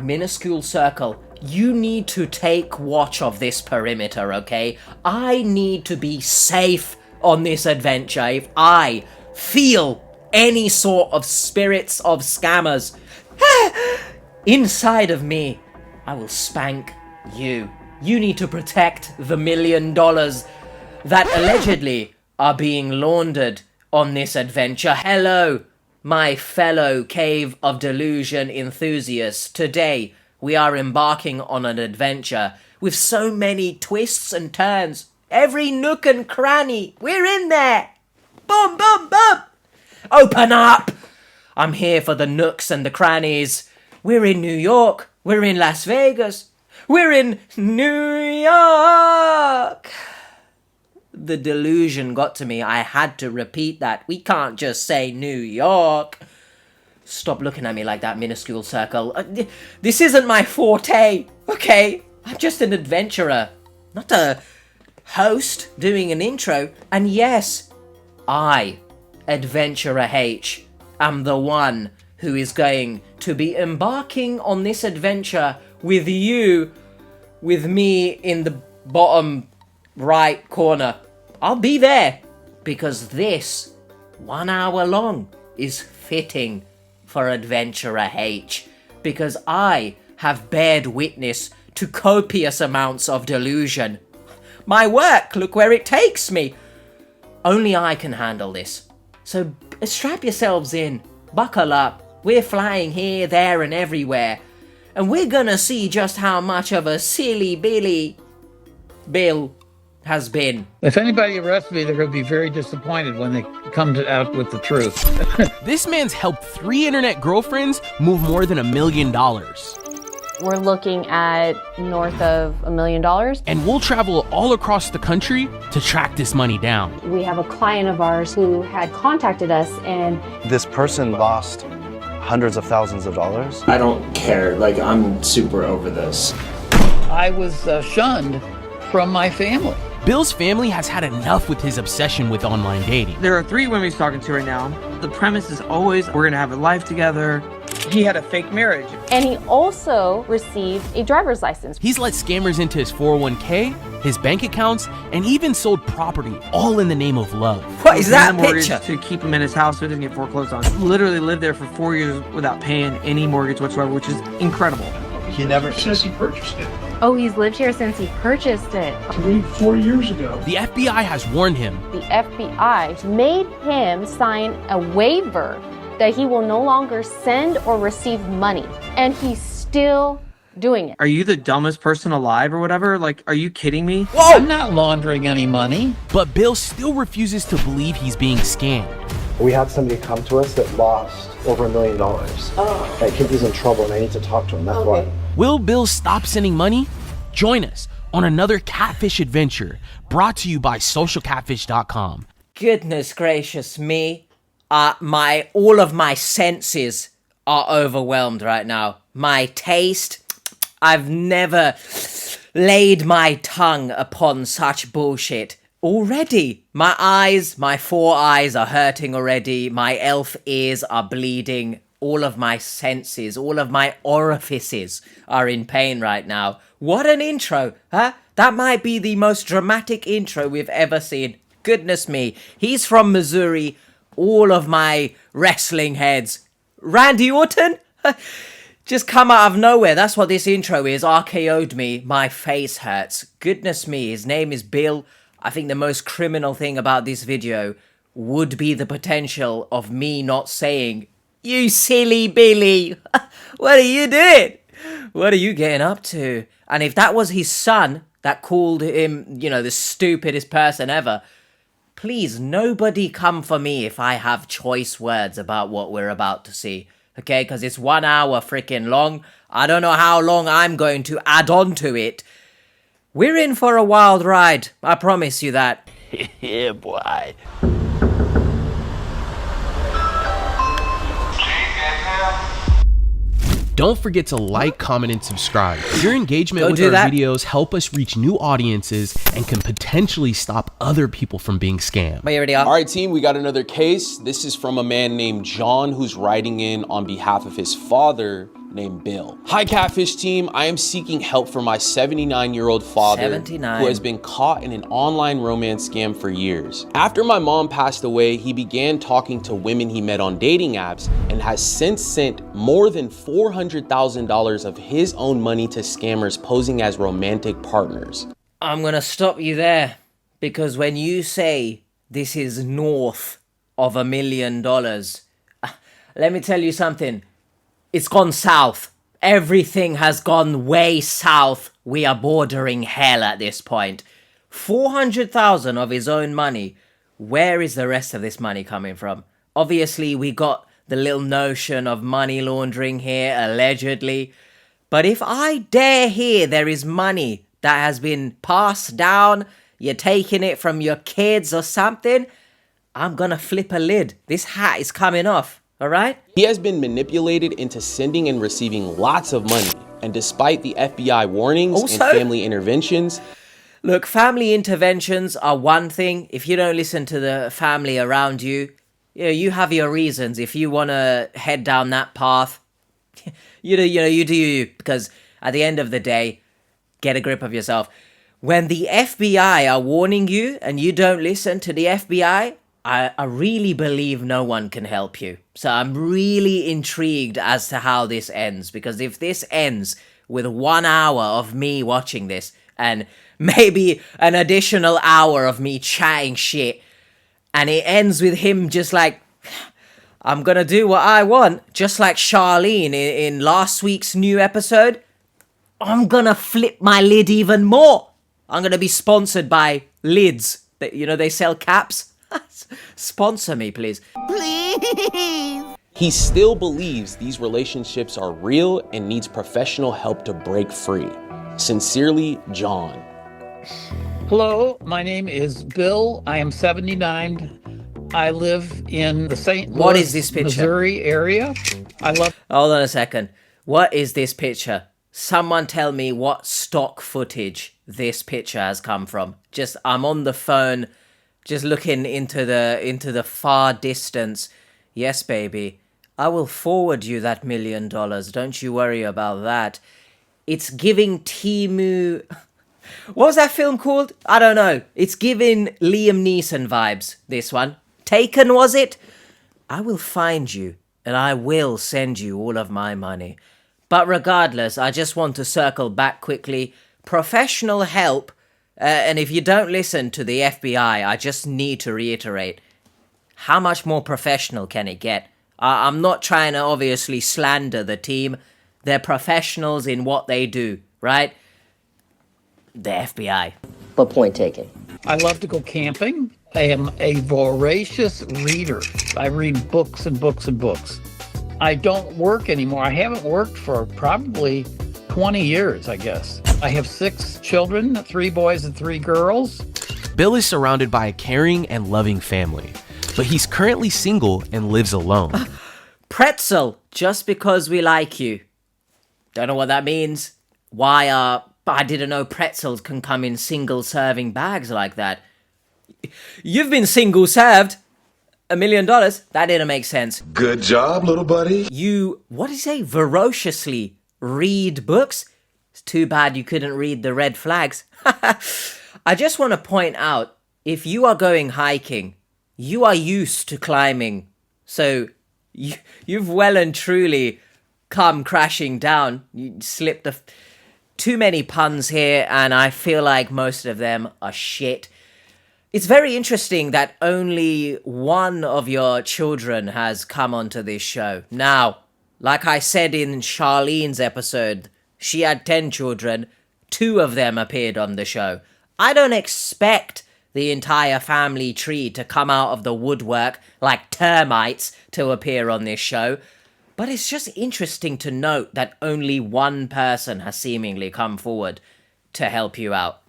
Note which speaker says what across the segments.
Speaker 1: Minuscule circle, you need to take watch of this perimeter, okay? I need to be safe on this adventure. If I feel any sort of spirits of scammers inside of me, I will spank you. You need to protect the $1 million that allegedly are being laundered on this adventure. Hello, my fellow Cave of Delusion enthusiasts. Today, we are embarking on an adventure with so many twists and turns. Every nook and cranny, we're in there. Boom, boom, boom. Open up. I'm here for the nooks and the crannies. We're in New York. We're in Las Vegas. We're in New York. The delusion got to me. I had to repeat that. We can't just say New York. Stop looking at me like that, minuscule circle. This isn't my forte, okay? I'm just an adventurer, not a host doing an intro. And yes, I, Adventurer H, am the one who is going to be embarking on this adventure with you, with me in the bottom right corner. I'll be there, because this 1 hour long is fitting for Adventurer H, because I have bared witness to copious amounts of delusion. My work, look where it takes me. Only I can handle this. So strap yourselves in, buckle up. We're flying here, there, and everywhere. And we're gonna see just how much of a silly Billy Bill has been.
Speaker 2: If anybody arrests me, they're going to be very disappointed when they come out with the truth.
Speaker 3: This man's helped 3 internet girlfriends move more than $1 million.
Speaker 4: We're looking at north of $1 million.
Speaker 3: And we'll travel all across the country to track this money down.
Speaker 4: We have a client of ours who had contacted us, and
Speaker 5: this person lost hundreds of thousands of dollars.
Speaker 6: I don't care. Like, I'm super over this.
Speaker 2: I was shunned from my family.
Speaker 3: Bill's family has had enough with his obsession with online dating.
Speaker 7: There are 3 women he's talking to right now. The premise is always, we're gonna have a life together. He had a fake marriage.
Speaker 4: And he also received a driver's license.
Speaker 3: He's let scammers into his 401k, his bank accounts, and even sold property, all in the name of love.
Speaker 1: What is that
Speaker 7: mortgage
Speaker 1: picture?
Speaker 7: to keep him in his house so he doesn't get foreclosed on. Literally lived there for 4 years without paying any mortgage whatsoever, which is incredible.
Speaker 5: He never
Speaker 8: says he purchased it.
Speaker 4: Oh, he's lived here since he purchased it.
Speaker 8: 3-4 years ago.
Speaker 3: The FBI has warned him.
Speaker 4: The FBI made him sign a waiver that he will no longer send or receive money. And he's still doing it.
Speaker 7: Are you the dumbest person alive or whatever? Like, are you kidding me?
Speaker 2: Whoa! I'm not laundering any money.
Speaker 3: But Bill still refuses to believe he's being scammed.
Speaker 9: We had somebody come to us that lost over $1 million. Oh. That kid is in trouble and I need to talk to him, that's why.
Speaker 3: Will Bill stop sending money? Join us on another catfish adventure brought to you by socialcatfish.com.
Speaker 1: Goodness gracious me. All of my senses are overwhelmed right now. My taste, I've never laid my tongue upon such bullshit. Already, my 4 eyes are hurting already. My elf ears are bleeding. All of my senses, all of my orifices are in pain right now. What an intro, huh? That might be the most dramatic intro we've ever seen. Goodness me. He's from Missouri. All of my wrestling heads. Randy Orton? Just come out of nowhere. That's what this intro is. RKO'd me. My face hurts. Goodness me. His name is Bill. I think the most criminal thing about this video would be the potential of me not saying, "You silly Billy, what are you doing? What are you getting up to?" And if that was his son that called him, the stupidest person ever, please, nobody come for me if I have choice words about what we're about to see. Okay, because it's 1 hour freaking long. I don't know how long I'm going to add on to it. We're in for a wild ride. I promise you that.
Speaker 5: Yeah, boy.
Speaker 3: Don't forget to like, comment, and subscribe. Your engagement with our videos help us reach new audiences and can potentially stop other people from being scammed.
Speaker 1: We already are.
Speaker 10: All right, team, we got another case. This is from a man named John who's writing in on behalf of his father.
Speaker 3: named Bill. Hi, Catfish team. I am seeking help for my 79-year-old father
Speaker 1: 79.
Speaker 3: who has been caught in an online romance scam for years. After my mom passed away, he began talking to women he met on dating apps and has since sent more than $400,000 of his own money to scammers posing as romantic partners.
Speaker 1: I'm gonna stop you there, because when you say this is north of $1 million, let me tell you something. It's gone south. Everything has gone way south. We are bordering hell at this point. 400,000 of his own money. Where is the rest of this money coming from? Obviously, we got the little notion of money laundering here, allegedly. But if I dare hear there is money that has been passed down, you're taking it from your kids or something, I'm gonna flip a lid. This hat is coming off. All right?
Speaker 3: He has been manipulated into sending and receiving lots of money. And despite the FBI warnings and family interventions...
Speaker 1: Look, family interventions are one thing. If you don't listen to the family around you, you have your reasons. If you want to head down that path, you do you. Because at the end of the day, get a grip of yourself. When the FBI are warning you and you don't listen to the FBI... I really believe no one can help you. So I'm really intrigued as to how this ends. Because if this ends with 1 hour of me watching this and maybe an additional hour of me chatting shit, and it ends with him just like, I'm gonna do what I want, just like Charlene in last week's new episode, I'm gonna flip my lid even more. I'm gonna be sponsored by Lids. They sell caps. Sponsor me, please. Please!
Speaker 3: He still believes these relationships are real and needs professional help to break free. Sincerely, John.
Speaker 2: Hello, my name is Bill. I am 79. I live in the St.
Speaker 1: What
Speaker 2: Louis,
Speaker 1: is this picture?
Speaker 2: Missouri area. Hold
Speaker 1: on a second. What is this picture? Someone tell me what stock footage this picture has come from. I'm on the phone, just looking into the far distance. Yes, baby. I will forward you that $1 million. Don't you worry about that. It's giving Timu... What was that film called? I don't know. It's giving Liam Neeson vibes, this one. Taken, was it? I will find you, and I will send you all of my money. But regardless, I just want to circle back quickly. Professional help... and if you don't listen to the FBI, I just need to reiterate, how much more professional can it get? I'm not trying to obviously slander the team. They're professionals in what they do, right? The FBI.
Speaker 10: But point taken.
Speaker 2: I love to go camping. I am a voracious reader. I read books and books and books. I don't work anymore. I haven't worked for probably 20 years, I guess. I have 6 children, 3 boys and 3 girls.
Speaker 3: Bill is surrounded by a caring and loving family, but he's currently single and lives alone.
Speaker 1: Pretzel, just because we like you. Don't know what that means. I didn't know pretzels can come in single-serving bags like that. You've been single-served. $1 million? That didn't make sense.
Speaker 11: Good job, little buddy.
Speaker 1: You, what did you say, voraciously read books? It's too bad you couldn't read the red flags. I just want to point out, if you are going hiking, you are used to climbing. So you've well and truly come crashing down. You slipped too many puns here, and I feel like most of them are shit. It's very interesting that only one of your children has come onto this show. Now, like I said in Charlene's episode, she had 10 children, 2 of them appeared on the show. I don't expect the entire family tree to come out of the woodwork like termites to appear on this show. But it's just interesting to note that only one person has seemingly come forward to help you out.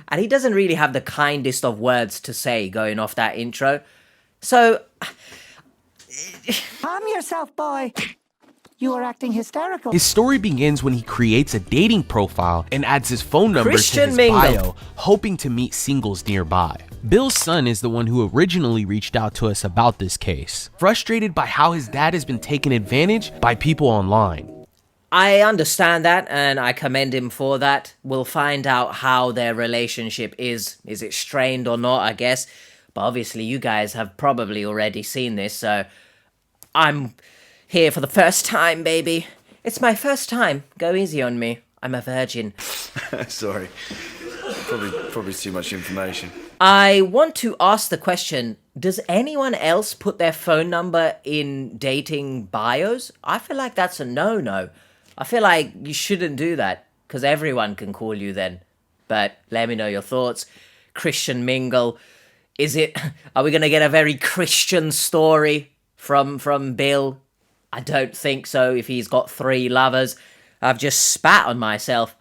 Speaker 1: And he doesn't really have the kindest of words to say going off that intro. So...
Speaker 12: Calm yourself, boy. You are acting hysterical.
Speaker 3: His story begins when he creates a dating profile and adds his phone number
Speaker 1: Christian
Speaker 3: to his
Speaker 1: Mingle.
Speaker 3: bio, hoping to meet singles nearby. Bill's son is the one who originally reached out to us about this case, frustrated by how his dad has been taken advantage by people online.
Speaker 1: I understand that, and I commend him for that. We'll find out how their relationship is. Is it strained or not, I guess. But obviously, you guys have probably already seen this, so I'm here for the first time, baby. It's my first time. Go easy on me. I'm a virgin.
Speaker 10: Sorry. Probably too much information.
Speaker 1: I want to ask the question, does anyone else put their phone number in dating bios? I feel like that's a no-no. I feel like you shouldn't do that, because everyone can call you then. But let me know your thoughts. Christian mingle. Are we going to get a very Christian story from Bill? I don't think so, if he's got 3 lovers. I've just spat on myself.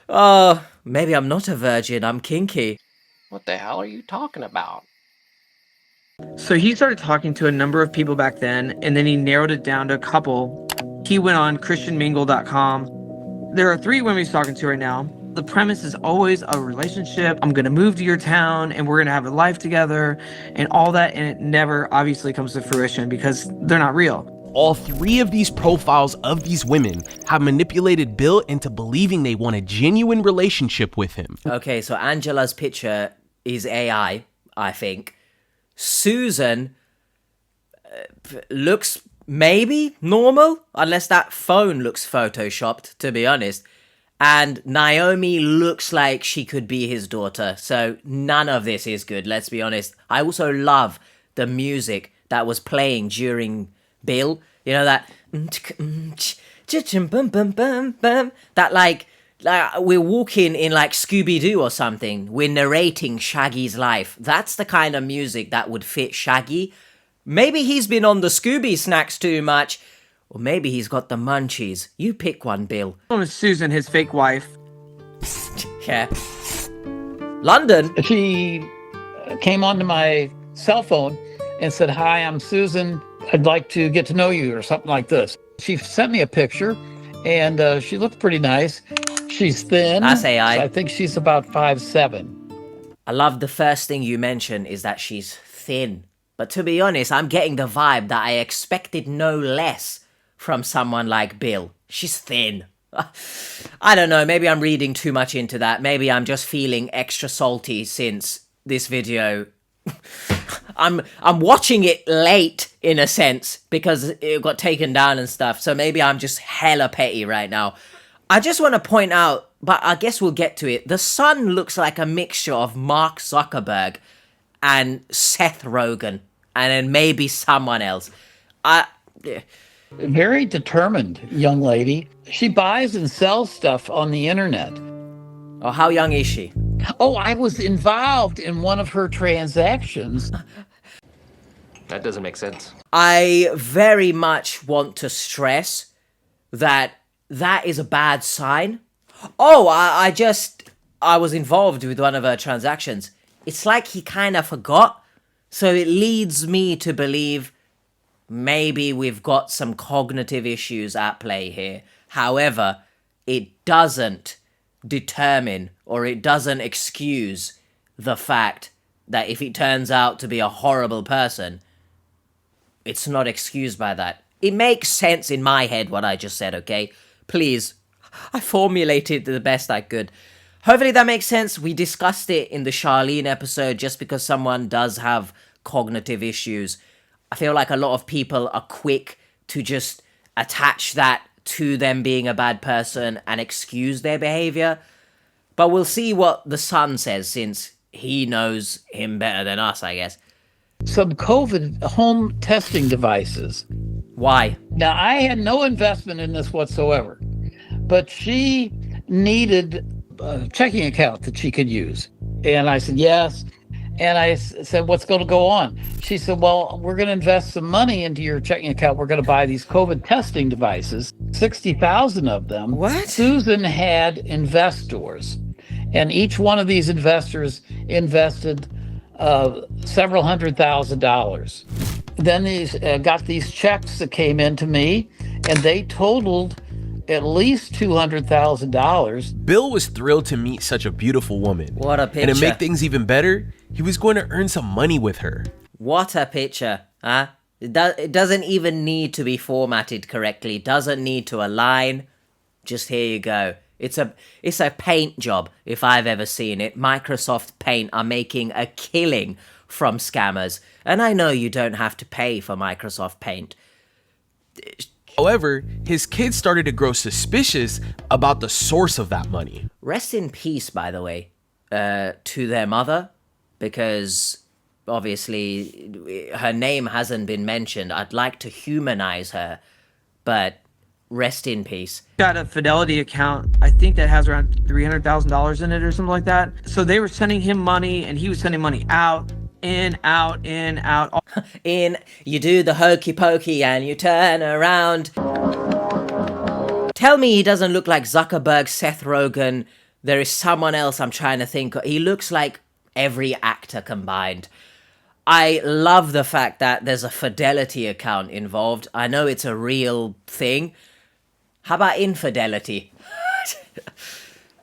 Speaker 1: Oh, maybe I'm not a virgin, I'm kinky.
Speaker 11: What the hell are you talking about?
Speaker 7: So he started talking to a number of people back then, and then he narrowed it down to a couple. He went on christianmingle.com. There are 3 women he's talking to right now. The premise is always a relationship. I'm going to move to your town, and we're going to have a life together, and all that, and it never obviously comes to fruition because they're not real.
Speaker 3: All 3 of these profiles of these women have manipulated Bill into believing they want a genuine relationship with him.
Speaker 1: Okay, so Angela's picture is AI, I think. Susan looks maybe normal, unless that phone looks photoshopped, to be honest. And Naomi looks like she could be his daughter, so none of this is good, let's be honest. I also love the music that was playing during Bill, you know, that like we're walking in like Scooby-Doo or something. We're narrating Shaggy's life. That's the kind of music that would fit Shaggy. Maybe he's been on the Scooby snacks too much, or maybe he's got the munchies. You pick one, Bill.
Speaker 7: Susan, his fake wife.
Speaker 1: Yeah. London?
Speaker 2: She came onto my cell phone and said, "Hi, I'm Susan. I'd like to get to know you," or something like this. She sent me a picture, and she looked pretty nice. She's thin.
Speaker 1: That's AI.
Speaker 2: So I think she's about 5'7".
Speaker 1: I love the first thing you mention is that she's thin. But to be honest, I'm getting the vibe that I expected no less from someone like Bill. She's thin. I don't know, maybe I'm reading too much into that. Maybe I'm just feeling extra salty since this video. I'm watching it late, in a sense, because it got taken down and stuff. So maybe I'm just hella petty right now. I just want to point out, but I guess we'll get to it. The son looks like a mixture of Mark Zuckerberg and Seth Rogen. And then maybe someone else.
Speaker 2: Very determined young lady. She buys and sells stuff on the internet.
Speaker 1: Oh, how young is she?
Speaker 2: Oh, I was involved in one of her transactions.
Speaker 11: That doesn't make sense.
Speaker 1: I very much want to stress that is a bad sign. Oh, I was involved with one of her transactions. It's like he kind of forgot. So it leads me to believe maybe we've got some cognitive issues at play here. However, it doesn't determine or it doesn't excuse the fact that if he turns out to be a horrible person, it's not excused by that. It makes sense in my head what I just said, okay? Please, I formulated the best I could. Hopefully that makes sense. We discussed it in the Charlene episode. Just because someone does have cognitive issues, I feel like a lot of people are quick to just attach that to them being a bad person and excuse their behavior. But we'll see what the son says, since he knows him better than us, I guess.
Speaker 2: Some COVID home testing devices.
Speaker 1: Why?
Speaker 2: Now, I had no investment in this whatsoever, but she needed a checking account that she could use. And I said, yes. And I said, what's going to go on? She said, well, we're going to invest some money into your checking account. We're going to buy these COVID testing devices, 60,000 of them.
Speaker 1: What?
Speaker 2: Susan had investors, and each one of these investors invested several $100,000. Then these got these checks that came in to me, and they totaled at least $200,000.
Speaker 3: Bill was thrilled to meet such a beautiful woman.
Speaker 1: What a picture.
Speaker 3: And to make things even better, he was going to earn some money with her.
Speaker 1: What a picture, huh? It doesn't even need to be formatted correctly. It doesn't need to align. Just here you go. It's a paint job if I've ever seen it. Microsoft Paint are making a killing from scammers. And I know you don't have to pay for Microsoft Paint.
Speaker 3: However, his kids started to grow suspicious about the source of that money.
Speaker 1: Rest in peace, by the way, to their mother, because obviously her name hasn't been mentioned. I'd like to humanize her, but rest in peace.
Speaker 7: Got a Fidelity account, I think that has around $300,000 in it or something like that. So they were sending him money and he was sending money out, in, out, in, out.
Speaker 1: In, you do the hokey pokey and you turn around. Tell me he doesn't look like Zuckerberg, Seth Rogen. There is someone else I'm trying to think of. He looks like every actor combined. I love the fact that there's a Fidelity account involved. I know it's a real thing. How about infidelity?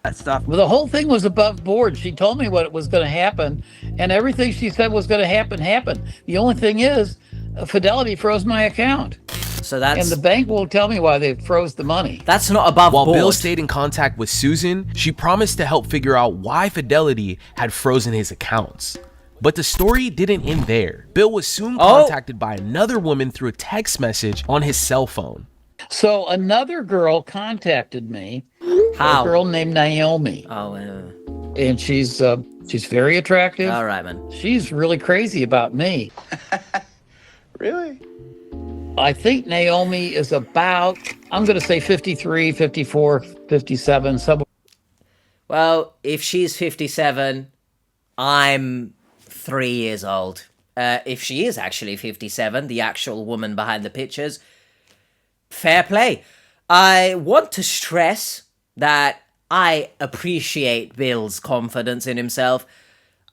Speaker 7: That stuff.
Speaker 2: Well, the whole thing was above board. She told me what was going to happen, and everything she said was going to happen happened. The only thing is, Fidelity froze my account.
Speaker 1: So that's...
Speaker 2: And the bank won't tell me why they froze the money.
Speaker 1: That's not above board.
Speaker 3: While Bill stayed in contact with Susan, she promised to help figure out why Fidelity had frozen his accounts. But the story didn't end there. Bill was soon contacted by another woman through a text message on his cell phone.
Speaker 2: So another girl contacted me.
Speaker 1: How?
Speaker 2: A girl named Naomi.
Speaker 1: Oh,
Speaker 2: and she's very attractive.
Speaker 1: All right, man.
Speaker 2: She's really crazy about me.
Speaker 5: Really?
Speaker 2: I think Naomi is about, I'm going to say 53, 54, 57, somewhere.
Speaker 1: Well, if she's 57, I'm 3 years old. If she is actually 57, the actual woman behind the pictures, fair play. I want to stress that I appreciate Bill's confidence in himself.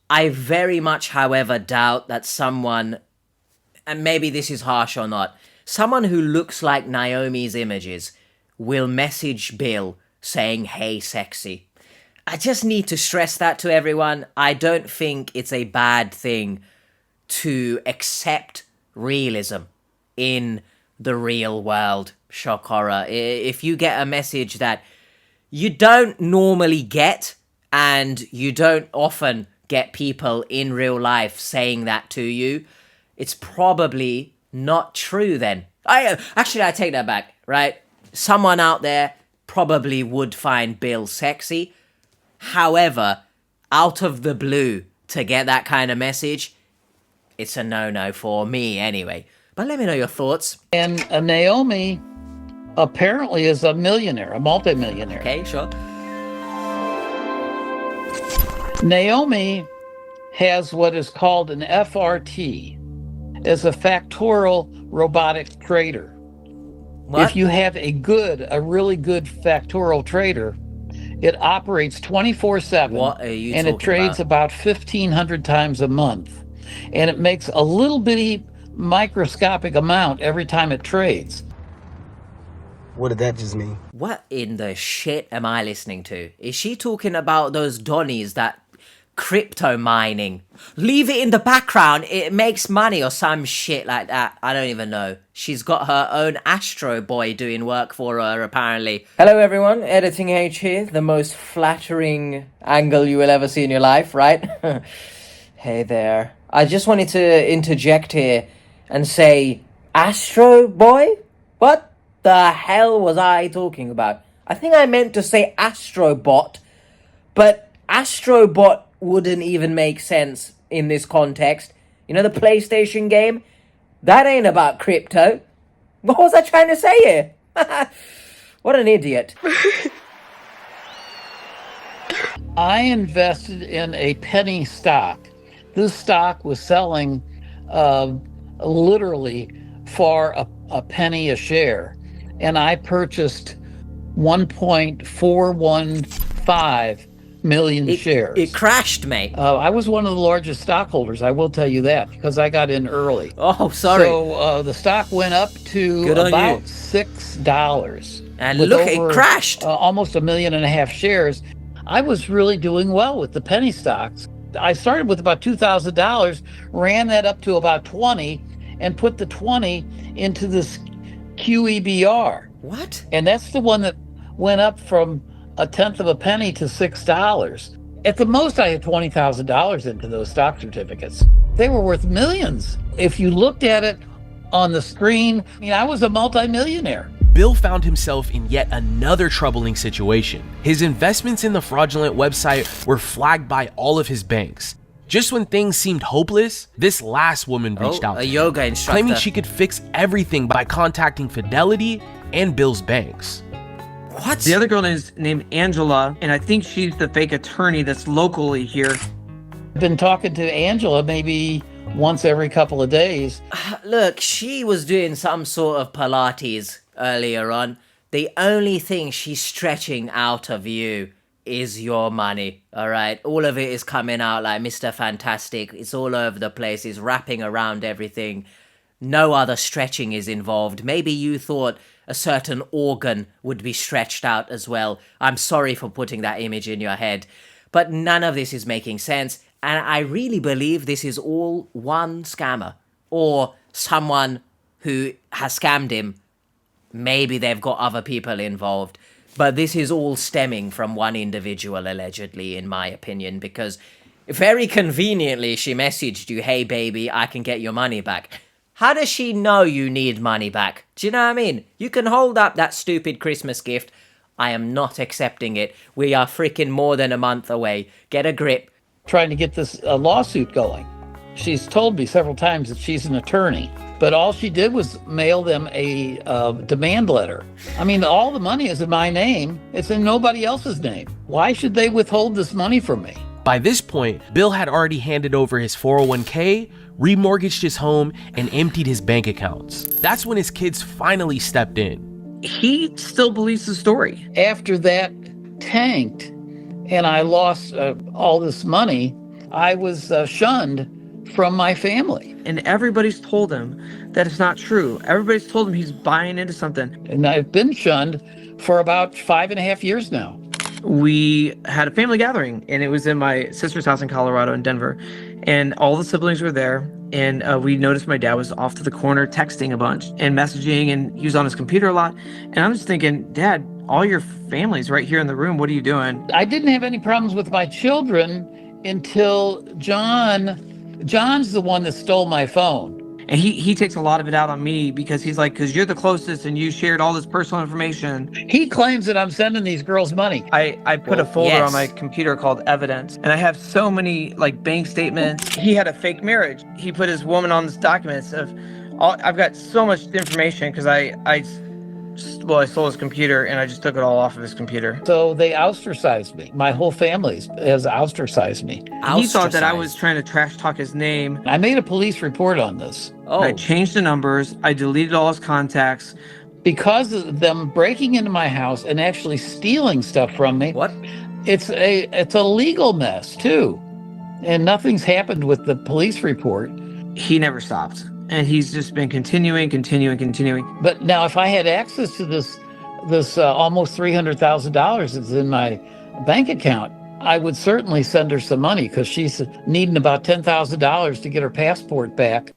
Speaker 1: I very much, however, doubt that someone, and maybe this is harsh or not, someone who looks like Naomi's images will message Bill saying, "Hey, sexy." I just need to stress that to everyone. I don't think it's a bad thing to accept realism in the real world. Shock horror. If you get a message that you don't normally get, and you don't often get people in real life saying that to you, it's probably not true then. I take that back, right? Someone out there probably would find Bill sexy. However, out of the blue, to get that kind of message, it's a no-no for me anyway. But let me know your thoughts.
Speaker 2: And Naomi apparently is a millionaire, a multimillionaire.
Speaker 1: Okay, sure.
Speaker 2: Naomi has what is called an FRT, as a factorial robotic trader.
Speaker 1: What?
Speaker 2: If you have a really good factorial trader, it operates 24/7.
Speaker 1: What are you
Speaker 2: and
Speaker 1: talking
Speaker 2: it trades about 1,500 times a month. And it makes a little bitty microscopic amount every time it trades.
Speaker 5: What did that just mean?
Speaker 1: What in the shit am I listening to? Is she talking about those Donnies that crypto mining? Leave it in the background, it makes money or some shit like that. I don't even know. She's got her own Astro Boy doing work for her, apparently. Hello everyone, Editing H here. The most flattering angle you will ever see in your life, right? Hey there. I just wanted to interject here and say, Astro Boy? What the hell was I talking about? I think I meant to say Astrobot, but Astrobot wouldn't even make sense in this context. You know the PlayStation game? That ain't about crypto. What was I trying to say here? What an idiot.
Speaker 2: I invested in a penny stock. This stock was selling literally for a penny a share. And I purchased 1.415 million shares.
Speaker 1: It crashed, mate.
Speaker 2: I was one of the largest stockholders, I will tell you that, because I got in early.
Speaker 1: Oh, sorry.
Speaker 2: So the stock went up to about $6.
Speaker 1: And look, it crashed.
Speaker 2: Almost 1.5 million shares. I was really doing well with the penny stocks. I started with about $2,000, ran that up to about 20, and put the 20 into this QEBR.
Speaker 1: What?
Speaker 2: And that's the one that went up from a tenth of a penny to $6. At the most, I had $20,000 into those stock certificates. They were worth millions. If you looked at it on the screen, I mean, I was a multimillionaire.
Speaker 3: Bill found himself in yet another troubling situation. His investments in the fraudulent website were flagged by all of his banks. Just when things seemed hopeless, this last woman reached out to
Speaker 1: a
Speaker 3: him,
Speaker 1: yoga instructor,
Speaker 3: claiming she could fix everything by contacting Fidelity and Bill's banks.
Speaker 1: What?
Speaker 7: The other girl is named Angela, and I think she's the fake attorney that's locally here.
Speaker 2: I've been talking to Angela maybe once every couple of days.
Speaker 1: Look, she was doing some sort of Pilates earlier on. The only thing she's stretching out of you is your money, all right? All of it is coming out like Mr. Fantastic. It's all over the place. It's wrapping around everything. No other stretching is involved. Maybe you thought a certain organ would be stretched out as well. I'm sorry for putting that image in your head. But none of this is making sense. And I really believe this is all one scammer. Or someone who has scammed him. Maybe they've got other people involved. But this is all stemming from one individual, allegedly, in my opinion. Because very conveniently, she messaged you, "Hey, baby, I can get your money back." How does she know you need money back? Do you know what I mean? You can hold up that stupid Christmas gift. I am not accepting it. We are freaking more than a month away. Get a grip.
Speaker 2: Trying to get this lawsuit going. She's told me several times that she's an attorney, but all she did was mail them a demand letter. I mean, all the money is in my name. It's in nobody else's name. Why should they withhold this money from me?
Speaker 3: By this point, Bill had already handed over his 401k, remortgaged his home, and emptied his bank accounts. That's when his kids finally stepped in.
Speaker 7: He still believes the story.
Speaker 2: After that tanked and I lost all this money, I was shunned from my family.
Speaker 7: And everybody's told him that it's not true. Everybody's told him he's buying into something.
Speaker 2: And I've been shunned for about 5.5 years now.
Speaker 7: We had a family gathering, and it was in my sister's house in Colorado, in Denver. And all the siblings were there. And we noticed my dad was off to the corner texting a bunch and messaging, and he was on his computer a lot. And I'm just thinking, Dad, all your family's right here in the room. What are you doing?
Speaker 2: I didn't have any problems with my children until John's the one that stole my phone.
Speaker 7: And he takes a lot of it out on me because he's like, because you're the closest and you shared all this personal information.
Speaker 2: He claims that I'm sending these girls money.
Speaker 7: I put a folder on my computer called evidence, and I have so many like bank statements. He had a fake marriage. He put his woman on this documents of all. I've got so much information because I stole his computer and I just took it all off of his computer.
Speaker 2: So they ostracized me. My whole family has ostracized me.
Speaker 7: He thought that I was trying to trash talk his name.
Speaker 2: I made a police report on this.
Speaker 1: Oh.
Speaker 7: I changed the numbers. I deleted all his contacts.
Speaker 2: Because of them breaking into my house and actually stealing stuff from me.
Speaker 1: What?
Speaker 2: It's a legal mess too. And nothing's happened with the police report.
Speaker 7: He never stopped. And he's just been continuing.
Speaker 2: But now if I had access to this almost $300,000 that's in my bank account, I would certainly send her some money because she's needing about $10,000 to get her passport back.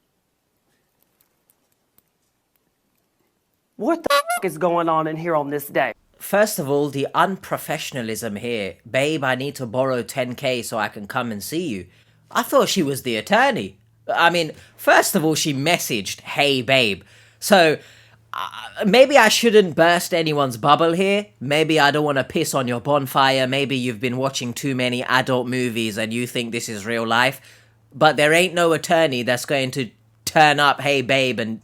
Speaker 13: What the is going on in here on this day?
Speaker 1: First of all, the unprofessionalism here. Babe, I need to borrow 10K so I can come and see you. I thought she was the attorney. I mean, first of all, she messaged, "Hey, babe." So, maybe I shouldn't burst anyone's bubble here. Maybe I don't want to piss on your bonfire. Maybe you've been watching too many adult movies and you think this is real life. But there ain't no attorney that's going to turn up, "Hey, babe," and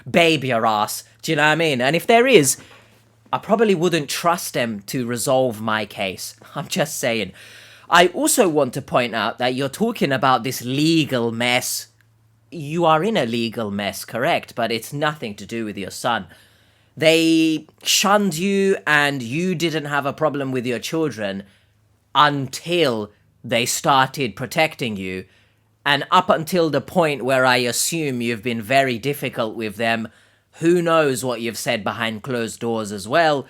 Speaker 1: babe your ass. Do you know what I mean? And if there is, I probably wouldn't trust them to resolve my case. I'm just saying. I also want to point out that you're talking about this legal mess. You are in a legal mess, correct? But it's nothing to do with your son. They shunned you and you didn't have a problem with your children until they started protecting you. And up until the point where I assume you've been very difficult with them, who knows what you've said behind closed doors as well.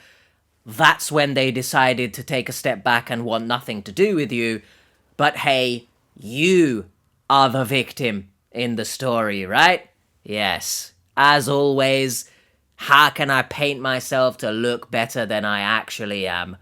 Speaker 1: That's when they decided to take a step back and want nothing to do with you. But hey, you are the victim in the story, right? Yes. As always, how can I paint myself to look better than I actually am?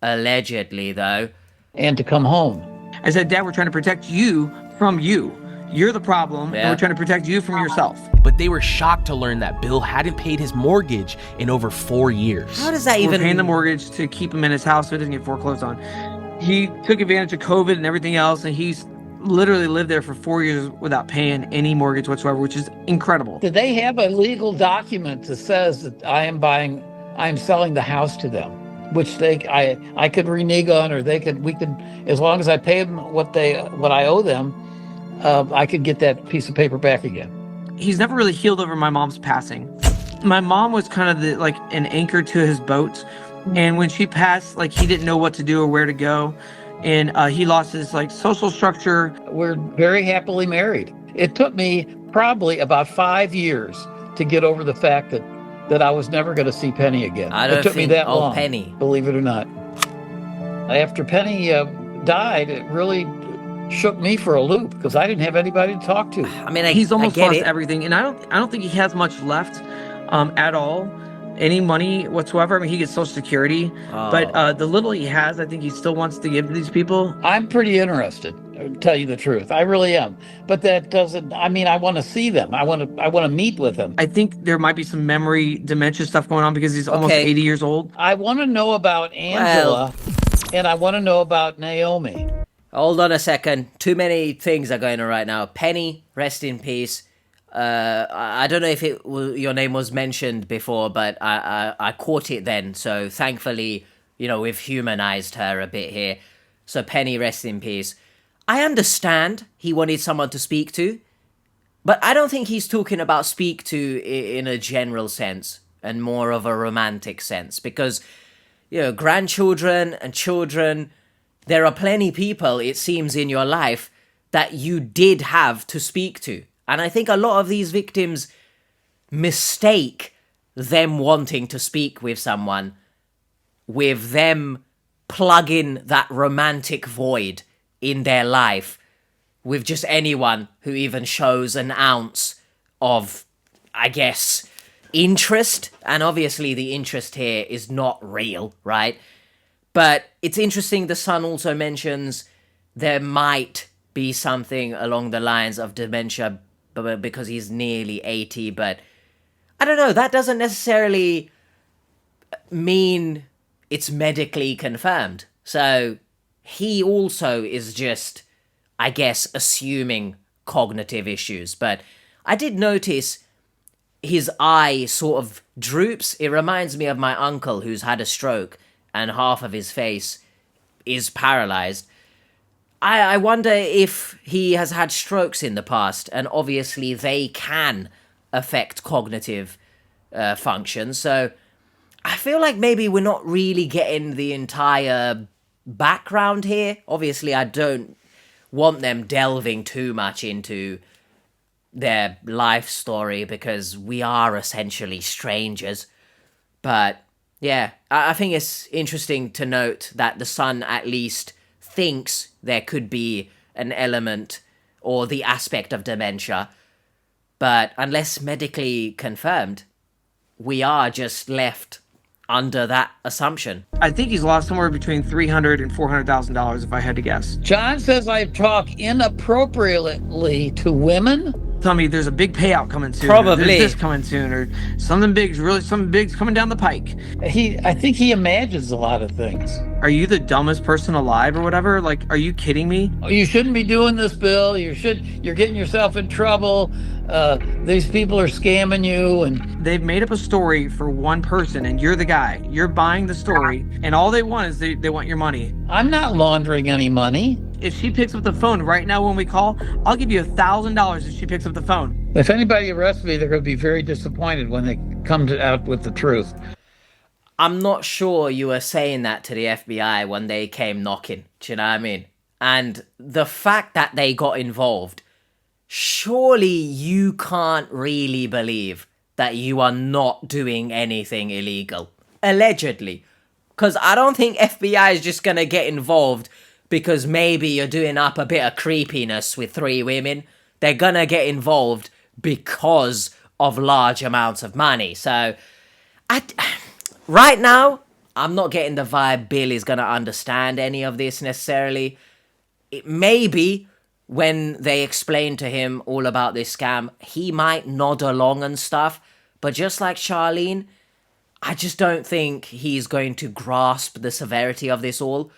Speaker 1: Allegedly, though.
Speaker 2: And to come home.
Speaker 7: I said, Dad, we're trying to protect you from you. You're the problem, and we're trying to protect you from yourself.
Speaker 3: But they were shocked to learn that Bill hadn't paid his mortgage in over 4 years.
Speaker 1: How does that
Speaker 7: We're
Speaker 1: even...
Speaker 7: paying the mortgage to keep him in his house so he doesn't get foreclosed on. He took advantage of COVID and everything else, and he's literally lived there for 4 years without paying any mortgage whatsoever, which is incredible.
Speaker 2: Do they have a legal document that says that I am selling the house to them? Which I could renege on, or we could, as long as I pay them what I owe them, I could get that piece of paper back again.
Speaker 7: He's never really healed over my mom's passing. My mom was kind of like an anchor to his boat, and when she passed, like he didn't know what to do or where to go, and he lost his like social structure.
Speaker 2: We're very happily married. It took me probably about 5 years to get over the fact that I was never going to see Penny again.
Speaker 1: I
Speaker 2: It took me that long,
Speaker 1: Penny.
Speaker 2: believe it or not. After Penny died, it really shook me for a loop because I didn't have anybody to talk to.
Speaker 1: I mean,
Speaker 7: he's almost lost
Speaker 1: it.
Speaker 7: everything, and I don't think he has much left at all, any money whatsoever. I mean, he gets Social Security, but the little he has, I think he still wants to give to these people.
Speaker 2: I'm pretty interested, to tell you the truth. I really am. But that doesn't, I mean, I want to see them. I want to meet with them.
Speaker 7: I think there might be some memory dementia stuff going on because he's almost 80 years old.
Speaker 2: I want to know about Angela, and I want to know about Naomi.
Speaker 1: Hold on a second. Too many things are going on right now. Penny, rest in peace. I don't know if your name was mentioned before, but I caught it then. So thankfully, we've humanized her a bit here. So Penny, rest in peace. I understand he wanted someone to speak to, but I don't think he's talking about speak to in a general sense and more of a romantic sense, because, grandchildren and children, there are plenty people, it seems, in your life that you did have to speak to. And I think a lot of these victims mistake them wanting to speak with someone with them plugging that romantic void in their life with just anyone who even shows an ounce of, I guess, interest. And obviously the interest here is not real, right? But it's interesting the son also mentions there might be something along the lines of dementia because he's nearly 80, but I don't know, that doesn't necessarily mean it's medically confirmed. So he also is just, I guess, assuming cognitive issues. But I did notice his eye sort of droops. It reminds me of my uncle who's had a stroke and half of his face is paralyzed. I wonder if he has had strokes in the past, and obviously they can affect cognitive function. So I feel like maybe we're not really getting the entire background here. Obviously, I don't want them delving too much into their life story because we are essentially strangers. But yeah, I think it's interesting to note that the son at least thinks there could be an element or the aspect of dementia. But unless medically confirmed, we are just left under that assumption.
Speaker 7: I think he's lost somewhere between $300,000 and $400,000 if I had to guess.
Speaker 2: John says I talk inappropriately to women.
Speaker 7: Tell me there's a big payout coming soon.
Speaker 1: Probably.
Speaker 7: There's this coming soon, or something big's coming down the pike.
Speaker 2: I think he imagines a lot of things.
Speaker 7: Are you the dumbest person alive or whatever? Like, are you kidding me?
Speaker 2: Oh, you shouldn't be doing this, Bill. You're getting yourself in trouble. These people are scamming you, and
Speaker 7: they've made up a story for one person, and you're the guy. You're buying the story, and all they want is they want your money.
Speaker 2: I'm not laundering any money.
Speaker 7: If she picks up the phone right now when we call, I'll give you $1,000 if she picks up the phone.
Speaker 2: If anybody arrests me, they're going to be very disappointed when they come out with the truth.
Speaker 1: I'm not sure you were saying that to the FBI when they came knocking. Do you know what I mean? And the fact that they got involved, surely you can't really believe that you are not doing anything illegal. Allegedly. Because I don't think FBI is just going to get involved because maybe you're doing up a bit of creepiness with 3 women. They're going to get involved because of large amounts of money. So, right now, I'm not getting the vibe Bill is going to understand any of this necessarily. It may be when they explain to him all about this scam, he might nod along and stuff. But just like Charlene, I just don't think he's going to grasp the severity of this all.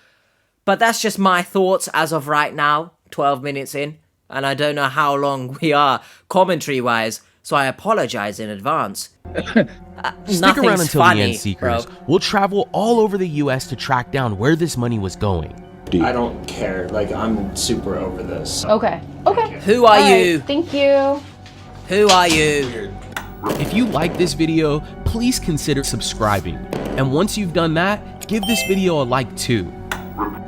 Speaker 1: But that's just my thoughts as of right now, 12 minutes in. And I don't know how long we are commentary-wise, so I apologize in advance.
Speaker 3: Stick around until
Speaker 1: funny,
Speaker 3: the end, Seekers.
Speaker 1: bro.
Speaker 3: We'll travel all over the US to track down where this money was going.
Speaker 6: I don't care. Like, I'm super over this.
Speaker 4: Okay. Okay.
Speaker 1: Who are
Speaker 4: All right,
Speaker 1: you?
Speaker 4: Thank you.
Speaker 1: Who are you?
Speaker 3: If you like this video, please consider subscribing. And once you've done that, give this video a like too.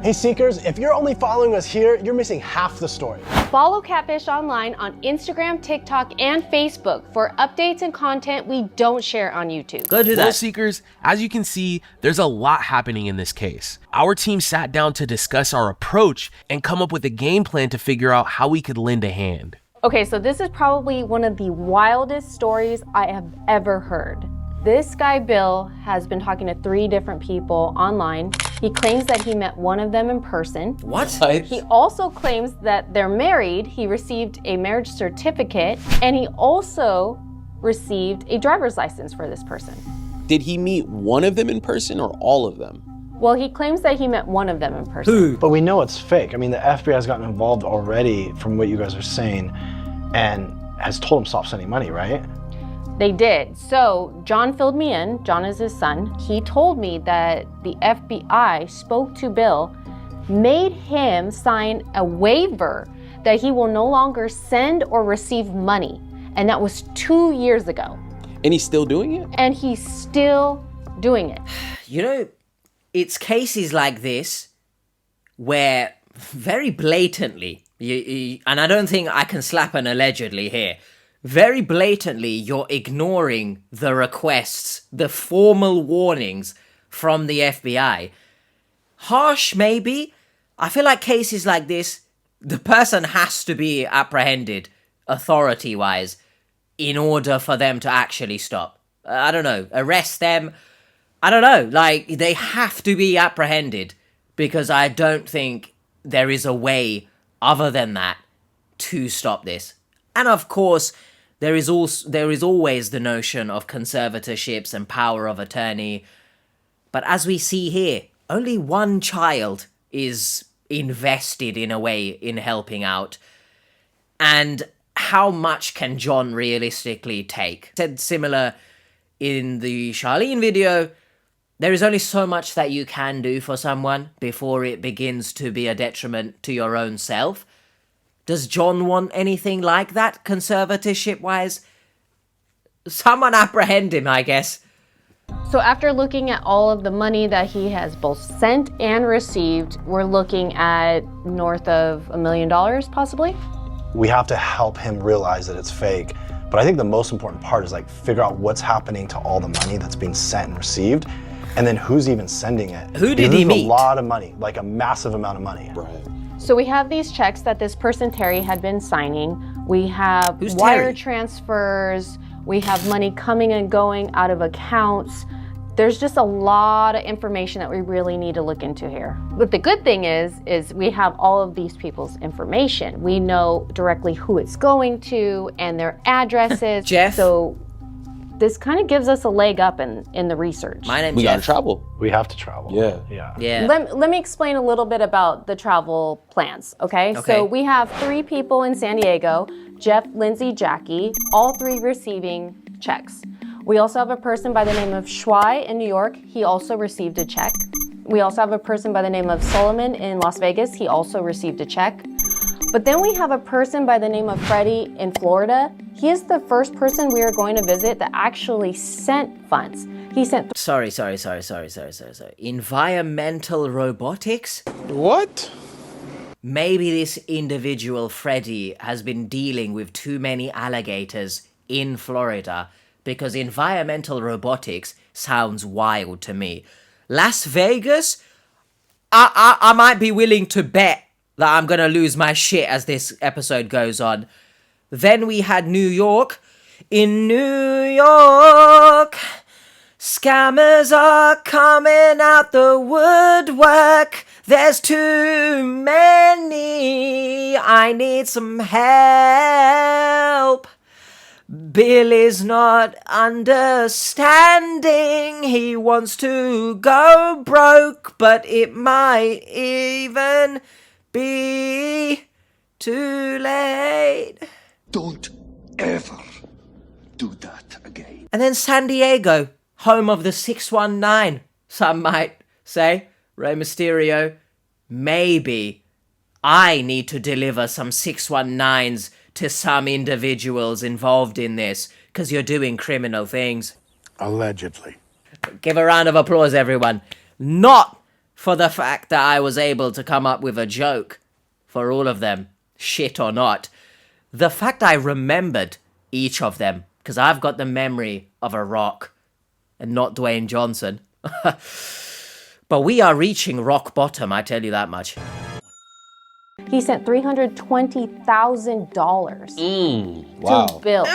Speaker 9: Hey Seekers, if you're only following us here, you're missing half the story.
Speaker 4: Follow Catfish Online on Instagram, TikTok, and Facebook for updates and content we don't share on YouTube.
Speaker 1: Go do that.
Speaker 3: Well, Seekers, as you can see, there's a lot happening in this case. Our team sat down to discuss our approach and come up with a game plan to figure out how we could lend a hand.
Speaker 4: Okay, so this is probably one of the wildest stories I have ever heard. This guy, Bill, has been talking to 3 different people online. He claims that he met one of them in person.
Speaker 1: What?
Speaker 4: He also claims that they're married. He received a marriage certificate, and he also received a driver's license for this person.
Speaker 3: Did he meet one of them in person or all of them?
Speaker 4: Well, he claims that he met one of them in person.
Speaker 1: Who?
Speaker 9: But we know it's fake. I mean, the FBI has gotten involved already from what you guys are saying and has told him stop sending money, right?
Speaker 4: They did. So John filled me in. John is his son. He told me that the FBI spoke to Bill, made him sign a waiver that he will no longer send or receive money. And that was 2 years ago.
Speaker 3: And he's still doing it?
Speaker 4: And he's still doing it.
Speaker 1: You know, it's cases like this where very blatantly, and I don't think I can slap an allegedly here, very blatantly you're ignoring the requests, the formal warnings from the FBI. Harsh, maybe. I feel like cases like this, the person has to be apprehended authority-wise in order for them to actually stop. I don't know, arrest them. I don't know, like, they have to be apprehended because I don't think there is a way other than that to stop this. And of course, there is always the notion of conservatorships and power of attorney. But as we see here, only one child is invested in a way in helping out. And how much can John realistically take? Said similar in the Charlene video, there is only so much that you can do for someone before it begins to be a detriment to your own self. Does John want anything like that, conservatorship-wise? Someone apprehend him, I guess.
Speaker 4: So after looking at all of the money that he has both sent and received, we're looking at north of $1 million, possibly?
Speaker 9: We have to help him realize that it's fake. But I think the most important part is like figure out what's happening to all the money that's being sent and received, and then who's even sending it.
Speaker 1: Who did he meet?
Speaker 9: A lot of money, like a massive amount of money.
Speaker 3: Right.
Speaker 4: So we have these checks that this person, Terry, had been signing. We have
Speaker 1: Who's
Speaker 4: wire
Speaker 1: Terry?
Speaker 4: transfers. We have money coming and going out of accounts. There's just a lot of information that we really need to look into here. But the good thing is we have all of these people's information. We know directly who it's going to and their addresses.
Speaker 1: Jeff?
Speaker 4: So this kind of gives us a leg up in the research.
Speaker 1: My name's
Speaker 3: We
Speaker 1: Jeff.
Speaker 3: gotta travel.
Speaker 9: We have to travel.
Speaker 3: Yeah.
Speaker 1: Yeah.
Speaker 4: Let me explain a little bit about the travel plans, okay?
Speaker 1: Okay.
Speaker 4: So we have 3 people in San Diego, Jeff, Lindsay, Jackie, all 3 receiving checks. We also have a person by the name of Shuai in New York. He also received a check. We also have a person by the name of Solomon in Las Vegas. He also received a check. But then we have a person by the name of Freddie in Florida. He is the first person we are going to visit that actually sent funds. He sent...
Speaker 1: Sorry. Environmental robotics?
Speaker 10: What?
Speaker 1: Maybe this individual, Freddy, has been dealing with too many alligators in Florida, because environmental robotics sounds wild to me. Las Vegas? I might be willing to bet that I'm gonna lose my shit as this episode goes on. Then we had New York. In New York, scammers are coming out the woodwork. There's too many. I need some help. Bill is not understanding. He wants to go broke, but it might even be too late.
Speaker 8: Don't ever do that again.
Speaker 1: And then San Diego, home of the 619, some might say. Rey Mysterio, maybe I need to deliver some 619s to some individuals involved in this, because you're doing criminal things.
Speaker 8: Allegedly.
Speaker 1: Give a round of applause, everyone. Not for the fact that I was able to come up with a joke for all of them, shit or not. The fact I remembered each of them, because I've got the memory of a rock and not Dwayne Johnson. But we are reaching rock bottom, I tell you that much.
Speaker 4: He sent $320,000 to Bill.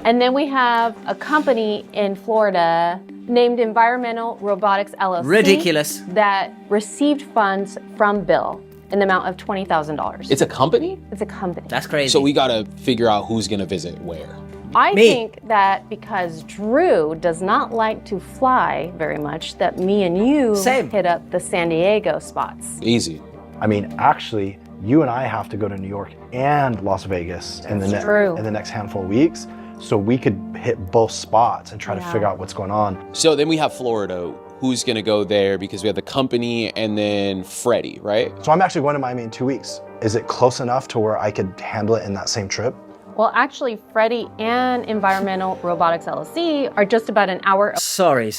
Speaker 4: And then we have a company in Florida named Environmental Robotics LLC.
Speaker 1: Ridiculous.
Speaker 4: That received funds from Bill in the amount of $20,000.
Speaker 3: It's a company?
Speaker 4: It's a company.
Speaker 1: That's crazy.
Speaker 3: So we gotta figure out who's gonna visit where.
Speaker 4: I think that because Drew does not like to fly very much, that me and you hit up the San Diego spots.
Speaker 3: Easy.
Speaker 9: I mean, actually, you and I have to go to New York and Las Vegas in the next handful of weeks, so we could hit both spots and try to figure out what's going on.
Speaker 3: So then we have Florida. Who's gonna go there? Because we have the company and then Freddie, right?
Speaker 9: So I'm actually going to Miami in 2 weeks. Is it close enough to where I could handle it in that same trip?
Speaker 4: Well, actually, Freddie and Environmental Robotics LLC are just about an hour.
Speaker 1: Sorry.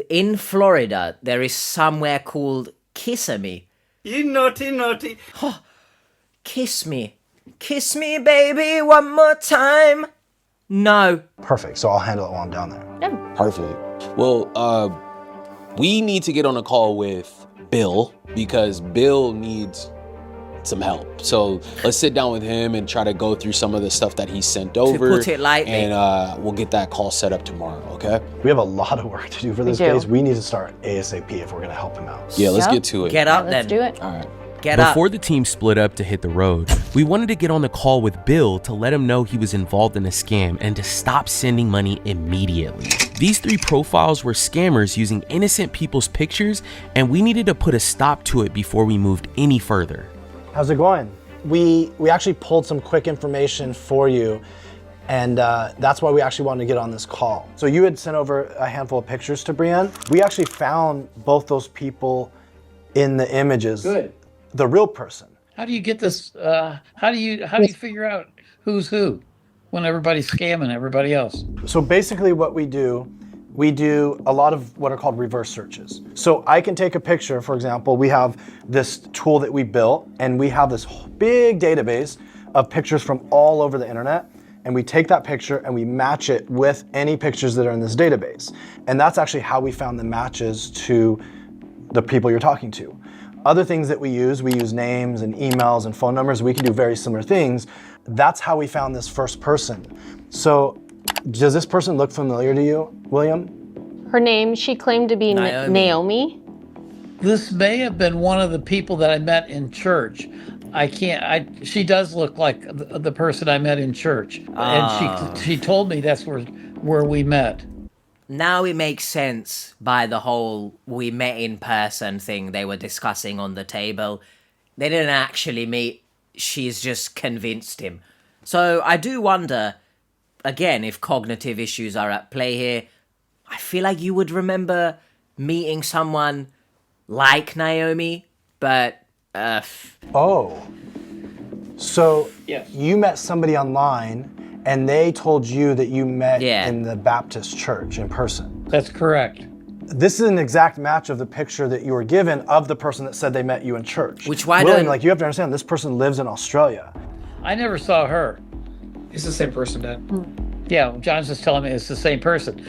Speaker 1: In Florida, there is somewhere called Kissimmee.
Speaker 13: You naughty.
Speaker 1: Oh, kiss me, baby, one more time. No.
Speaker 9: Perfect. So I'll handle it while I'm down there.
Speaker 4: Yeah.
Speaker 3: Perfect. Well, we need to get on a call with Bill because Bill needs some help. So let's sit down with him and try to go through some of the stuff that he sent over.
Speaker 1: To put it lightly.
Speaker 3: And we'll get that call set up tomorrow, okay?
Speaker 9: We have a lot of work to do for this case. We need to start ASAP if we're gonna help him out.
Speaker 3: Yeah, let's get to it.
Speaker 1: Get up then.
Speaker 4: Let's do it.
Speaker 3: All right. Before the team split up to hit the road, we wanted to get on the call with Bill to let him know he was involved in a scam and to stop sending money immediately. These 3 profiles were scammers using innocent people's pictures, and we needed to put a stop to it before we moved any further.
Speaker 9: How's it going? We actually pulled some quick information for you, and that's why we actually wanted to get on this call. So you had sent over a handful of pictures to Brienne. We actually found both those people in the images.
Speaker 2: Good.
Speaker 9: The real person.
Speaker 2: How do you get this? How do you figure out who's who when everybody's scamming everybody else?
Speaker 9: So basically what we do a lot of what are called reverse searches. So I can take a picture, for example, we have this tool that we built, and we have this big database of pictures from all over the internet, and we take that picture and we match it with any pictures that are in this database. And that's actually how we found the matches to the people you're talking to. Other things that we use names and emails and phone numbers. We can do very similar things. That's how we found this first person. So does this person look familiar to you, William?
Speaker 4: Her name, she claimed to be Naomi.
Speaker 2: This may have been one of the people that I met in church. She does look like the person I met in church. And she told me that's where we met.
Speaker 1: Now it makes sense by the whole we met in person thing they were discussing on the table. They didn't actually meet. She's just convinced him. So I do wonder, again, if cognitive issues are at play here. I feel like you would remember meeting someone like Naomi, but...
Speaker 9: So you met somebody online and they told you that you met in the Baptist church in person.
Speaker 2: That's correct.
Speaker 9: This is an exact match of the picture that you were given of the person that said they met you in church.
Speaker 1: Which why
Speaker 9: William,
Speaker 1: don't...
Speaker 9: you have to understand, this person lives in Australia.
Speaker 2: I never saw her.
Speaker 7: It's the same person, Dad.
Speaker 2: Yeah, John's just telling me it's the same person.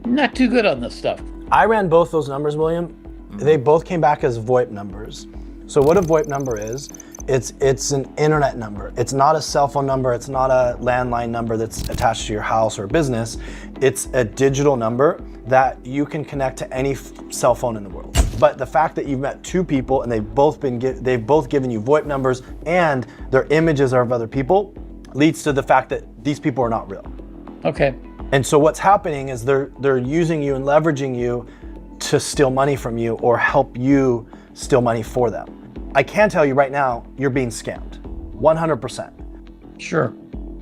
Speaker 2: Not too good on this stuff.
Speaker 9: I ran both those numbers, William. They both came back as VoIP numbers. So what a VoIP number is It's an internet number. It's not a cell phone number. It's not a landline number that's attached to your house or business. It's a digital number that you can connect to any cell phone in the world. But the fact that you've met two people and they've both given you VoIP numbers and their images are of other people leads to the fact that these people are not real.
Speaker 2: Okay.
Speaker 9: And so what's happening is they're using you and leveraging you to steal money from you or help you steal money for them. I can tell you right now, you're being scammed, 100%.
Speaker 2: Sure.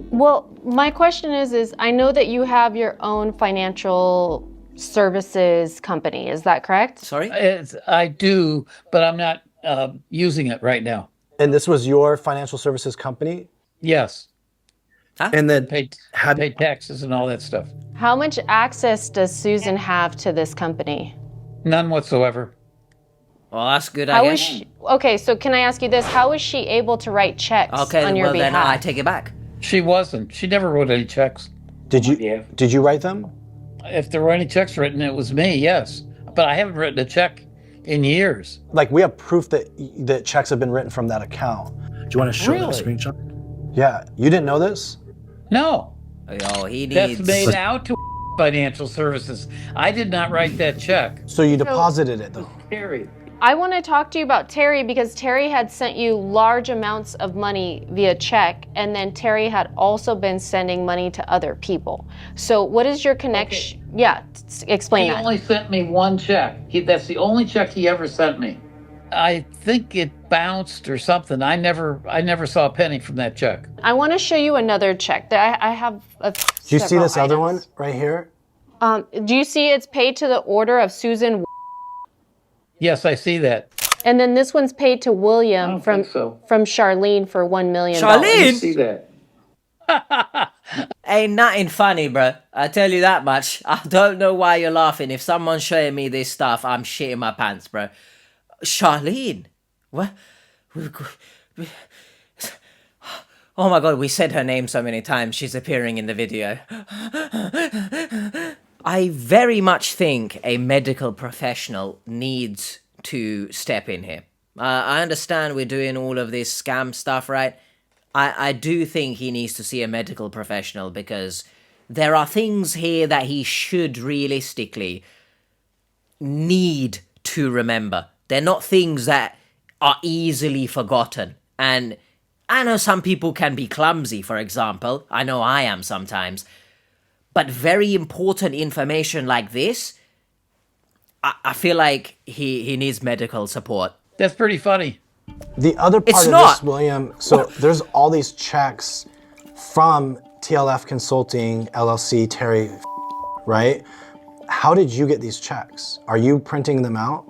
Speaker 4: Well, my question is I know that you have your own financial services company. Is that correct?
Speaker 1: Sorry?
Speaker 2: I do, but I'm not using it right now.
Speaker 9: And this was your financial services company?
Speaker 2: Yes.
Speaker 1: Huh?
Speaker 9: And then
Speaker 2: Pay taxes and all that stuff.
Speaker 4: How much access does Susan have to this company?
Speaker 2: None whatsoever.
Speaker 1: Well, that's good, I guess.
Speaker 4: Okay, so can I ask you this? How is she able to write checks on your behalf?
Speaker 1: Then I take it back.
Speaker 2: She wasn't. She never wrote any checks.
Speaker 9: Did you write them?
Speaker 2: If there were any checks written, it was me, yes. But I haven't written a check in years.
Speaker 9: Like, we have proof that checks have been written from that account.
Speaker 8: Do you want to show them a screenshot?
Speaker 9: Yeah, you didn't know this?
Speaker 2: No.
Speaker 1: Oh, he needs...
Speaker 2: That's made out to financial services. I did not write that check.
Speaker 9: So you deposited it, though?
Speaker 2: Terry.
Speaker 4: I want to talk to you about Terry because Terry had sent you large amounts of money via check, and then Terry had also been sending money to other people. So what is your connection? Okay. Yeah, explain that.
Speaker 2: He only sent me one check. That's the only check he ever sent me. I think it bounced or something. I never saw a penny from that check.
Speaker 4: I want to show you another check. I have
Speaker 9: Do you see this other one right here?
Speaker 4: Do you see it's paid to the order of Susan?
Speaker 2: Yes, I see that.
Speaker 4: And then this one's paid to William from Charlene for $1 million.
Speaker 1: Charlene?
Speaker 2: I see that.
Speaker 1: Ain't nothing funny, bro. I tell you that much. I don't know why you're laughing. If someone's showing me this stuff, I'm shitting my pants, bro. Charlene? What? Oh my god, we said her name so many times. She's appearing in the video. I very much think a medical professional needs to step in here. I understand we're doing all of this scam stuff, right? I do think he needs to see a medical professional because there are things here that he should realistically need to remember. They're not things that are easily forgotten. And I know some people can be clumsy, for example. I know I am sometimes. But very important information like this, I feel like he needs medical support.
Speaker 2: That's pretty funny.
Speaker 9: The other part of this, William, so there's all these checks from TLF Consulting, LLC, Terry, right? How did you get these checks? Are you printing them out?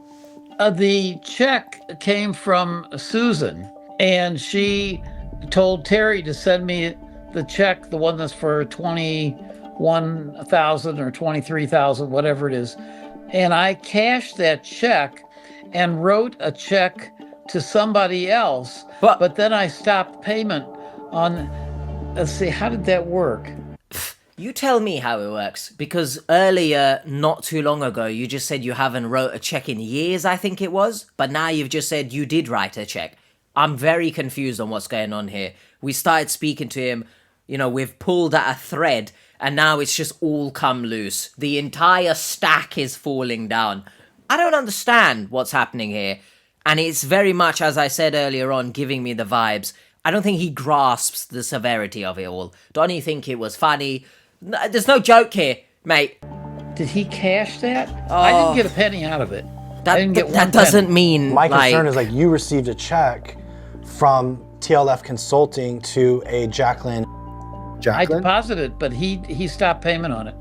Speaker 2: The check came from Susan, and she told Terry to send me the check, the one that's for $21,000 or $23,000, whatever it is. And I cashed that check and wrote a check to somebody else, but then I stopped payment on, let's see, how did that work?
Speaker 1: You tell me how it works, because earlier, not too long ago, you just said you haven't wrote a check in years, I think it was, but now you've just said you did write a check. I'm very confused on what's going on here. We started speaking to him, you know, we've pulled at a thread, and now it's just all come loose. The entire stack is falling down. I don't understand what's happening here. And it's very much, as I said earlier on, giving me the vibes. I don't think he grasps the severity of it all. Don't you think it was funny? There's no joke here, mate.
Speaker 2: Did he cash that? I didn't get a penny out of it.
Speaker 1: That doesn't mean,
Speaker 9: my concern is like you received a check from TLF Consulting to a Jacqueline.
Speaker 2: I deposited, but he stopped payment on it.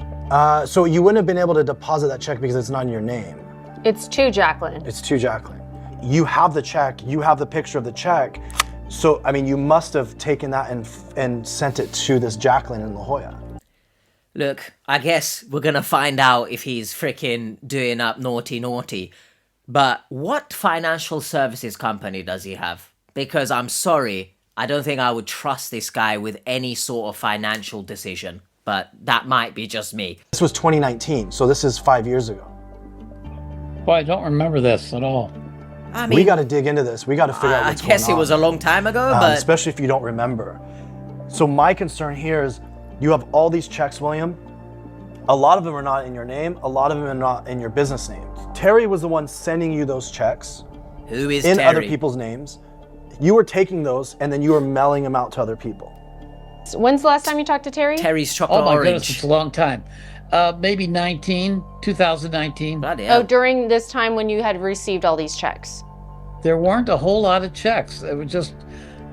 Speaker 9: So you wouldn't have been able to deposit that check because it's not in your name.
Speaker 4: It's to Jacqueline.
Speaker 9: It's to Jacqueline. You have the check, you have the picture of the check. So, I mean, you must have taken that and sent it to this Jacqueline in La Jolla.
Speaker 1: Look, I guess we're gonna find out if he's freaking doing up naughty. But what financial services company does he have? Because I'm sorry, I don't think I would trust this guy with any sort of financial decision. But that might be just me.
Speaker 9: This was 2019, so this is 5 years ago.
Speaker 2: Well, I don't remember this at all.
Speaker 1: I
Speaker 9: we
Speaker 1: mean,
Speaker 9: got to dig into this. We got to figure out
Speaker 1: I
Speaker 9: what's going on.
Speaker 1: guess it was a long time ago, but
Speaker 9: especially if you don't remember. So my concern here is you have all these checks, William. A lot of them are not in your name. A lot of them are not in your business name. Terry was the one sending you those checks.
Speaker 1: Who is
Speaker 9: in
Speaker 1: Terry?
Speaker 9: other people's names. You were taking those and then you were mailing them out to other people.
Speaker 4: So when's the last time you talked to Terry?
Speaker 1: Terry's chocolate
Speaker 2: Oh my
Speaker 1: orange.
Speaker 2: goodness, it's a long time. Maybe 2019.
Speaker 1: Bloody hell.
Speaker 4: Oh, during this time when you had received all these checks.
Speaker 2: There weren't a whole lot of checks. It was just.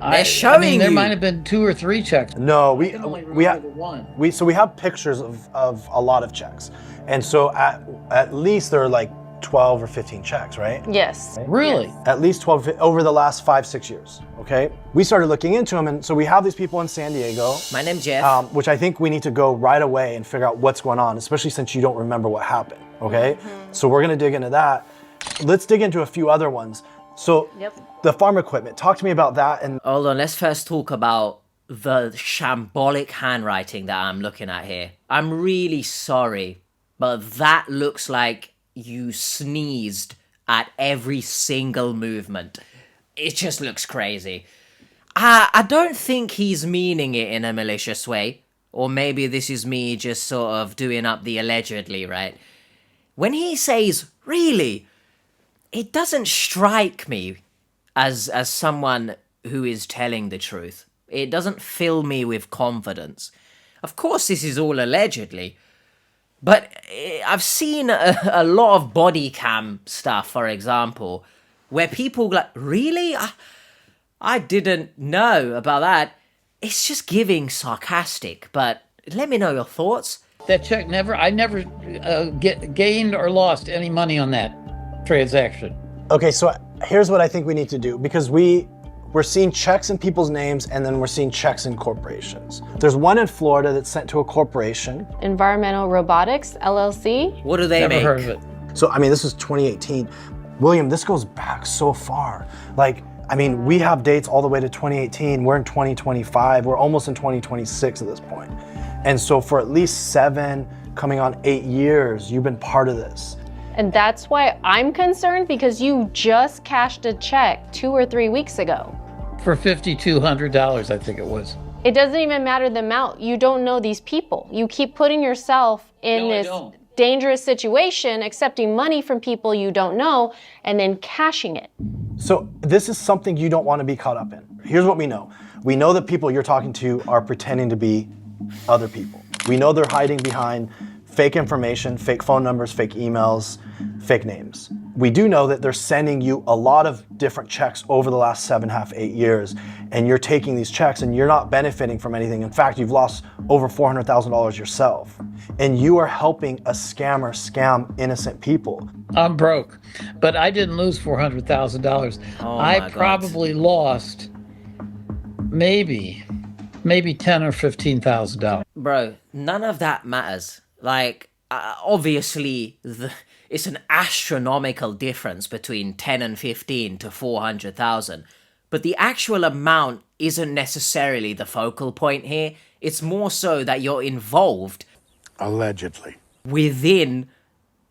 Speaker 1: They're showing
Speaker 2: there
Speaker 1: you.
Speaker 2: might have been 2 or 3 checks.
Speaker 9: No, we
Speaker 2: have one.
Speaker 9: We have pictures of a lot of checks. And so at least there are like 12 or 15 checks, right?
Speaker 4: Yes.
Speaker 2: Really?
Speaker 9: At least 12 over the last 5-6 years, okay? We started looking into them, and so we have these people in San Diego.
Speaker 1: My name's Jeff.
Speaker 9: Which I think we need to go right away and figure out what's going on, especially since you don't remember what happened, okay? So we're gonna dig into that. Let's dig into a few other ones. So the farm equipment, talk to me about that. And
Speaker 1: hold on, let's first talk about the shambolic handwriting that I'm looking at here. I'm really sorry, but that looks like you sneezed at every single movement. It just looks crazy. I don't think he's meaning it in a malicious way, or maybe this is me just sort of doing up the allegedly, right? When he says, really, it doesn't strike me as someone who is telling the truth. It doesn't fill me with confidence. Of course, this is all allegedly, but I've seen a lot of body cam stuff, for example, where people like, really? I didn't know about that. It's just giving sarcastic, but let me know your thoughts.
Speaker 2: That check I never gained or lost any money on that transaction.
Speaker 9: okay, so here's what I think we need to do, because we're seeing checks in people's names and then we're seeing checks in corporations. There's one in Florida that's sent to a corporation.
Speaker 4: Environmental Robotics, LLC.
Speaker 1: What do they
Speaker 2: Never
Speaker 1: make?
Speaker 2: heard of it.
Speaker 9: So, I mean, this is 2018. William, this goes back so far. Like, I mean, we have dates all the way to 2018. We're in 2025. We're almost in 2026 at this point. And so for at least 7, coming on 8 years, you've been part of this.
Speaker 4: And that's why I'm concerned, because you just cashed a check 2 or 3 weeks ago.
Speaker 2: For $5,200, I think it was.
Speaker 4: It doesn't even matter the amount. You don't know these people. You keep putting yourself in this dangerous situation, accepting money from people you don't know, and then cashing it.
Speaker 9: So this is something you don't want to be caught up in. Here's what we know. We know that people you're talking to are pretending to be other people. We know they're hiding behind fake information, fake phone numbers, fake emails, fake names. We do know that they're sending you a lot of different checks over the last 7.5, 8 years, and you're taking these checks and you're not benefiting from anything. In fact, you've lost over $400,000 yourself, and you are helping a scammer scam innocent people.
Speaker 2: I'm broke, but I didn't lose $400,000. I probably lost maybe $10,000 or $15,000.
Speaker 1: Bro, none of that matters. Like, obviously, it's an astronomical difference between 10 and 15 to 400,000. But the actual amount isn't necessarily the focal point here. It's more so that you're involved.
Speaker 8: Allegedly.
Speaker 1: Within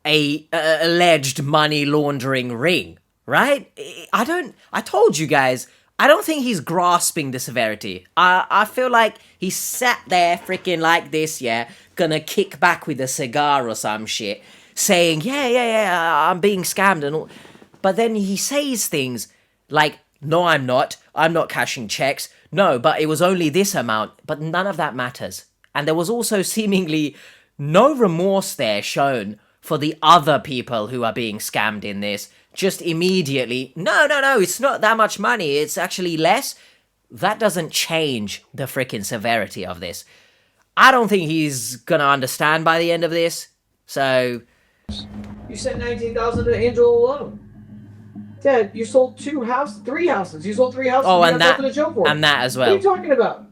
Speaker 1: a alleged money laundering ring, right? I told you guys, I don't think he's grasping the severity. I feel like he sat there freaking like this, yeah, gonna kick back with a cigar or some shit, saying, yeah, I'm being scammed and all. But then he says things like, no, I'm not cashing checks. No, but it was only this amount. But none of that matters. And there was also seemingly no remorse there shown for the other people who are being scammed in this. Just immediately, no, it's not that much money, it's actually less. That doesn't change the freaking severity of this. I don't think he's gonna understand by the end of this, so...
Speaker 7: You said $19,000 to Angel alone. Dad, you sold 3 houses. You sold 3 houses.
Speaker 1: Oh,
Speaker 7: and
Speaker 1: and
Speaker 7: you got nothing to show for it.
Speaker 1: and that as well.
Speaker 7: What are you talking about?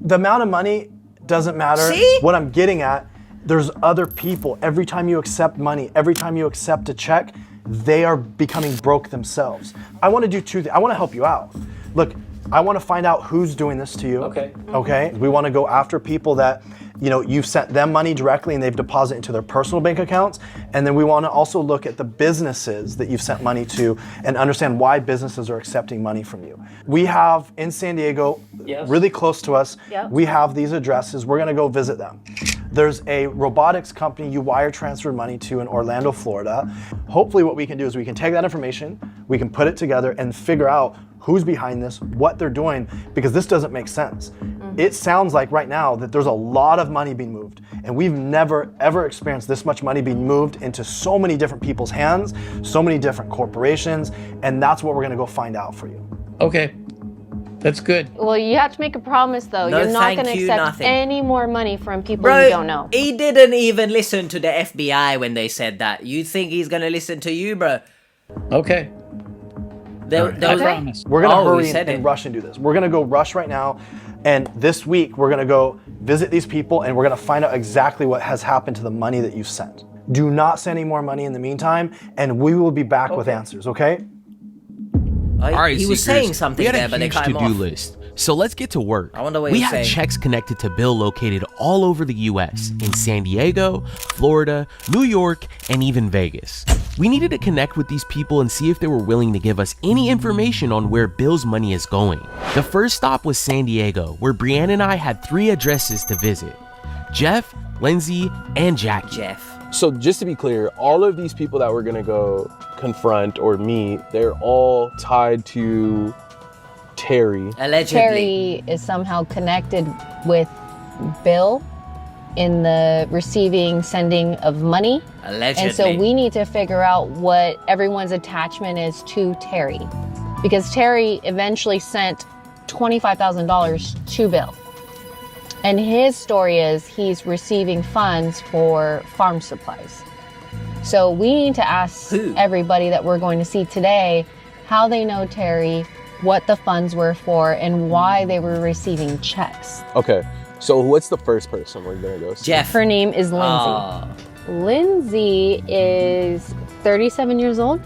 Speaker 9: The amount of money doesn't matter.
Speaker 1: See?
Speaker 9: What I'm getting at, there's other people. Every time you accept money, every time you accept a check, they are becoming broke themselves. I want to do 2 things. I want to help you out. Look, I want to find out who's doing this to you.
Speaker 7: Okay.
Speaker 9: Okay? We want to go after people that you've sent them money directly and they've deposited into their personal bank accounts. And then we want to also look at the businesses that you've sent money to and understand why businesses are accepting money from you. We have in San Diego, really close to us, we have these addresses. We're going to go visit them. There's a robotics company you wire transferred money to in Orlando, Florida. Hopefully what we can do is we can take that information, we can put it together and figure out who's behind this, what they're doing, because this doesn't make sense. It sounds like right now that there's a lot of money being moved, and we've never ever experienced this much money being moved into so many different people's hands, so many different corporations, and that's what we're gonna go find out for you.
Speaker 2: Okay, that's good.
Speaker 4: Well, you have to make a promise, though.
Speaker 1: No,
Speaker 4: You're not going to
Speaker 1: thank you,
Speaker 4: accept
Speaker 1: nothing.
Speaker 4: any more money from people
Speaker 1: Bro,
Speaker 4: you don't know.
Speaker 1: he didn't even listen to the FBI when they said that. You think he's gonna listen to you, bro?
Speaker 2: Okay.
Speaker 1: I
Speaker 2: promise.
Speaker 9: We're gonna
Speaker 1: Oh, we
Speaker 9: hurry
Speaker 1: said
Speaker 9: and
Speaker 1: it.
Speaker 9: rush and do this. We're gonna go rush right now, and this week we're gonna go visit these people and we're gonna find out exactly what has happened to the money that you sent. Do not send any more money in the meantime, and we will be back with answers, okay?
Speaker 3: All right,
Speaker 1: he was
Speaker 3: Seekers,
Speaker 1: saying something
Speaker 3: we had
Speaker 1: there,
Speaker 3: a
Speaker 1: but they
Speaker 3: huge
Speaker 1: cut him
Speaker 3: to-do
Speaker 1: off.
Speaker 3: list. So let's get to work.
Speaker 1: I wonder what
Speaker 3: we
Speaker 1: he's
Speaker 3: have
Speaker 1: saying.
Speaker 3: checks connected to Bill located all over the US, in San Diego, Florida, New York, and even Vegas. We needed to connect with these people and see if they were willing to give us any information on where Bill's money is going. The first stop was San Diego, where Brianne and I had 3 addresses to visit: Jeff, Lindsay, and Jackie.
Speaker 1: Jeff.
Speaker 3: So just to be clear, all of these people that we're gonna go confront or meet, they're all tied to Terry.
Speaker 1: Allegedly.
Speaker 4: Terry is somehow connected with Bill in the sending of money.
Speaker 1: Allegedly.
Speaker 4: And so we need to figure out what everyone's attachment is to Terry. Because Terry eventually sent $25,000 to Bill. And his story is he's receiving funds for farm supplies. So we need to ask everybody that we're going to see today how they know Terry, what the funds were for, and why they were receiving checks.
Speaker 3: Okay, so what's the first person we're gonna go see?
Speaker 1: Jeff.
Speaker 4: Her name is Lindsay. Lindsay is 37 years old,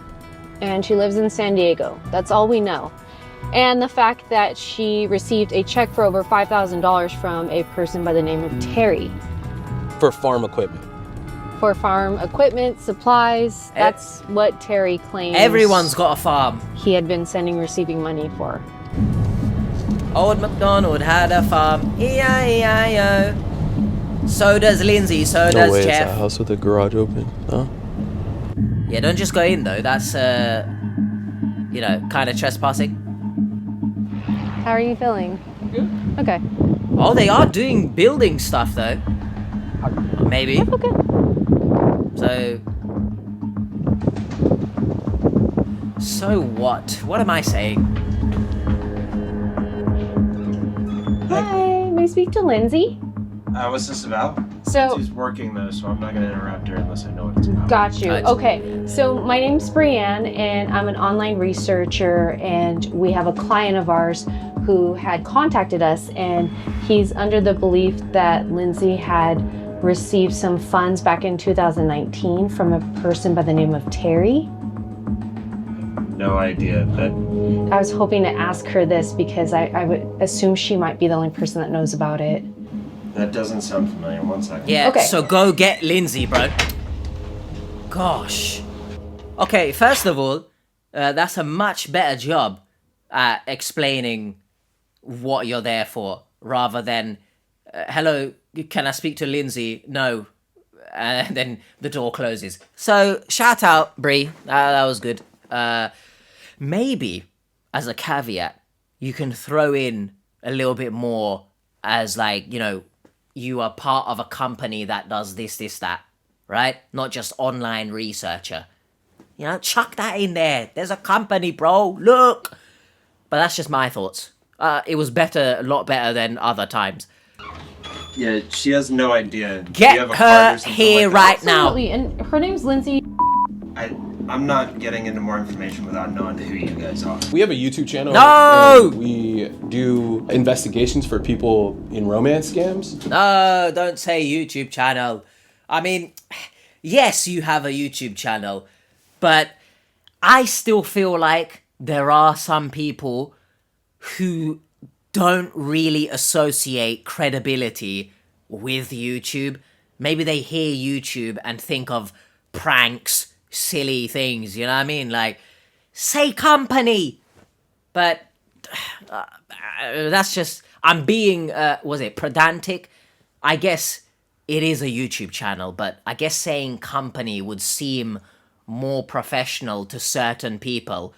Speaker 4: and she lives in San Diego. That's all we know. And the fact that she received a check for over $5,000 from a person by the name of Terry.
Speaker 3: For farm equipment.
Speaker 4: For farm equipment, supplies. That's what Terry claims.
Speaker 1: Everyone's got a farm.
Speaker 4: He had been receiving money for.
Speaker 1: Old MacDonald had a farm. E-I-E-I-O. So does Lindsay, so does
Speaker 3: It's
Speaker 1: Jeff.
Speaker 3: a house with a garage open, huh?
Speaker 1: Yeah, don't just go in though. That's, kind of trespassing.
Speaker 4: How are you feeling? Good. Okay.
Speaker 1: Oh, they are doing building stuff though. Maybe.
Speaker 4: Okay.
Speaker 1: So what? What am I saying?
Speaker 4: Hi, may I speak to Lindsay?
Speaker 6: What's this about?
Speaker 4: So-
Speaker 6: She's working though, so I'm not gonna interrupt her unless I know what it's about.
Speaker 4: Got you. Okay, so my name's Brianne, and I'm an online researcher, and we have a client of ours who had contacted us, and he's under the belief that Lindsay had received some funds back in 2019 from a person by the name of Terry.
Speaker 6: No idea, but
Speaker 4: I was hoping to ask her this because I would assume she might be the only person that knows about it.
Speaker 6: that doesn't sound familiar. One second.
Speaker 1: Yeah,
Speaker 4: Okay.
Speaker 1: so go get Lindsay, bro. Gosh. Okay, first of all, that's a much better job at explaining what you're there for, rather than, hello, can I speak to Lindsay? No. And then the door closes. So, shout out, Bree. That was good. Maybe, as a caveat, you can throw in a little bit more as you are part of a company that does this, that, right? Not just online researcher. Chuck that in there. There's a company, bro. Look. But that's just my thoughts. It was a lot better than other times.
Speaker 6: Yeah, she has no idea. Do you
Speaker 1: Get
Speaker 6: have a card
Speaker 1: her
Speaker 6: or something
Speaker 1: here
Speaker 6: like that?
Speaker 1: right now.
Speaker 4: Absolutely, and her name's Lindsay.
Speaker 6: I'm not getting into more information without knowing who you guys are.
Speaker 3: We have a YouTube channel.
Speaker 1: No!
Speaker 3: And we do investigations for people in romance scams.
Speaker 1: No, don't say YouTube channel. I mean, yes, you have a YouTube channel, but I still feel like there are some people who don't really associate credibility with YouTube. Maybe they hear YouTube and think of pranks, silly things, you know what I mean? Like, say company! But that's just, I'm being, was it pedantic? I guess it is a YouTube channel, but I guess saying company would seem more professional to certain people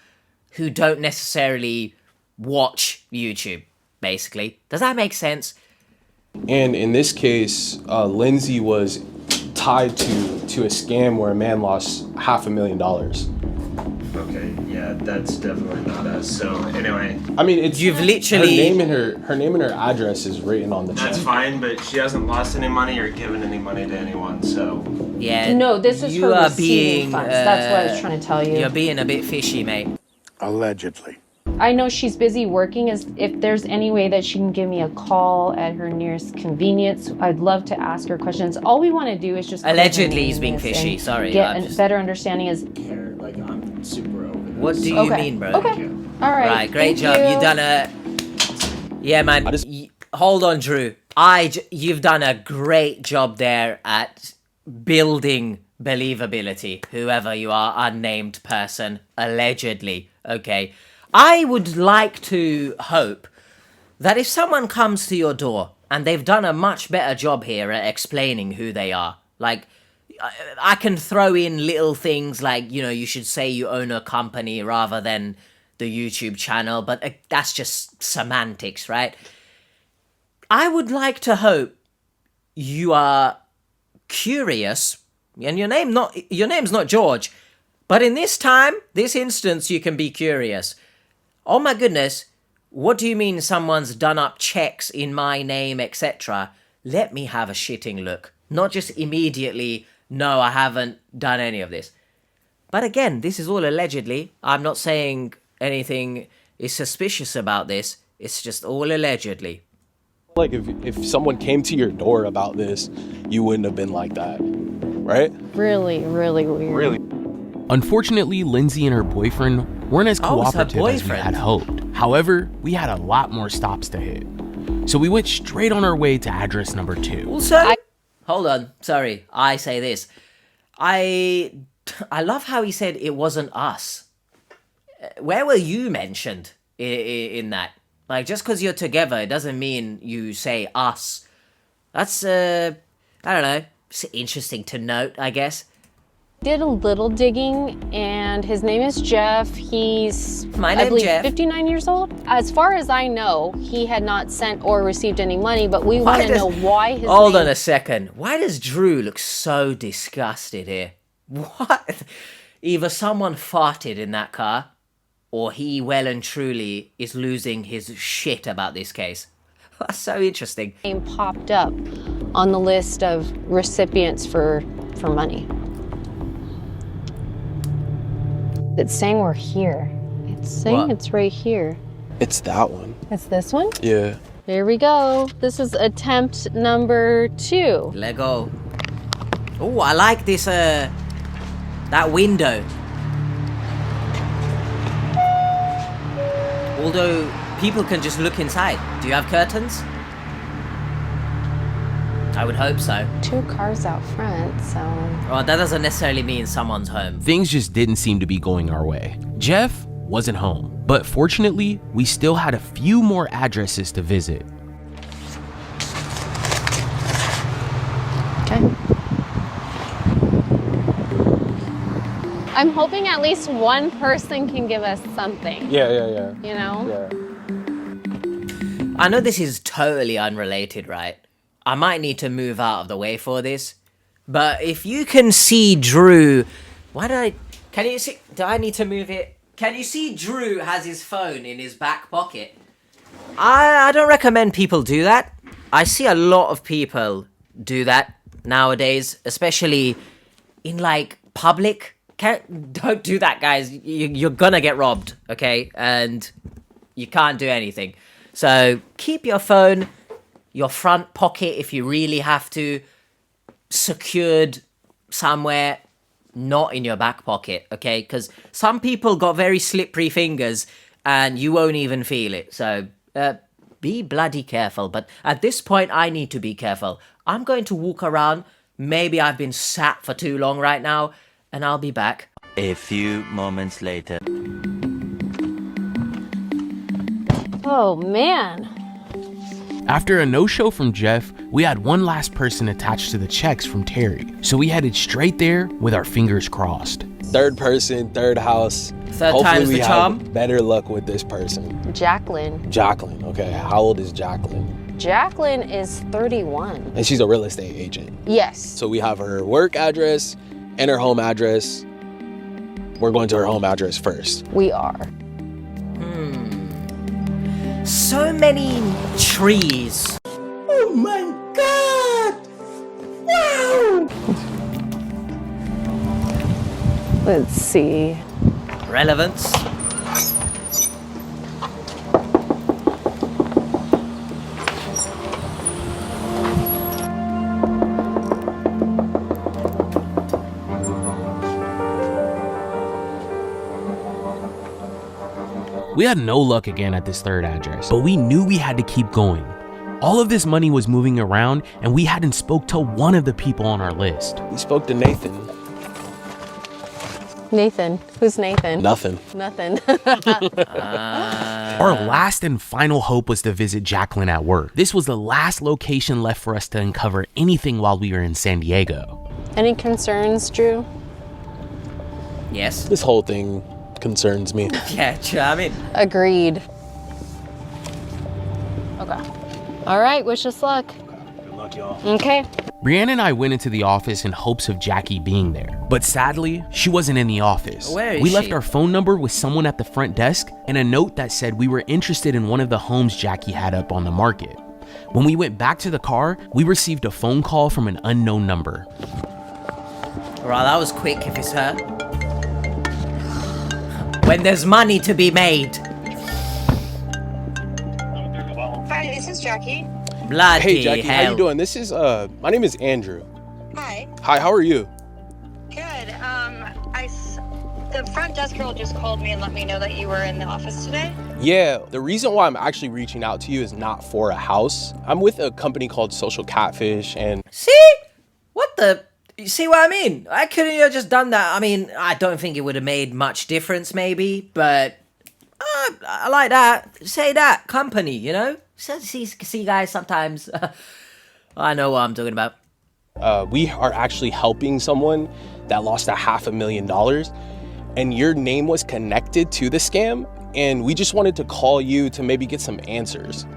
Speaker 1: who don't necessarily watch YouTube, basically. Does that make sense?
Speaker 3: And in this case, Lindsay was tied to a scam where a man lost $500,000.
Speaker 6: Okay, yeah, that's definitely not us. So anyway,
Speaker 3: I mean, it's
Speaker 1: You've literally
Speaker 3: her name and her address is written on the check.
Speaker 6: that's fine, but she hasn't lost any money or given any money to anyone. So
Speaker 1: yeah.
Speaker 4: No, this is
Speaker 1: you
Speaker 4: her
Speaker 1: are
Speaker 4: receiving funds. That's what I was trying to tell you.
Speaker 1: You're being a bit fishy, mate.
Speaker 8: Allegedly.
Speaker 4: I know she's busy working. If there's any way that she can give me a call at her nearest convenience, I'd love to ask her questions. All we want to do is just
Speaker 1: Allegedly he's being fishy. Sorry,
Speaker 4: get
Speaker 1: I'm
Speaker 4: a
Speaker 1: just...
Speaker 4: better understanding. Is
Speaker 6: like I'm super over this.
Speaker 1: What do you mean, bro?
Speaker 4: Okay. All right.
Speaker 1: Right, great
Speaker 4: Thank
Speaker 1: job.
Speaker 4: you.
Speaker 1: You've done a... Yeah, man. Hold on, Drew. You've done a great job there at building believability. Whoever you are, unnamed person, allegedly. Okay. I would like to hope that if someone comes to your door and they've done a much better job here at explaining who they are, like, I can throw in little things like, you know, you should say you own a company rather than the YouTube channel, but that's just semantics, right? I would like to hope you are curious, and your name's not George, but in this instance, you can be curious. Oh my goodness, what do you mean someone's done up checks in my name, etc.? Let me have a shitting look. Not just immediately, no, I haven't done any of this. But again, this is all allegedly. I'm not saying anything is suspicious about this. It's just all allegedly.
Speaker 3: Like if someone came to your door about this, you wouldn't have been like that, right?
Speaker 4: Really, really weird.
Speaker 3: Really.
Speaker 14: Unfortunately, Lindsay and her boyfriend weren't as cooperative as we had hoped. However, we had a lot more stops to hit. So we went straight on our way to address number 2.
Speaker 1: Also, hold on, sorry, I say this. I love how he said it wasn't us. Where were you mentioned in that? Like, just because you're together, it doesn't mean you say us. That's, I don't know, it's interesting to note, I guess.
Speaker 4: Did a little digging, and his name is Jeff. He's, I believe,
Speaker 1: Jeff.
Speaker 4: 59 years old. As far as I know, he had not sent or received any money, but we want to know why his
Speaker 1: Hold
Speaker 4: name...
Speaker 1: on a second. Why does Drew look so disgusted here? What? Either someone farted in that car, or he well and truly is losing his shit about this case. That's so interesting.
Speaker 4: Name popped up on the list of recipients for money. It's saying we're here. It's saying it's right here.
Speaker 3: It's that one.
Speaker 4: It's this one?
Speaker 3: Yeah.
Speaker 4: Here we go. This is attempt number 2.
Speaker 1: Let go. Oh, I like this, that window. Although, people can just look inside. Do you have curtains? I would hope so.
Speaker 4: 2 cars out front, so...
Speaker 1: Well, that doesn't necessarily mean someone's home.
Speaker 14: Things just didn't seem to be going our way. Jeff wasn't home, but fortunately, we still had a few more addresses to visit.
Speaker 4: Okay. I'm hoping at least one person can give us something.
Speaker 3: Yeah.
Speaker 4: You know?
Speaker 3: Yeah.
Speaker 1: I know this is totally unrelated, right? I might need to move out of the way for this. But if you can see Drew... Can you see... Do I need to move it? Can you see Drew has his phone in his back pocket? I don't recommend people do that. I see a lot of people do that nowadays, especially in, like, public. Don't do that, guys. You're gonna get robbed, okay? And you can't do anything. So keep your phone, your front pocket if you really have to, secured somewhere, not in your back pocket, okay? Because some people got very slippery fingers and you won't even feel it. So be bloody careful. But at this point, I need to be careful. I'm going to walk around. Maybe I've been sat for too long right now, and I'll be back.
Speaker 15: A few moments later.
Speaker 4: Oh, man.
Speaker 14: After a no-show from Jeff, we had one last person attached to the checks from Terry. So we headed straight there with our fingers crossed.
Speaker 3: Third person, third house.
Speaker 1: Third
Speaker 3: Hopefully
Speaker 1: time's
Speaker 3: we
Speaker 1: the
Speaker 3: have
Speaker 1: charm.
Speaker 3: better luck with this person.
Speaker 4: Jacqueline.
Speaker 3: Jacqueline, okay. How old is Jacqueline?
Speaker 4: Jacqueline is 31.
Speaker 3: And she's a real estate agent.
Speaker 4: Yes.
Speaker 3: So we have her work address and her home address. We're going to her home address first.
Speaker 4: We are.
Speaker 1: So many trees.
Speaker 12: Oh my God! Wow!
Speaker 4: Let's see.
Speaker 1: Relevance.
Speaker 14: We had no luck again at this third address, but we knew we had to keep going. All of this money was moving around, and we hadn't spoke to one of the people on our list.
Speaker 3: We spoke to Nathan.
Speaker 4: Nathan. Who's Nathan?
Speaker 3: Nothing.
Speaker 4: Nothing.
Speaker 14: Our last and final hope was to visit Jacqueline at work. This was the last location left for us to uncover anything while we were in San Diego.
Speaker 4: Any concerns, Drew?
Speaker 1: Yes.
Speaker 3: This whole thing concerns me.
Speaker 1: Yeah, I mean.
Speaker 4: Agreed. Okay. All right, wish us luck.
Speaker 3: Good luck, y'all.
Speaker 4: Okay.
Speaker 14: Brianna and I went into the office in hopes of Jackie being there, but sadly, she wasn't in the office.
Speaker 1: Where is
Speaker 14: we
Speaker 1: she?
Speaker 14: left our phone number with someone at the front desk and a note that said we were interested in one of the homes Jackie had up on the market. When we went back to the car, we received a phone call from an unknown number.
Speaker 1: Right, that was quick if it's her. When there's money to be made.
Speaker 16: Hi, this is Jackie.
Speaker 1: Bloody
Speaker 3: Hey Jackie,
Speaker 1: hell.
Speaker 3: how you doing? This is my name is Andrew.
Speaker 16: Hi.
Speaker 3: Hi, how are you?
Speaker 16: Good. The front desk girl just called me and let me know that you were in the office today.
Speaker 3: Yeah, the reason why I'm actually reaching out to you is not for a house. I'm with a company called CATFISH and...
Speaker 1: See? What the... You see what I mean? I couldn't have just done that. I mean, I don't think it would have made much difference maybe, but... I like that. Say that. Company, you know? See guys, sometimes... I know what I'm talking about.
Speaker 3: We are actually helping someone that lost $500,000 and your name was connected to the scam, and we just wanted to call you to maybe get some answers.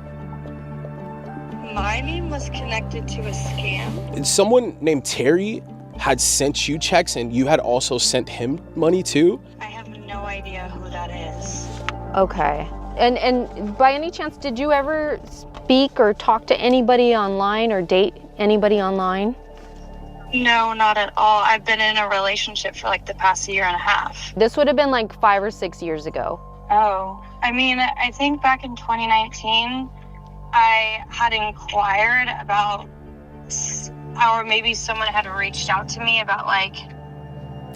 Speaker 16: My name was connected to a scam?
Speaker 3: Someone named Terry had sent you checks and you had also sent him money too?
Speaker 16: I have no idea who that is.
Speaker 4: Okay. And by any chance, did you ever speak or talk to anybody online or date anybody online?
Speaker 16: No, not at all. I've been in a relationship for like the past year and a half.
Speaker 4: This would have been like 5 or 6 years ago.
Speaker 16: Oh, I mean, I think back in 2019, I had inquired about, or maybe someone had reached out to me about like,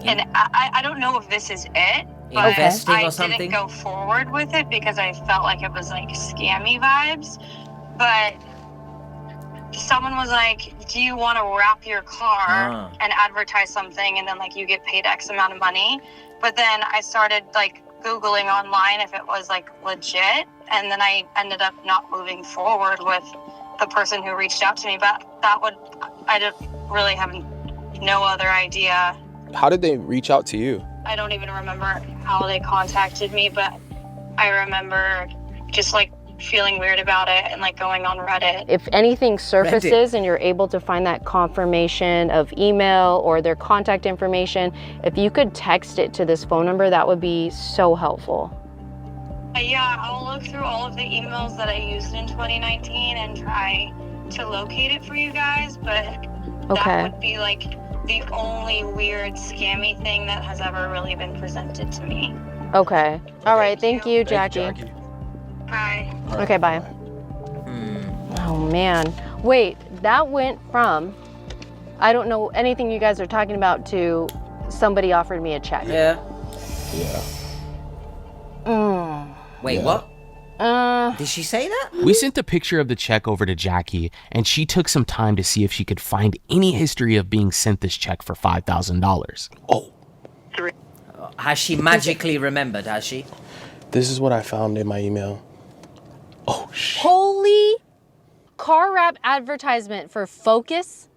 Speaker 16: and I don't know if this is it, but
Speaker 1: Investing
Speaker 16: I
Speaker 1: or something?
Speaker 16: didn't go forward with it because I felt like it was like scammy vibes. But someone was like, do you want to wrap your car and advertise something and then like you get paid X amount of money? But then I started like Googling online if it was like legit, and then I ended up not moving forward with the person who reached out to me. But I don't really have no other idea.
Speaker 3: How did they reach out to you?
Speaker 16: I don't even remember how they contacted me, but I remember just like feeling weird about it and like going on Reddit.
Speaker 4: If anything surfaces and you're able to find that confirmation of email or their contact information, if you could text it to this phone number, that would be so helpful.
Speaker 16: Yeah, I'll look through all of the emails that I used in 2019 and try to locate it for you guys, but that would be like the only weird scammy thing that has ever really been presented to me.
Speaker 4: Okay. All right. Thank you, Jackie.
Speaker 16: Bye.
Speaker 4: Okay, bye. Oh, man. Wait, that went from, I don't know anything you guys are talking about, to somebody offered me a check.
Speaker 1: Yeah.
Speaker 3: Yeah.
Speaker 1: Wait, what? Did she say that?
Speaker 14: We sent a picture of the check over to Jackie, and she took some time to see if she could find any history of being sent this check for $5,000.
Speaker 3: Oh.
Speaker 1: Has she magically remembered, has she?
Speaker 3: This is what I found in my email. Oh, shit.
Speaker 4: Holy car wrap advertisement for Focus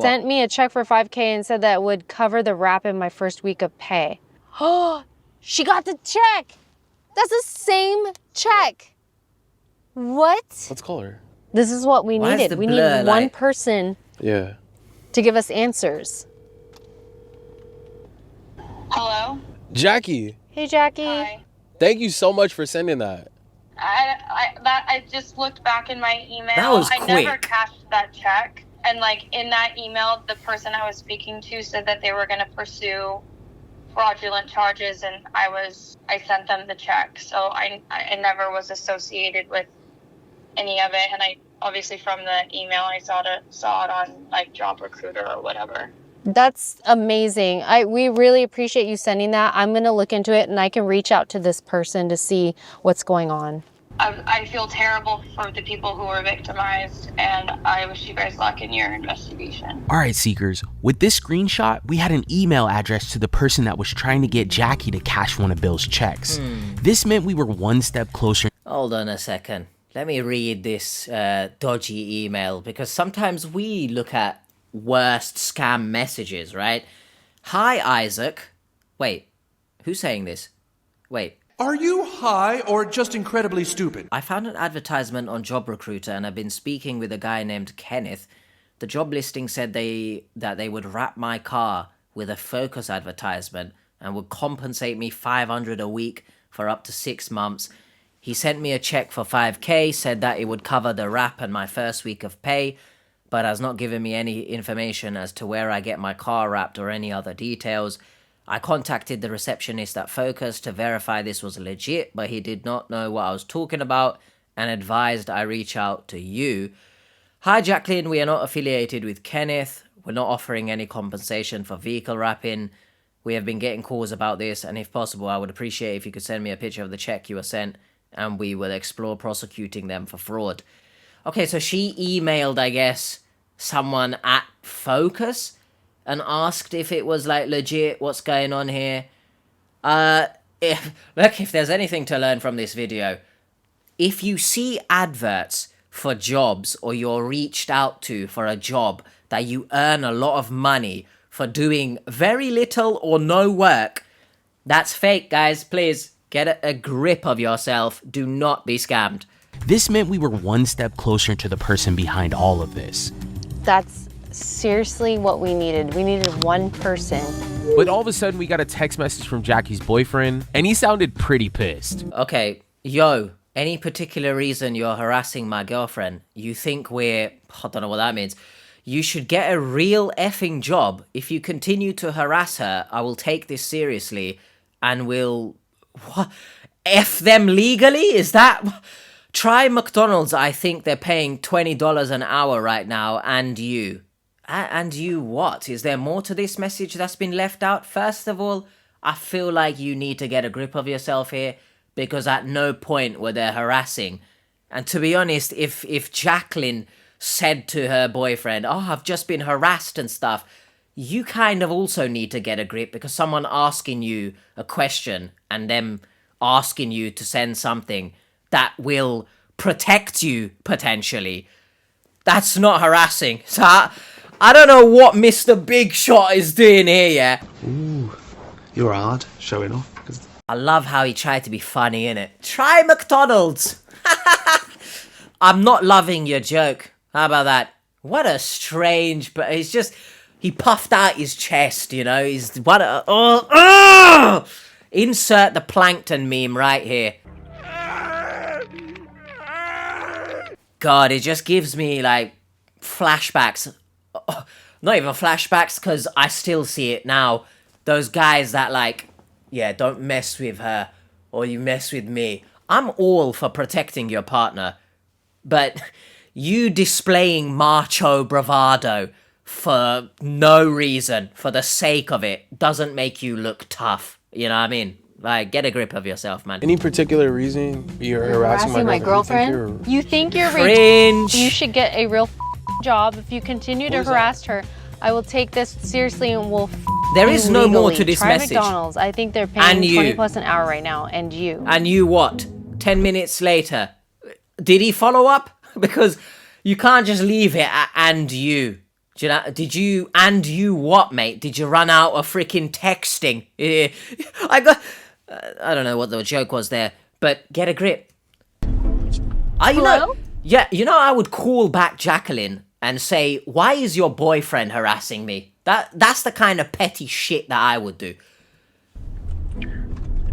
Speaker 4: sent me a check for $5,000 and said that would cover the wrap in my first week of pay. Oh, she got the check. That's the same check. What?
Speaker 3: Let's call her.
Speaker 4: This is what we needed. We need one person
Speaker 3: Yeah.
Speaker 4: to give us answers.
Speaker 16: Hello?
Speaker 3: Jackie.
Speaker 4: Hey, Jackie.
Speaker 16: Hi.
Speaker 3: Thank you so much for sending that.
Speaker 16: I just looked back in my email.
Speaker 1: That was
Speaker 16: I never
Speaker 1: quick.
Speaker 16: cashed that check. And like in that email, the person I was speaking to said that they were going to pursue fraudulent charges, and I sent them the check. So I never was associated with any of it. And I obviously from the email I saw it on like Job Recruiter or whatever.
Speaker 4: That's amazing. We really appreciate you sending that. I'm going to look into it, and I can reach out to this person to see what's going on.
Speaker 16: I feel terrible for the people who were victimized, and I wish you guys luck in your investigation.
Speaker 14: All right, Seekers, with this screenshot, we had an email address to the person that was trying to get Jackie to cash one of Bill's checks. This meant we were one step closer.
Speaker 1: Hold on a second. Let me read this dodgy email, because sometimes we look at worst scam messages, right? Hi, Isaac. Wait, who's saying this? Wait.
Speaker 17: Are you high or just incredibly stupid?
Speaker 1: I found an advertisement on Job Recruiter, and I've been speaking with a guy named Kenneth. The job listing said that they would wrap my car with a Focus advertisement and would compensate me $500 a week for up to 6 months. He sent me a check for $5,000, said that it would cover the wrap and my first week of pay, but has not given me any information as to where I get my car wrapped or any other details. I contacted the receptionist at Focus to verify this was legit, but he did not know what I was talking about and advised I reach out to you. Hi, Jacqueline. We are not affiliated with Kenneth. We're not offering any compensation for vehicle wrapping. We have been getting calls about this, and if possible, I would appreciate if you could send me a picture of the check you were sent, and we will explore prosecuting them for fraud. Okay, so she emailed, I guess, someone at Focus and asked if it was like legit, what's going on here. If there's anything to learn from this video, if you see adverts for jobs or you're reached out to for a job that you earn a lot of money for doing very little or no work, that's fake, guys. Please get a grip of yourself. Do not be scammed.
Speaker 14: This meant we were one step closer to the person behind all of this.
Speaker 4: That's seriously what we needed. We needed one person.
Speaker 14: But all of a sudden, we got a text message from Jackie's boyfriend, and he sounded pretty pissed.
Speaker 1: Okay, yo, any particular reason you're harassing my girlfriend? You think I don't know what that means. You should get a real effing job. If you continue to harass her, I will take this seriously and will... What? F them legally? Is that... Try McDonald's. I think they're paying $20 an hour right now, and you. And you what? Is there more to this message that's been left out? First of all, I feel like you need to get a grip of yourself here, because at no point were they harassing. And to be honest, if Jacqueline said to her boyfriend, oh, I've just been harassed and stuff, you kind of also need to get a grip, because someone asking you a question and them asking you to send something that will protect you, potentially, that's not harassing. So I don't know what Mr. Big Shot is doing here, yeah?
Speaker 5: Ooh, you're hard showing off.
Speaker 1: I love how he tried to be funny, innit? Try McDonald's! I'm not loving your joke. How about that? What a strange... But he's just... He puffed out his chest, you know? He's... What a... Insert the plankton meme right here. God, it just gives me, like, flashbacks. Not even flashbacks, because I still see it now. Those guys that, like, yeah, don't mess with her, or you mess with me. I'm all for protecting your partner, but you displaying macho bravado for no reason, for the sake of it, doesn't make you look tough. You know what I mean? Like, get a grip of yourself, man.
Speaker 3: Any particular reason you're harassing
Speaker 4: my girlfriend? You think you're
Speaker 1: Cringe.
Speaker 4: You should get a real job. If you continue to harass her, I will take this seriously and will
Speaker 1: There is no more to this
Speaker 4: Try
Speaker 1: message.
Speaker 4: McDonald's. I think they're paying
Speaker 1: And you.
Speaker 4: 20 plus an hour right now. And you.
Speaker 1: And you what? 10 minutes later. Did he follow up? Because you can't just leave it at and you. Do you know, did you, and you what, mate? Did you run out of freaking texting? I don't know what the joke was there, but get a grip.
Speaker 4: Hello?
Speaker 1: I would call back Jacqueline and say, why is your boyfriend harassing me? That's the kind of petty shit that I would do.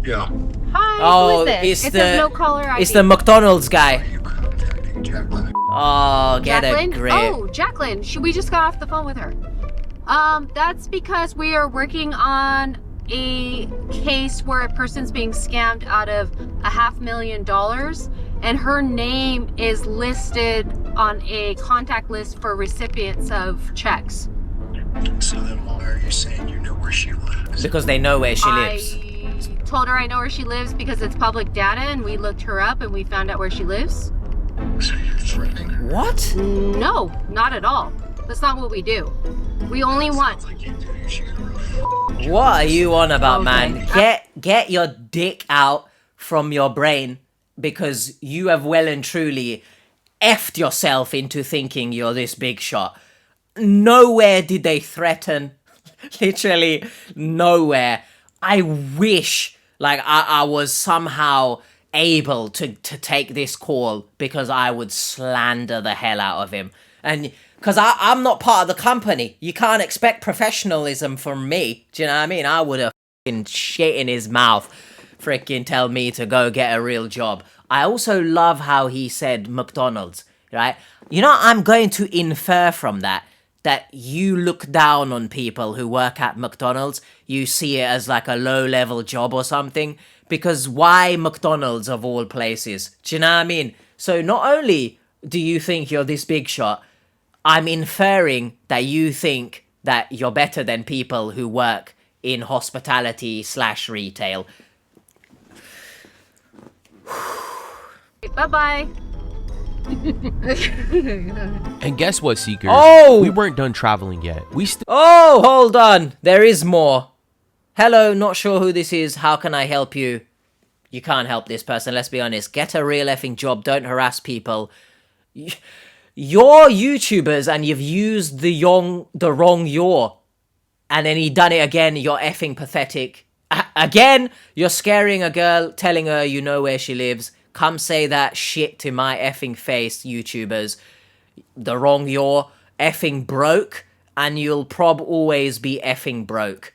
Speaker 8: Yeah.
Speaker 4: Hi, who is this? It says no caller ID.
Speaker 1: It's the McDonald's guy. Oh, get
Speaker 4: Jacqueline?
Speaker 1: a grip.
Speaker 4: Oh, Jacqueline. We just got off the phone with her. That's because we are working on a case where a person's being scammed out of $500,000, and her name is listed on a contact list for recipients of checks.
Speaker 8: So then why are you saying you know where she lives?
Speaker 1: Because they know where she lives.
Speaker 4: I told her I know where she lives because it's public data, and we looked her up and we found out where she lives.
Speaker 8: So you're threatening her?
Speaker 1: What?
Speaker 4: No, not at all. That's not what we do. We only want...
Speaker 1: What are you on about,
Speaker 4: Okay.
Speaker 1: man? Get your dick out from your brain, because you have well and truly effed yourself into thinking you're this big shot. Nowhere did they threaten. Literally nowhere. I wish like I was somehow able to take this call, because I would slander the hell out of him. And because I'm not part of the company. You can't expect professionalism from me. Do you know what I mean? I would have fucking shit in his mouth. Freaking tell me to go get a real job. I also love how he said McDonald's, right? You know, I'm going to infer from that you look down on people who work at McDonald's. You see it as like a low-level job or something. Because why McDonald's of all places? Do you know what I mean? So not only do you think you're this big shot, I'm inferring that you think that you're better than people who work in hospitality/retail.
Speaker 4: Bye-bye.
Speaker 14: And guess what, Seekers?
Speaker 1: Oh!
Speaker 14: We weren't done traveling yet.
Speaker 1: Oh, hold on. There is more. Hello, not sure who this is. How can I help you? You can't help this person, let's be honest. Get a real effing job. Don't harass people. You're YouTubers and you've used the wrong "you're." And then he done it again. You're effing pathetic. Again, you're scaring a girl, telling her you know where she lives. Come say that shit to my effing face, YouTubers. The wrong "you're" effing broke, and you'll always be effing broke.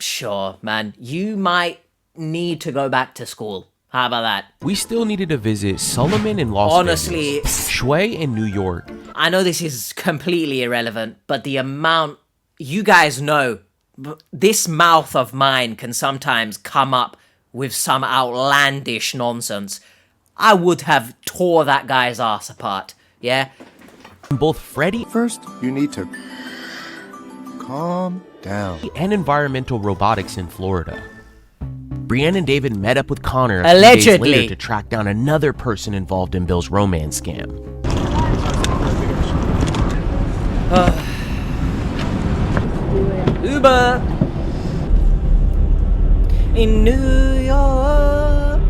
Speaker 1: Sure, man. You might need to go back to school. How about that?
Speaker 14: We still needed to visit Solomon in Las
Speaker 1: Honestly,
Speaker 14: Vegas, Shui in New York.
Speaker 1: I know this is completely irrelevant, but the amount, you guys know, this mouth of mine can sometimes come up with some outlandish nonsense. I would have tore that guy's ass apart, yeah?
Speaker 14: Both Freddie...
Speaker 18: First, you need to calm down.
Speaker 14: ...and environmental robotics in Florida. Brienne and David met up with Connor a
Speaker 1: Allegedly.
Speaker 14: few days later to track down another person involved in Bill's romance scam.
Speaker 1: Uber in New York.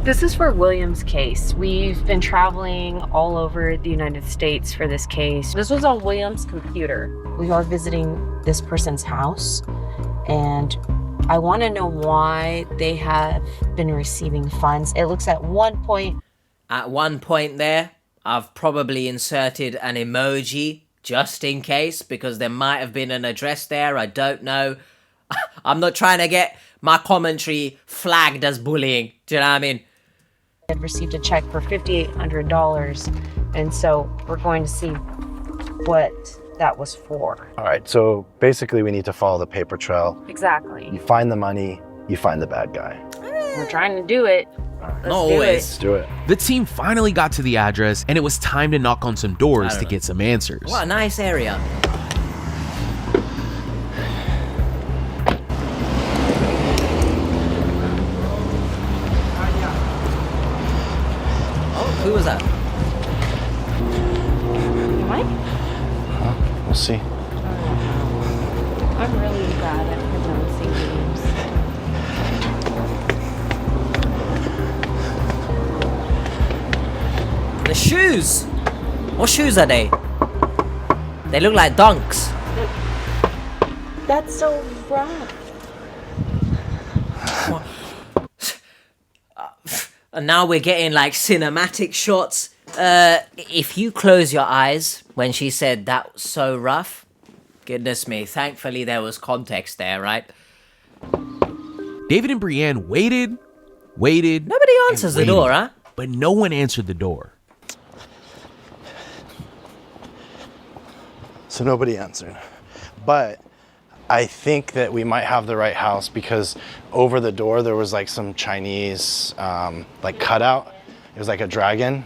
Speaker 4: This is for William's case. We've been traveling all over the United States for this case. This was on William's computer. We are visiting this person's house, and I want to know why they have been receiving funds. It looks at one point.
Speaker 1: At one point there, I've probably inserted an emoji just in case, because there might have been an address there. I don't know. I'm not trying to get my commentary flagged as bullying. Do you know what I mean?
Speaker 4: Had received a check for $5,800, and so we're going to see what that was for.
Speaker 5: All right, so basically we need to follow the paper trail.
Speaker 4: Exactly.
Speaker 5: You find the money, you find the bad guy.
Speaker 4: We're trying to do it.
Speaker 5: Let's do it.
Speaker 14: The team finally got to the address, and it was time to knock on some doors to get some answers.
Speaker 1: What a nice area. Who was that?
Speaker 4: Am I?
Speaker 9: We'll see.
Speaker 4: I'm really bad at pronouncing names.
Speaker 1: The shoes! What shoes are they? They look like dunks.
Speaker 4: That's so rough.
Speaker 1: And now we're getting like cinematic shots. If you close your eyes when she said that was so rough, goodness me, thankfully there was context there, right?
Speaker 14: David and Brienne waited.
Speaker 1: Nobody answers the door, huh?
Speaker 14: But no one answered the door.
Speaker 9: So nobody answered. But I think that we might have the right house because over the door there was like some Chinese like cutout. It was like a dragon.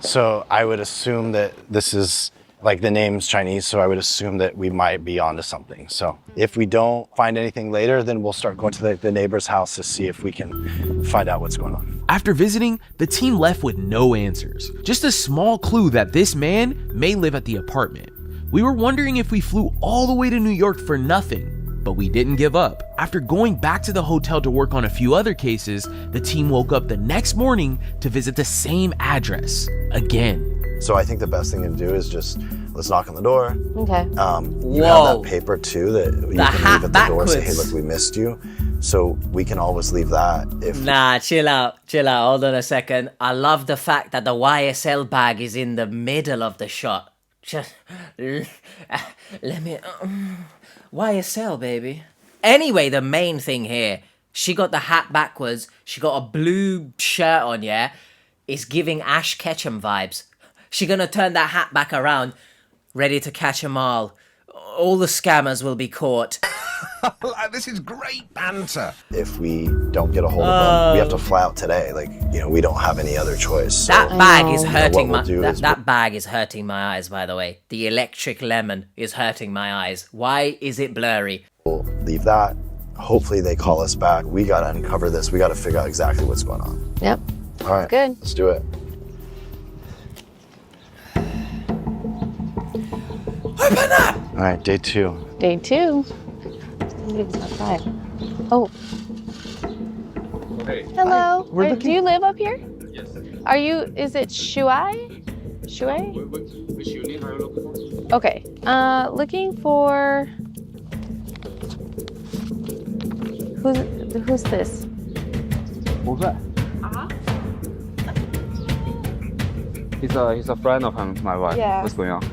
Speaker 9: So I would assume that this is like the name's Chinese, so I would assume that we might be onto something. So if we don't find anything later, then we'll start going to the neighbor's house to see if we can find out what's going on.
Speaker 14: After visiting, the team left with no answers. Just a small clue that this man may live at the apartment. We were wondering if we flew all the way to New York for nothing, but we didn't give up. After going back to the hotel to work on a few other cases, the team woke up the next morning to visit the same address again.
Speaker 9: So I think the best thing to do is just, let's knock on the door.
Speaker 4: Okay.
Speaker 9: You have that paper too that you can leave at the door, say, hey, look, we missed you. So we can always leave that if...
Speaker 1: Nah, chill out, hold on a second. I love the fact that the YSL bag is in the middle of the shot. Just let me YSL, baby. Anyway, the main thing here, she got the hat backwards, she got a blue shirt on, yeah? It's giving Ash Ketchum vibes. She gonna turn that hat back around, ready to catch 'em all. All the scammers will be caught.
Speaker 10: This is great banter.
Speaker 9: If we don't get a hold of them, we have to fly out today. Like, we don't have any other choice. So,
Speaker 1: that bag is hurting
Speaker 9: that
Speaker 1: bag is hurting my eyes, by the way. The electric lemon is hurting my eyes. Why is it blurry?
Speaker 9: We'll leave that. Hopefully they call us back. We gotta uncover this. We gotta figure out exactly what's going on.
Speaker 4: Yep.
Speaker 9: All right.
Speaker 4: Good.
Speaker 9: Let's do it.
Speaker 1: Open up!
Speaker 9: All right, day 2.
Speaker 4: Day 2. Somebody's outside. Oh.
Speaker 18: Hey.
Speaker 4: Hello.
Speaker 9: Hi.
Speaker 4: Do you live up here?
Speaker 18: Yes.
Speaker 4: Is it Shuai? Shuai?
Speaker 18: Which unit are you looking for?
Speaker 4: Okay. Looking for... Who's this?
Speaker 18: Who's that? He's a friend of my wife.
Speaker 4: Yeah.
Speaker 18: What's going on?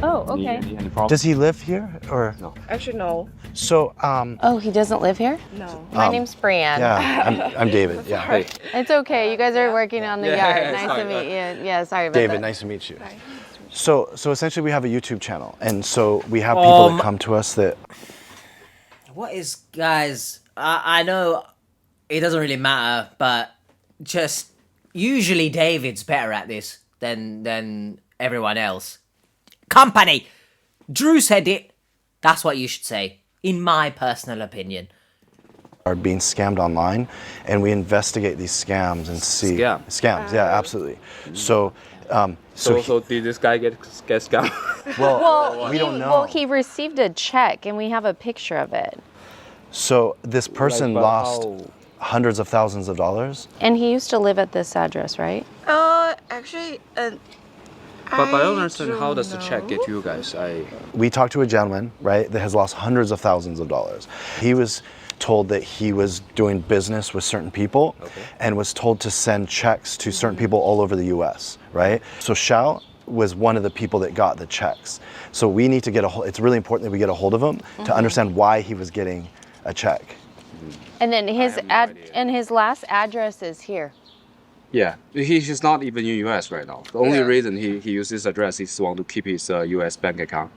Speaker 4: Oh, okay.
Speaker 18: Any problem?
Speaker 9: Does he live here or
Speaker 18: no?
Speaker 12: Actually, no.
Speaker 9: So
Speaker 4: Oh, he doesn't live here?
Speaker 12: No.
Speaker 4: My name's Brienne.
Speaker 9: Yeah, I'm David. Yeah.
Speaker 18: Hey.
Speaker 4: It's okay. You guys are working on the yard. Nice to meet you. Yeah, sorry about that.
Speaker 9: David, nice to meet you. So essentially we have a YouTube channel, and so we have people that come to us that...
Speaker 1: What is, guys, I know it doesn't really matter, but just usually David's better at this than everyone else. Company! Drew said it. That's what you should say, in my personal opinion.
Speaker 9: Are being scammed online, and we investigate these scams and see... Scams, yeah, absolutely. So
Speaker 18: did this guy get scammed?
Speaker 9: Well, we don't know.
Speaker 4: Well, he received a check, and we have a picture of it.
Speaker 9: So this person lost hundreds of thousands of dollars.
Speaker 4: And he used to live at this address, right?
Speaker 12: Actually,
Speaker 18: But I don't understand, how does the check get you guys?
Speaker 9: We talked to a gentleman, right, that has lost hundreds of thousands of dollars. He was told that he was doing business with certain people and was told to send checks to certain people all over the US, right? So Xiao was one of the people that got the checks. So we need to get it's really important that we get a hold of him to understand why he was getting a check.
Speaker 4: And then his last address is here.
Speaker 18: Yeah, he's not even in US right now. The only reason he used this address is to want to keep his US bank account.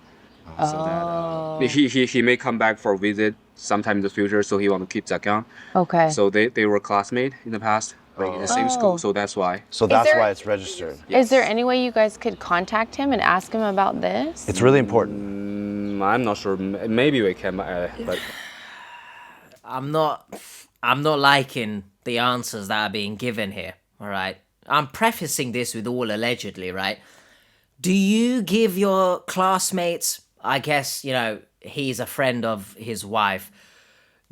Speaker 18: So that he may come back for a visit sometime in the future, so he want to keep the account.
Speaker 4: Okay.
Speaker 18: So they were classmates in the past, like in the same school, so that's why.
Speaker 9: So that's why it's registered.
Speaker 4: Is there any way you guys could contact him and ask him about this?
Speaker 9: It's really important.
Speaker 18: I'm not sure. Maybe we can, but
Speaker 1: I'm not liking the answers that are being given here. All right. I'm prefacing this with all allegedly, right? Do you give your classmates, I guess, he's a friend of his wife,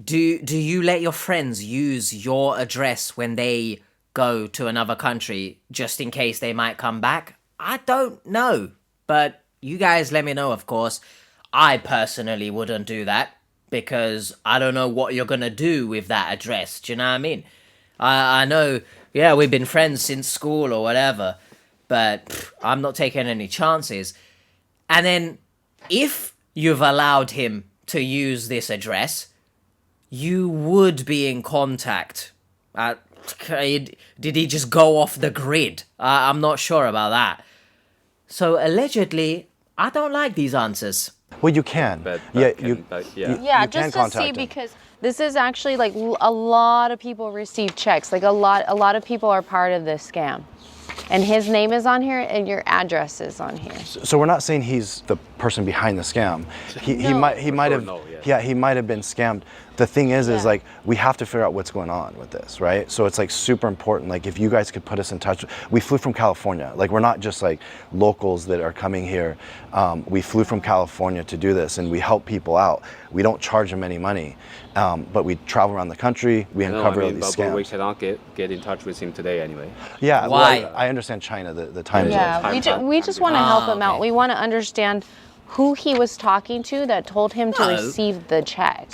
Speaker 1: do you let your friends use your address when they go to another country just in case they might come back? I don't know, but you guys let me know, of course. I personally wouldn't do that because I don't know what you're gonna do with that address. Do you know what I mean? I know, yeah, we've been friends since school or whatever, but I'm not taking any chances. And then if you've allowed him to use this address, you would be in contact. Did he just go off the grid? I'm not sure about that. So allegedly, I don't like these answers.
Speaker 9: Well, you can. You
Speaker 4: Yeah,
Speaker 9: can
Speaker 4: just to
Speaker 9: contact
Speaker 4: see
Speaker 9: him.
Speaker 4: because this is actually like a lot of people receive checks. Like a lot of people are part of this scam. And his name is on here and your address is on here.
Speaker 9: So we're not saying he's the person behind the scam. He might have been scammed. The thing is like we have to figure out what's going on with this, right? So it's like super important. Like if you guys could put us in touch. We flew from California. Like we're not just like locals that are coming here. We flew from California to do this, and we help people out. We don't charge them any money, but we travel around the country. We uncover these scams.
Speaker 18: But we cannot get in touch with him today anyway.
Speaker 9: Yeah,
Speaker 1: why?
Speaker 9: Well, I understand China, the time zone.
Speaker 4: Yeah, we just want to help him out. We want to understand who he was talking to that told him to receive the check.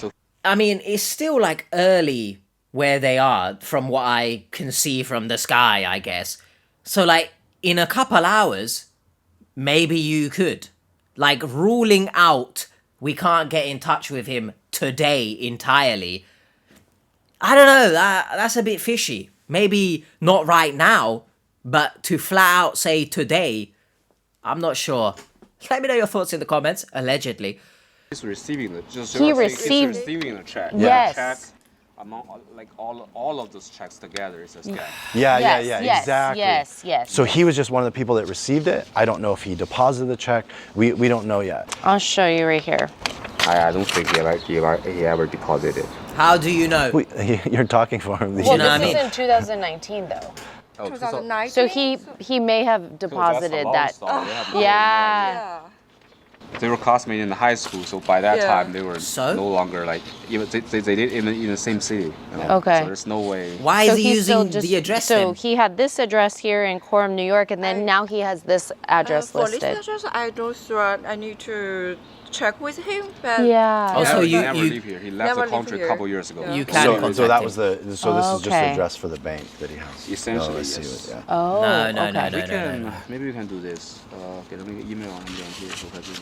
Speaker 1: I mean, it's still like early where they are from what I can see from the sky, I guess. So like in a couple hours, maybe you could. Like ruling out we can't get in touch with him today entirely. I don't know, that's a bit fishy. Maybe not right now, but to flat out say today, I'm not sure. Let me know your thoughts in the comments, allegedly.
Speaker 18: He's receiving the receiving the check.
Speaker 4: Yes.
Speaker 18: Check among like all of those checks together is a scam.
Speaker 9: Yeah, exactly.
Speaker 4: Yes.
Speaker 9: So he was just one of the people that received it. I don't know if he deposited the check. We don't know yet.
Speaker 4: I'll show you right here.
Speaker 18: I don't think he ever deposited.
Speaker 1: How do you know?
Speaker 9: You're talking for him.
Speaker 4: Well, this is in 2019 though.
Speaker 19: 2019.
Speaker 4: So he may have deposited that. Yeah.
Speaker 18: They were classmates in the high school, so by that time they were no longer like even they did in the same city.
Speaker 4: Okay.
Speaker 18: So there's no way.
Speaker 1: Why is he using the address?
Speaker 4: So he had this address here in Coram, New York, and then now he has this address listed.
Speaker 19: For this address, I don't sure. I need to check with him. But
Speaker 1: Also,
Speaker 18: he never live here. He left the country a couple years ago.
Speaker 1: You can
Speaker 9: so that was this is just the address for the bank that he has.
Speaker 18: Essentially,
Speaker 9: yes.
Speaker 4: Oh,
Speaker 1: no.
Speaker 18: Maybe we can do this. Get an email on here.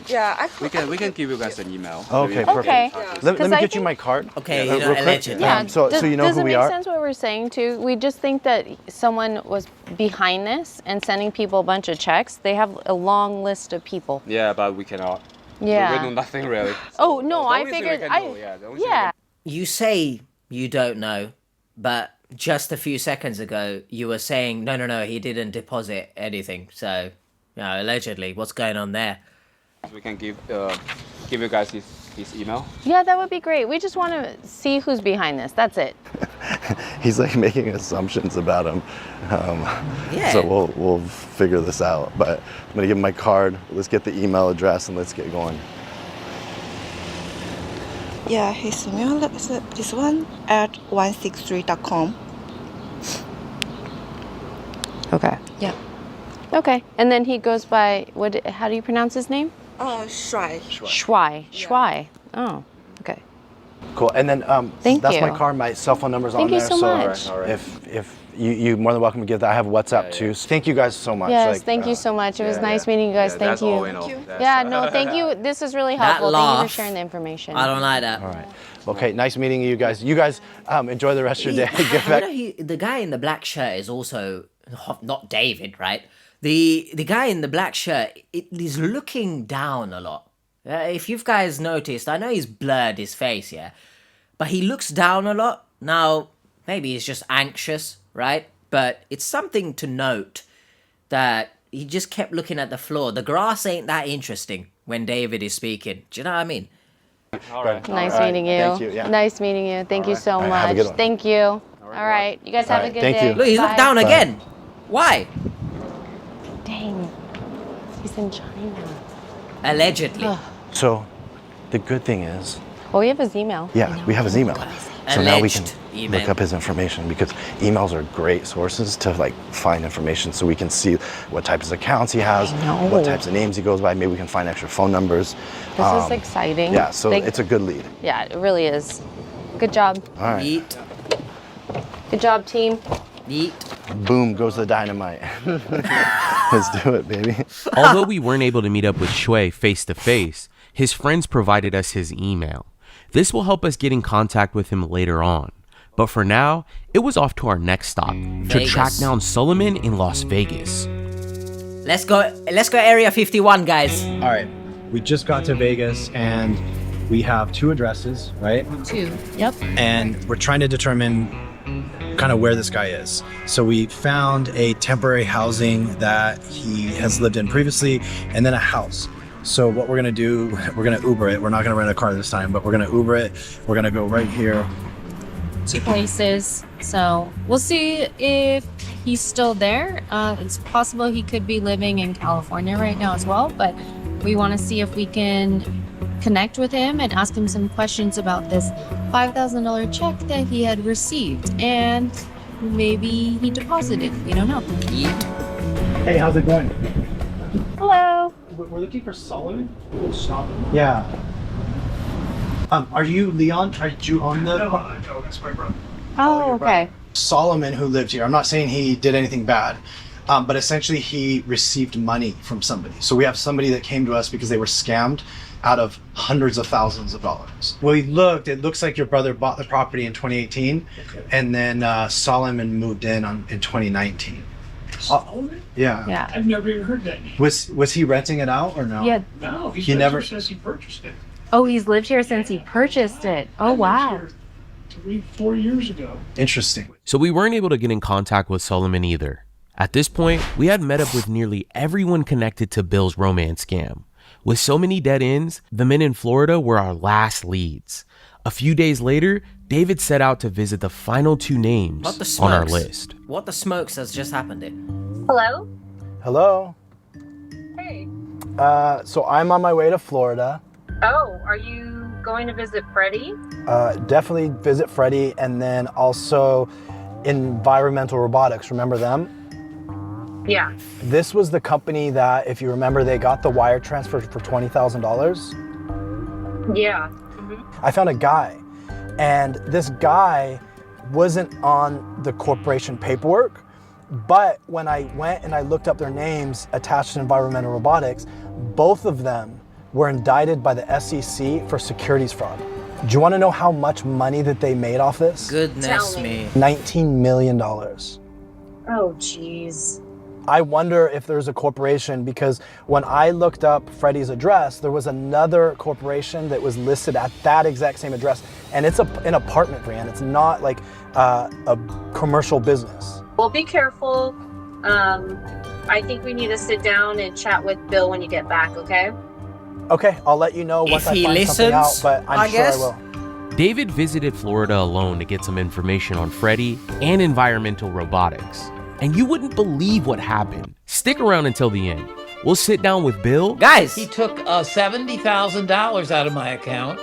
Speaker 19: Yeah,
Speaker 18: we can give you guys an email.
Speaker 9: Okay, perfect. Let me get you my card.
Speaker 1: Okay,
Speaker 9: allegedly.
Speaker 4: Yeah.
Speaker 9: So you know who we are.
Speaker 4: Does it make sense what we're saying too? We just think that someone was behind this and sending people a bunch of checks. They have a long list of people.
Speaker 18: Yeah, but we cannot.
Speaker 4: Yeah.
Speaker 18: We do nothing really.
Speaker 4: Oh no, I figured.
Speaker 1: You say you don't know, but just a few seconds ago you were saying no, he didn't deposit anything. So, allegedly, what's going on there?
Speaker 18: We can give you guys his email.
Speaker 4: Yeah, that would be great. We just want to see who's behind this. That's it.
Speaker 9: He's like making assumptions about him. So we'll figure this out. But I'm gonna give him my card. Let's get the email address and let's get going.
Speaker 19: Yeah, his email is this one at 163.com.
Speaker 4: Okay.
Speaker 19: Yeah.
Speaker 4: Okay, and then he goes by how do you pronounce his name?
Speaker 19: Shuai.
Speaker 4: Shuai. Oh, okay.
Speaker 9: Cool. And then
Speaker 4: Thank
Speaker 9: that's
Speaker 4: you.
Speaker 9: my card. My cell phone number's on
Speaker 4: Thank you
Speaker 9: there.
Speaker 4: so much.
Speaker 9: All right. If you're more than welcome to give that. I have WhatsApp too. So thank you guys so much.
Speaker 4: Yes, thank you so much. It was nice meeting you guys. Thank you. Yeah, no, thank you. This is really helpful. Thank you for sharing the information.
Speaker 1: I don't like that.
Speaker 9: All right. Okay, nice meeting you guys. You guys enjoy the rest of your day. Get back.
Speaker 1: The guy in the black shirt is also not David, right? The guy in the black shirt is looking down a lot. If you guys noticed, I know he's blurred his face, but he looks down a lot. Now, maybe he's just anxious, right? But it's something to note that he just kept looking at the floor. The grass ain't that interesting when David is speaking. Do you know what I mean?
Speaker 18: All right.
Speaker 4: Nice meeting you.
Speaker 9: Thank you. Yeah.
Speaker 4: Nice meeting you. Thank you so
Speaker 9: All right, have a
Speaker 4: much.
Speaker 9: good one.
Speaker 4: Thank you. All right. You guys have a good
Speaker 9: thank
Speaker 4: day.
Speaker 9: you.
Speaker 1: Look, he's looked down again. Why?
Speaker 4: Dang. He's in China.
Speaker 1: Allegedly.
Speaker 9: So the good thing is,
Speaker 4: Well, we have his email.
Speaker 9: yeah, we have his email. So now we can
Speaker 1: Alleged email.
Speaker 9: look up his information, because emails are great sources to like find information, so we can see what types of accounts he has, what types of names he goes by. Maybe we can find extra phone numbers.
Speaker 4: This is exciting.
Speaker 9: Yeah, so it's a good lead.
Speaker 4: Yeah, it really is. Good job.
Speaker 9: All right.
Speaker 1: Yeet.
Speaker 4: Good job, team.
Speaker 1: Yeet.
Speaker 9: Boom goes the dynamite. Let's do it, baby.
Speaker 14: Although we weren't able to meet up with Shui face to face, his friends provided us his email. This will help us get in contact with him later on. But for now, it was off to our next stop to track down Solomon in Las Vegas.
Speaker 1: Let's go Area 51, guys.
Speaker 9: All right, we just got to Vegas and we have 2 addresses, right?
Speaker 4: 2, yep.
Speaker 9: And we're trying to determine kind of where this guy is. So we found a temporary housing that he has lived in previously, and then a house. So what we're gonna do, we're gonna Uber it. We're not gonna rent a car this time, but we're gonna Uber it. We're gonna go right here.
Speaker 20: 2 places. So we'll see if he's still there. It's possible he could be living in California right now as well, but we want to see if we can connect with him and ask him some questions about this $5,000 check that he had received, and maybe he deposited. We don't know.
Speaker 9: Hey, how's it going?
Speaker 4: Hello.
Speaker 9: We're looking for Solomon. Yeah. Are you Leon? Are you on the?
Speaker 8: No, that's my brother.
Speaker 4: Oh, okay.
Speaker 9: Solomon, who lived here. I'm not saying he did anything bad, but essentially he received money from somebody. So we have somebody that came to us because they were scammed out of hundreds of thousands of dollars. Well, we looked. It looks like your brother bought the property in 2018, and then Solomon moved in 2019.
Speaker 8: Solomon?
Speaker 9: Yeah.
Speaker 4: Yeah.
Speaker 8: I've never even heard that name.
Speaker 9: Was he renting it out or no?
Speaker 4: Yeah.
Speaker 8: No,
Speaker 9: He never
Speaker 8: says he purchased it.
Speaker 4: Oh, he's lived here since he purchased it. Oh, wow.
Speaker 8: 4 years ago.
Speaker 9: Interesting.
Speaker 14: So we weren't able to get in contact with Solomon either. At this point, we had met up with nearly everyone connected to Bill's romance scam. With so many dead ends, the men in Florida were our last leads. A few days later, David set out to visit the final 2 names on our list.
Speaker 1: What the smokes has just happened here?
Speaker 20: Hello?
Speaker 9: Hello.
Speaker 20: Hey.
Speaker 9: So I'm on my way to Florida.
Speaker 20: Oh, are you going to visit Freddie?
Speaker 9: Definitely visit Freddie, and then also Environmental Robotics. Remember them?
Speaker 20: Yeah.
Speaker 9: This was the company that, if you remember, they got the wire transfer for $20,000.
Speaker 20: Yeah.
Speaker 9: I found a guy, and this guy wasn't on the corporation paperwork, but when I went and I looked up their names attached to Environmental Robotics, both of them were indicted by the SEC for securities fraud. Do you want to know how much money that they made off this?
Speaker 1: Goodness me.
Speaker 9: $19 million.
Speaker 20: Oh, jeez.
Speaker 9: I wonder if there's a corporation, because when I looked up Freddie's address, there was another corporation that was listed at that exact same address. And it's an apartment brand. It's not like a commercial business.
Speaker 20: Well, be careful. I think we need to sit down and chat with Bill when you get back, okay?
Speaker 9: Okay, I'll let you know once I find something out, but I'm sure I will.
Speaker 14: David visited Florida alone to get some information on Freddie and Environmental Robotics. And you wouldn't believe what happened. Stick around until the end. We'll sit down with Bill.
Speaker 1: Guys!
Speaker 2: He took $70,000 out of my account.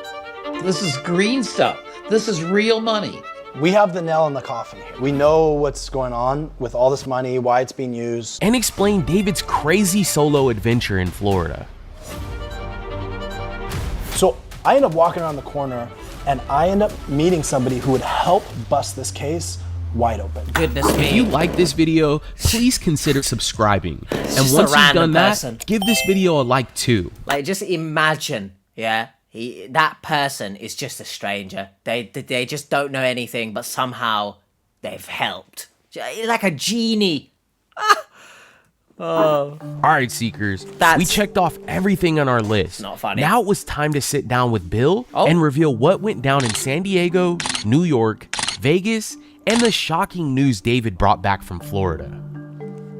Speaker 2: This is green stuff. This is real money.
Speaker 9: We have the nail in the coffin here. We know what's going on with all this money, why it's being used.
Speaker 14: And explain David's crazy solo adventure in Florida.
Speaker 9: So I end up walking around the corner and I end up meeting somebody who would help bust this case wide open.
Speaker 1: Goodness me.
Speaker 14: If you like this video, please consider subscribing. And
Speaker 1: just
Speaker 14: once
Speaker 1: a
Speaker 14: you've done
Speaker 1: person.
Speaker 14: that, give this video a like too.
Speaker 1: Like, just imagine, yeah, that person is just a stranger. They just don't know anything, but somehow they've helped. Like a genie. Oh.
Speaker 14: Alright, Seekers. We checked off everything on our list.
Speaker 1: Not funny.
Speaker 14: Now it was time to sit down with Bill and reveal what went down in San Diego, New York, Vegas, and the shocking news David brought back from Florida.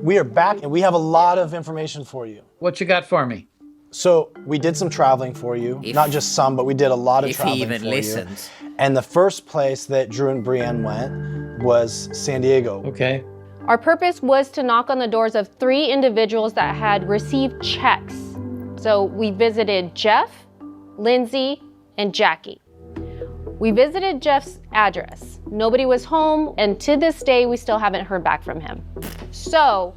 Speaker 9: We are back and we have a lot of information for you.
Speaker 2: What you got for me?
Speaker 9: So we did some traveling for you. Not just some, but we did a lot of traveling for you.
Speaker 1: If he even listens.
Speaker 9: And the first place that Drew and Brienne went was San Diego.
Speaker 2: Okay.
Speaker 4: Our purpose was to knock on the doors of 3 individuals that had received checks. So we visited Jeff, Lindsay, and Jackie. We visited Jeff's address. Nobody was home, and to this day, we still haven't heard back from him. So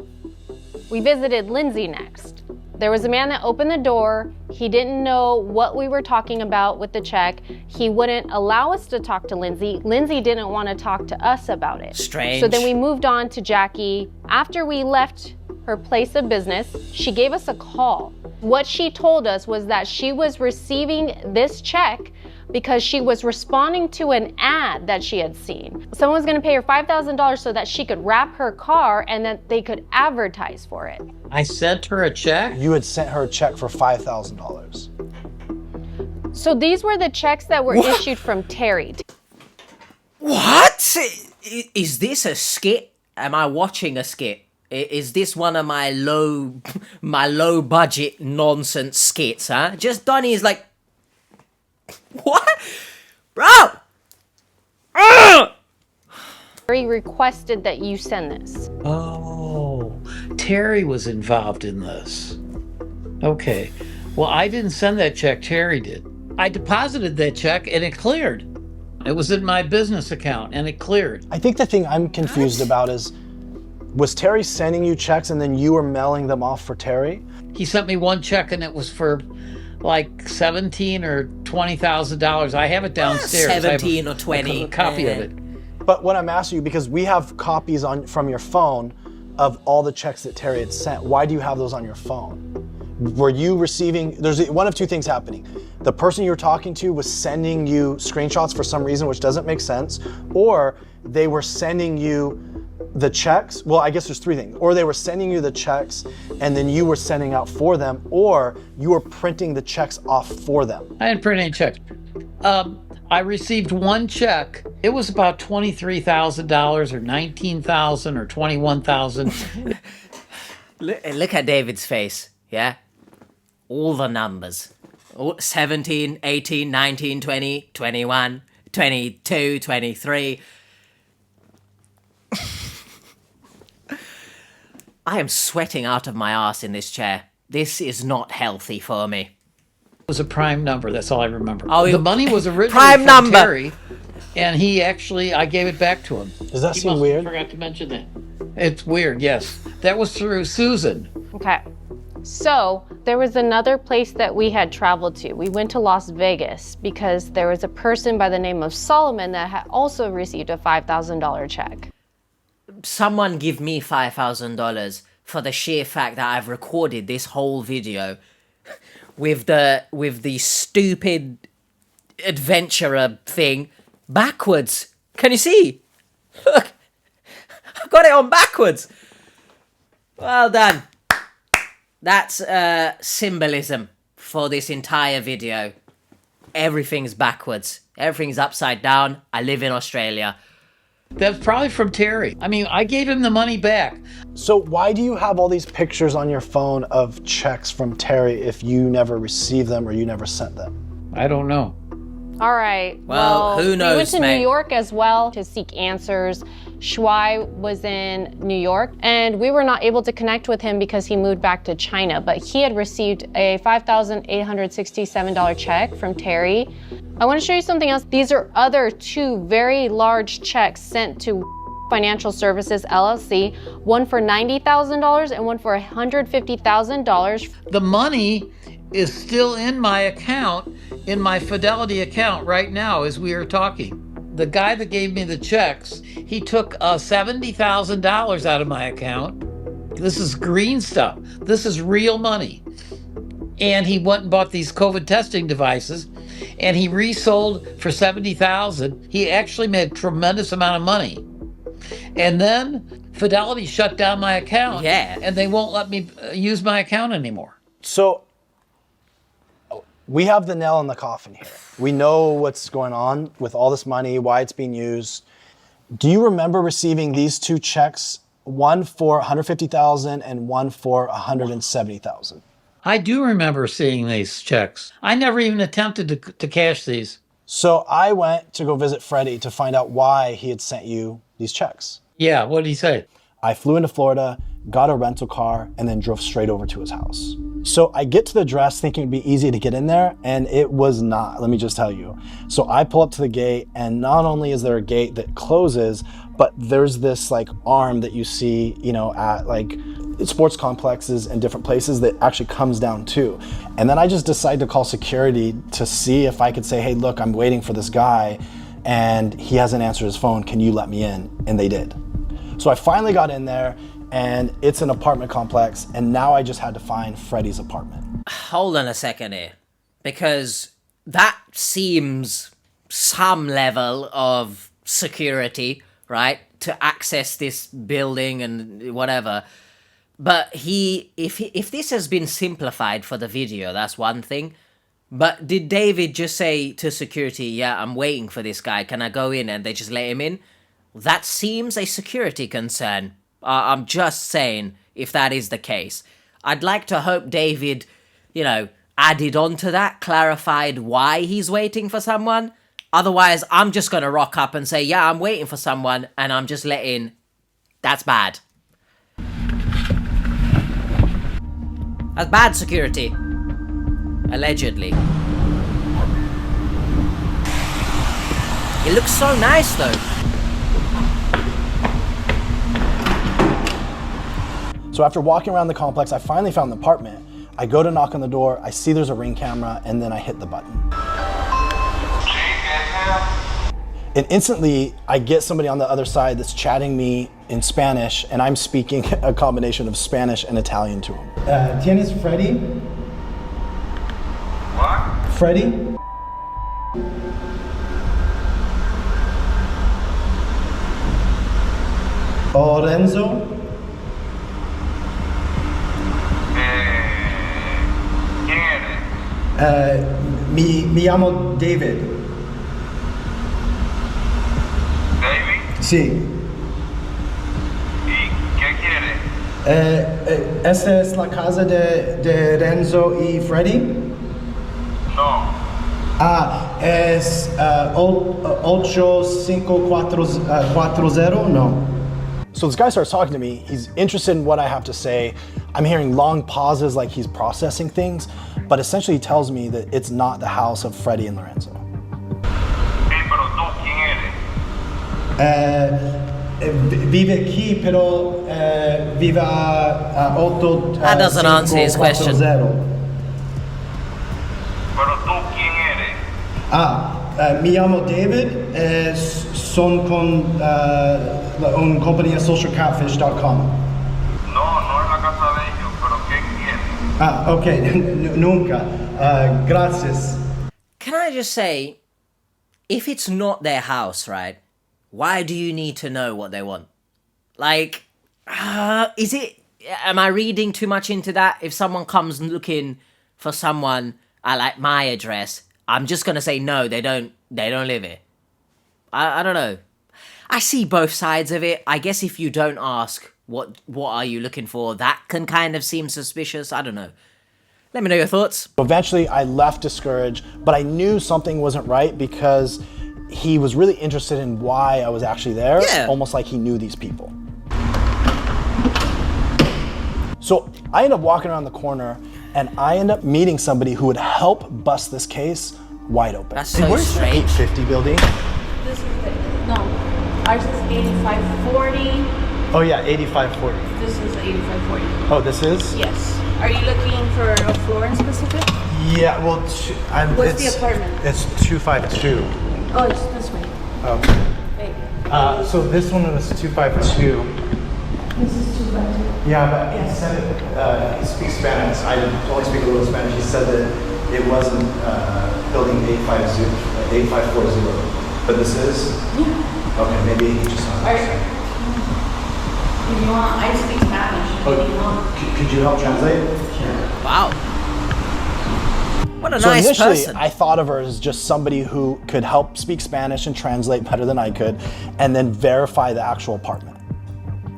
Speaker 4: we visited Lindsay next. There was a man that opened the door. He didn't know what we were talking about with the check. He wouldn't allow us to talk to Lindsay. Lindsay didn't want to talk to us about it.
Speaker 1: Strange.
Speaker 4: So then we moved on to Jackie. After we left her place of business, she gave us a call. What she told us was that she was receiving this check because she was responding to an ad that she had seen. Someone was going to pay her $5,000 so that she could wrap her car and that they could advertise for it.
Speaker 2: I sent her a check?
Speaker 9: You had sent her a check for $5,000.
Speaker 4: So these were the checks that were issued from Terry.
Speaker 1: What? Is this a skit? Am I watching a skit? Is this one of my low budget nonsense skits, huh? Just Donnie is like, what? Bro!
Speaker 4: Terry requested that you send this.
Speaker 2: Oh, Terry was involved in this. Okay. Well, I didn't send that check. Terry did. I deposited that check and it cleared. It was in my business account and it cleared.
Speaker 9: I think the thing I'm confused about is, was Terry sending you checks and then you were mailing them off for Terry?
Speaker 2: He sent me one check and it was for like $17,000 or $20,000. I have it downstairs.
Speaker 1: 17 or 20.
Speaker 2: A copy of it.
Speaker 9: But what I'm asking you, because we have copies from your phone of all the checks that Terry had sent, why do you have those on your phone? Were you receiving, there's one of two things happening. The person you're talking to was sending you screenshots for some reason, which doesn't make sense, or they were sending you the checks. Well, I guess there's 3 things. Or they were sending you the checks and then you were sending out for them, or you were printing the checks off for them.
Speaker 2: I didn't print any checks. I received one check. It was about $23,000 or $19,000 or $21,000.
Speaker 1: Look at David's face, yeah? All the numbers. 17, 18, 19, 20, 21, 22, 23. I am sweating out of my ass in this chair. This is not healthy for me.
Speaker 2: It was a prime number. That's all I remember.
Speaker 1: Oh,
Speaker 2: the money was originally
Speaker 1: prime
Speaker 2: from
Speaker 1: number.
Speaker 2: Terry, and I gave it back to him.
Speaker 9: Does that seem weird?
Speaker 2: I forgot to mention that. It's weird, yes. That was through Susan.
Speaker 4: Okay. So there was another place that we had traveled to. We went to Las Vegas because there was a person by the name of Solomon that had also received a $5,000 check.
Speaker 1: Someone give me $5,000 for the sheer fact that I've recorded this whole video with the stupid adventurer thing backwards. Can you see? Look, I've got it on backwards. Well done. That's symbolism for this entire video. Everything's backwards. Everything's upside down. I live in Australia.
Speaker 2: That's probably from Terry. I mean, I gave him the money back.
Speaker 9: So why do you have all these pictures on your phone of checks from Terry if you never received them or you never sent them?
Speaker 2: I don't know.
Speaker 4: All right.
Speaker 1: Well, who knows,
Speaker 4: we went to
Speaker 1: mate?
Speaker 4: New York as well to seek answers. Shuai was in New York, and we were not able to connect with him because he moved back to China, but he had received a $5,867 check from Terry. I want to show you something else. These are other 2 very large checks sent to Financial Services LLC, one for $90,000 and one for $150,000.
Speaker 2: The money is still in my account, in my Fidelity account right now as we are talking. The guy that gave me the checks, he took $70,000 out of my account. This is green stuff. This is real money. And he went and bought these COVID testing devices and he resold for $70,000. He actually made a tremendous amount of money. And then Fidelity shut down my account.
Speaker 1: Yeah.
Speaker 2: And they won't let me use my account anymore.
Speaker 9: So we have the nail in the coffin here. We know what's going on with all this money, why it's being used. Do you remember receiving these 2 checks, one for $150,000 and one for $170,000?
Speaker 2: I do remember seeing these checks. I never even attempted to cash these.
Speaker 9: So I went to go visit Freddie to find out why he had sent you these checks.
Speaker 2: Yeah, what did he say?
Speaker 9: I flew into Florida, got a rental car, and then drove straight over to his house. So I get to the address thinking it'd be easy to get in there, and it was not, let me just tell you. So I pull up to the gate, and not only is there a gate that closes, but there's this like arm that you see, you know, at like sports complexes and different places that actually comes down too. And then I just decided to call security to see if I could say, hey, look, I'm waiting for this guy, and he hasn't answered his phone, can you let me in? And they did. So I finally got in there, and it's an apartment complex, and now I just had to find Freddie's apartment.
Speaker 1: Hold on a second here, because that seems some level of security, right, to access this building and whatever. But if this has been simplified for the video, that's one thing. But did David just say to security, yeah, I'm waiting for this guy, can I go in? And they just let him in? That seems a security concern. I'm just saying, if that is the case. I'd like to hope David, you know, added on to that, clarified why he's waiting for someone. Otherwise, I'm just going to rock up and say, yeah, I'm waiting for someone, and I'm just let in. That's bad. That's bad security. Allegedly. It looks so nice, though.
Speaker 9: So after walking around the complex, I finally found the apartment. I go to knock on the door, I see there's a Ring camera, and then I hit the button. And instantly, I get somebody on the other side that's chatting me in Spanish, and I'm speaking a combination of Spanish and Italian to him. ¿Tienes Freddy?
Speaker 10: What?
Speaker 9: Freddy? O Renzo?
Speaker 10: ¿Quién eres?
Speaker 9: Mi llamo David.
Speaker 10: ¿David?
Speaker 9: Sí.
Speaker 10: ¿Y qué quieres?
Speaker 9: ¿Esta es la casa de Renzo y Freddy?
Speaker 10: No.
Speaker 9: Es 8540? No. So this guy starts talking to me. He's interested in what I have to say. I'm hearing long pauses like he's processing things, but essentially he tells me that it's not the house of Freddy and Lorenzo.
Speaker 10: Pero tú, ¿quién eres?
Speaker 9: Vive aquí, pero vive a 8.
Speaker 1: That doesn't answer his question.
Speaker 10: Pero tú, ¿quién eres?
Speaker 9: Me llamo David. Son con una compañía social catfish.com.
Speaker 10: No, no es la casa de ellos, pero ¿qué quieres?
Speaker 9: Ok, nunca. Gracias.
Speaker 1: Can I just say, if it's not their house, right, why do you need to know what they want? Like, am I reading too much into that? If someone comes looking for someone at like my address, I'm just gonna say no, they don't live here. I don't know. I see both sides of it. I guess if you don't ask what are you looking for, that can kind of seem suspicious. I don't know. Let me know your thoughts.
Speaker 9: Eventually, I left discouraged, but I knew something wasn't right because he was really interested in why I was actually there.
Speaker 1: Yeah.
Speaker 9: Almost like he knew these people. So I end up walking around the corner, and I end up meeting somebody who would help bust this case wide open.
Speaker 1: That's so strange.
Speaker 9: 850 building?
Speaker 4: This is no. Ours is 8540.
Speaker 9: Oh yeah, 8540.
Speaker 4: This is 8540.
Speaker 9: Oh, this is?
Speaker 4: Yes. Are you looking for a floor in specific?
Speaker 9: Yeah, well,
Speaker 4: What's the apartment?
Speaker 9: It's 252.
Speaker 4: Oh, it's this way.
Speaker 9: Okay.
Speaker 4: Wait.
Speaker 9: So this one was 252.
Speaker 4: This is 252.
Speaker 9: Yeah, but he said it, he speaks Spanish. I only speak a little Spanish. He said that it wasn't building 8540, but this is?
Speaker 4: Yeah.
Speaker 9: Okay, maybe he just not.
Speaker 4: If you want, I speak Spanish. If you want.
Speaker 9: Could you help translate?
Speaker 4: Sure.
Speaker 1: Wow. What a
Speaker 9: So
Speaker 1: nice
Speaker 9: initially,
Speaker 1: person.
Speaker 9: I thought of her as just somebody who could help speak Spanish and translate better than I could, and then verify the actual apartment.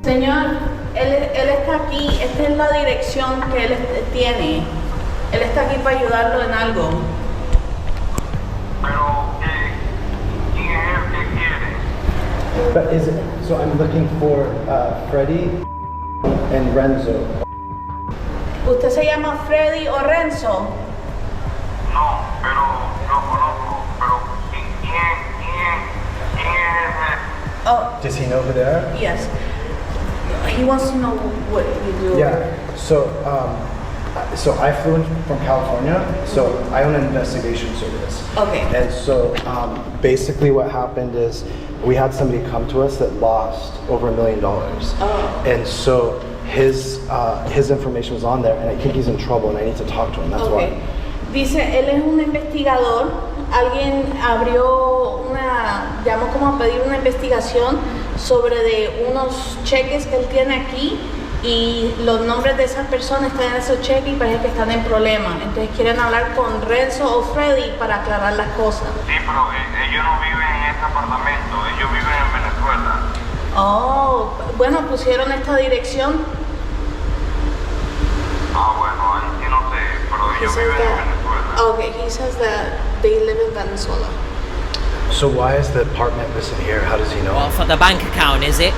Speaker 4: Señor, él está aquí. Esta es la dirección que él tiene. Él está aquí para ayudarlo en algo.
Speaker 10: Pero, ¿quién es el que quiere?
Speaker 9: But is it, so I'm looking for Freddy and Renzo.
Speaker 21: ¿Usted se llama Freddy o Renzo?
Speaker 10: No, pero lo conozco. Pero ¿quién es ese?
Speaker 21: Oh,
Speaker 9: Does he know who they are?
Speaker 21: yes. He wants to know what you do.
Speaker 9: Yeah. So I flew in from California. So I own an investigation service.
Speaker 21: Okay.
Speaker 9: And so basically what happened is we had somebody come to us that lost over $1 million.
Speaker 21: Oh.
Speaker 9: And so his information was on there, and I think he's in trouble, and I need to talk to him. That's
Speaker 21: Okay.
Speaker 9: why.
Speaker 21: Dice, él es un investigador. Alguien llamó como a pedir una investigación sobre de unos cheques que él tiene aquí y los nombres de esas personas están en esos cheques y parece que están en problemas. Entonces quieren hablar con Renzo o Freddy para aclarar las cosas.
Speaker 10: Sí, pero ellos no viven en este apartamento, ellos viven en Venezuela.
Speaker 21: Oh, bueno, pusieron esta dirección.
Speaker 10: Ah, bueno, ahí sí no sé, pero ellos viven en Venezuela.
Speaker 21: Okay, he says that they live in Venezuela.
Speaker 9: So why is the apartment listed here? How does he know?
Speaker 1: Well, for the bank account, is it?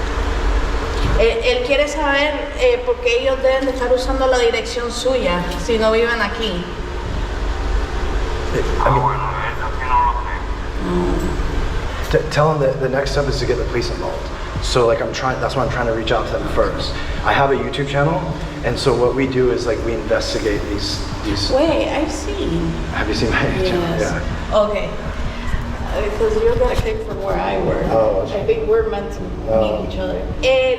Speaker 21: Él quiere saber por qué ellos deben de estar usando la dirección suya si no viven aquí.
Speaker 10: Bueno, eso sí no lo sé.
Speaker 9: Tell him that the next step is to get the police involved. So like that's why I'm trying to reach out to them first. I have a YouTube channel, and so what we do is like we investigate these.
Speaker 21: Wait, I've seen.
Speaker 9: Have you seen my channel?
Speaker 21: Yes.
Speaker 9: Yeah.
Speaker 21: Okay. Because you're gonna kick from where I work.
Speaker 9: Oh.
Speaker 21: I think we're meant to meet each other.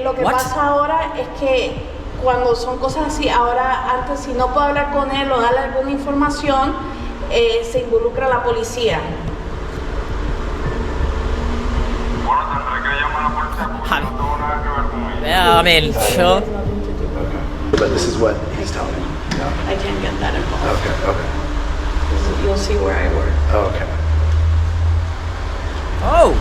Speaker 21: Lo que pasa ahora es que cuando son cosas así, ahora antes si no puedo hablar con él o darle alguna información, se involucra la policía.
Speaker 10: Bueno, tendré que llamar a la policía porque no tengo nada que ver con ellos.
Speaker 1: Yeah, I mean, sure.
Speaker 9: But this is what he's telling me. Yeah.
Speaker 21: I can't get that involved.
Speaker 9: Okay.
Speaker 21: You'll see where I work.
Speaker 9: Okay.
Speaker 1: Oh.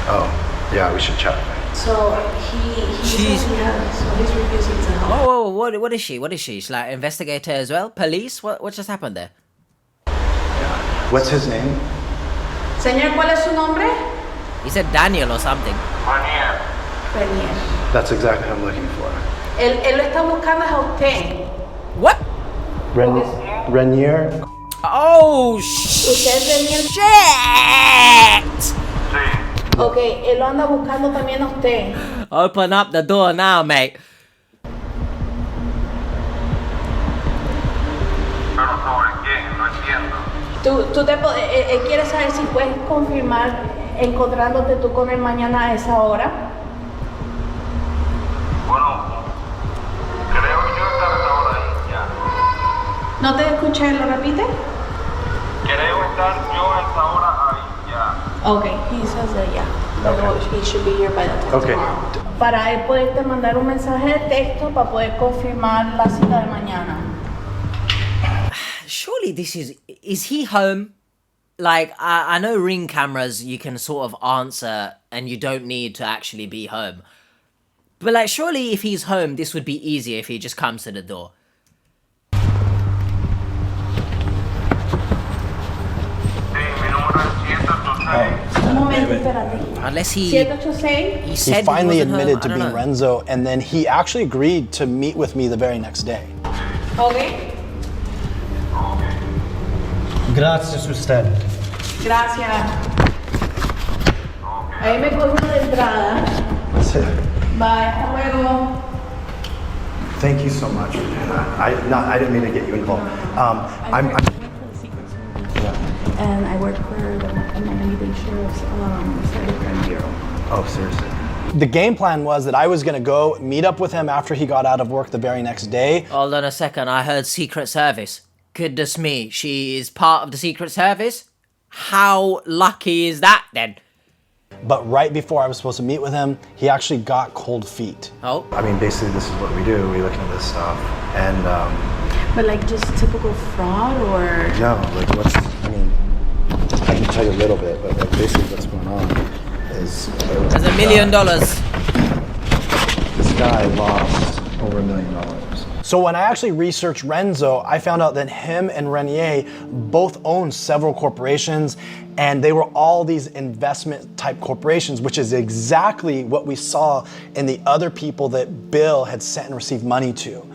Speaker 9: Oh, yeah, we should chat.
Speaker 21: So he says he has, so he's refusing to help.
Speaker 1: Whoa, what is she? What is she? She's like investigator as well? Police? What just happened there?
Speaker 9: What's his name?
Speaker 21: Señor, ¿cuál es su nombre?
Speaker 1: He said Daniel or something.
Speaker 21: Renier.
Speaker 9: That's exactly what I'm looking for.
Speaker 21: Él lo está buscando a usted.
Speaker 1: What?
Speaker 9: Renier.
Speaker 1: Oh,
Speaker 21: ¿Usted es Renier?
Speaker 1: Shit!
Speaker 21: Ok, él lo anda buscando también a usted.
Speaker 1: Open up the door now, mate.
Speaker 10: Pero sobre qué, no entiendo.
Speaker 21: Él quiere saber si puedes confirmar encontrándote tú con él mañana a esa hora.
Speaker 10: Bueno, creo yo estar a esa hora ahí, ya.
Speaker 21: ¿No te escuché? ¿Lo repite?
Speaker 10: Creo estar yo a esa hora ahí, ya.
Speaker 21: Okay, he says that yeah. He should be here by the time tomorrow. Para él poderte mandar un mensaje de texto para poder confirmar la cita de mañana.
Speaker 1: Surely this is he home? Like, I know Ring cameras you can sort of answer and you don't need to actually be home. But like, surely if he's home, this would be easier if he just comes to the door.
Speaker 21: Un momento, espérate.
Speaker 1: Unless he
Speaker 21: 786.
Speaker 1: he said
Speaker 9: finally
Speaker 1: he wasn't
Speaker 9: admitted
Speaker 1: home.
Speaker 9: to
Speaker 1: I don't
Speaker 9: being
Speaker 1: know.
Speaker 9: Renzo, and then he actually agreed to meet with me the very next day.
Speaker 21: Okay.
Speaker 5: Gracias usted.
Speaker 21: Gracias. Ahí me coge una de entrada. Bye, hasta luego.
Speaker 9: Thank you so much. I didn't mean to get you involved.
Speaker 21: And I work for the Miami-Dade Sheriff's Cybercrime Bureau.
Speaker 9: Oh, seriously? The game plan was that I was going to go meet up with him after he got out of work the very next day.
Speaker 1: Hold on a second, I heard Secret Service. Goodness me, she is part of the Secret Service? How lucky is that then?
Speaker 9: But right before I was supposed to meet with him, he actually got cold feet.
Speaker 1: Oh.
Speaker 9: I mean, basically this is what we do. We look into this stuff and...
Speaker 21: But like just typical fraud or?
Speaker 9: No, like I can tell you a little bit, but like basically what's going on is...
Speaker 1: There's $1 million.
Speaker 9: This guy lost over $1 million. So when I actually researched Renzo, I found out that him and Renier both owned several corporations, and they were all these investment type corporations, which is exactly what we saw in the other people that Bill had sent and received money to.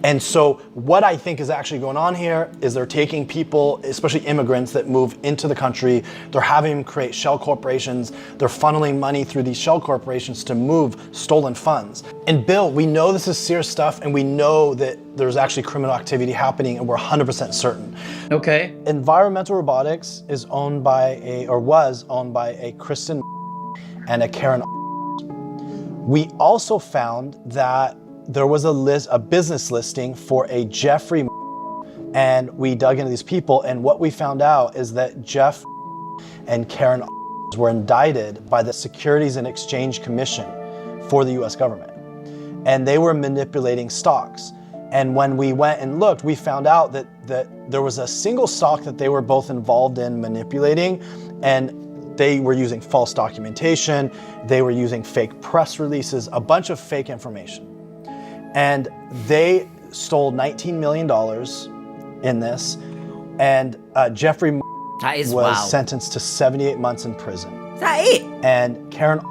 Speaker 9: And so what I think is actually going on here is they're taking people, especially immigrants that move into the country, they're having them create shell corporations, they're funneling money through these shell corporations to move stolen funds. And Bill, we know this is serious stuff, and we know that there's actually criminal activity happening, and we're 100% certain.
Speaker 2: Okay.
Speaker 9: Environmental Robotics is owned by was owned by a Kristen and a Karen. We also found that there was a business listing for a Jeffrey, and we dug into these people, and what we found out is that Jeff and Karen were indicted by the Securities and Exchange Commission for the US government, and they were manipulating stocks. And when we went and looked, we found out that there was a single stock that they were both involved in manipulating, and they were using false documentation, they were using fake press releases, a bunch of fake information. And they stole $19 million in this, and Jeffrey was sentenced to 78 months in prison.
Speaker 1: Is that it?
Speaker 9: And Karen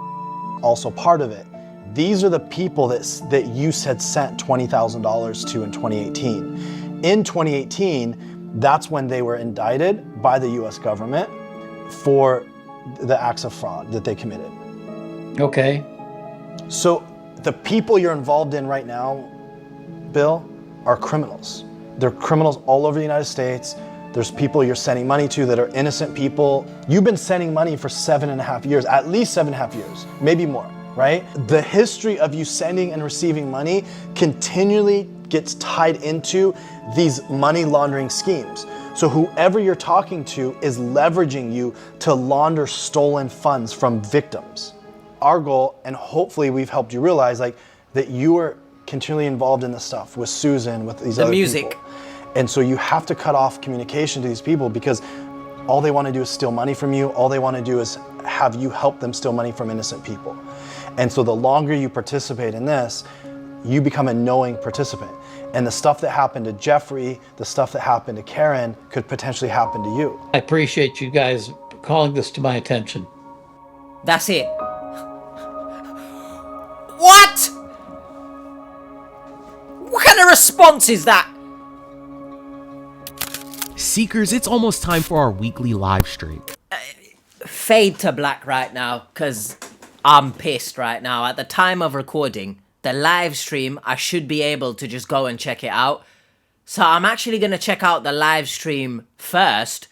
Speaker 9: also part of it. These are the people that you had sent $20,000 to in 2018. In 2018, that's when they were indicted by the US government for the acts of fraud that they committed.
Speaker 2: Okay.
Speaker 9: So the people you're involved in right now, Bill, are criminals. They're criminals all over the United States. There's people you're sending money to that are innocent people. You've been sending money for 7.5 years, at least 7.5 years, maybe more, right? The history of you sending and receiving money continually gets tied into these money laundering schemes. So whoever you're talking to is leveraging you to launder stolen funds from victims. Our goal, and hopefully we've helped you realize, like, that you are continually involved in this stuff with Susan, with these other people. And so you have to cut off communication to these people, because all they want to do is steal money from you. All they want to do is have you help them steal money from innocent people. And so the longer you participate in this, you become a knowing participant. And the stuff that happened to Jeffrey, the stuff that happened to Karen could potentially happen to you.
Speaker 2: I appreciate you guys calling this to my attention.
Speaker 1: That's it. What? What kind of response is that?
Speaker 14: Seekers, it's almost time for our weekly live stream.
Speaker 1: Fade to black right now, because I'm pissed right now. At the time of recording, the live stream, I should be able to just go and check it out. So I'm actually going to check out the live stream first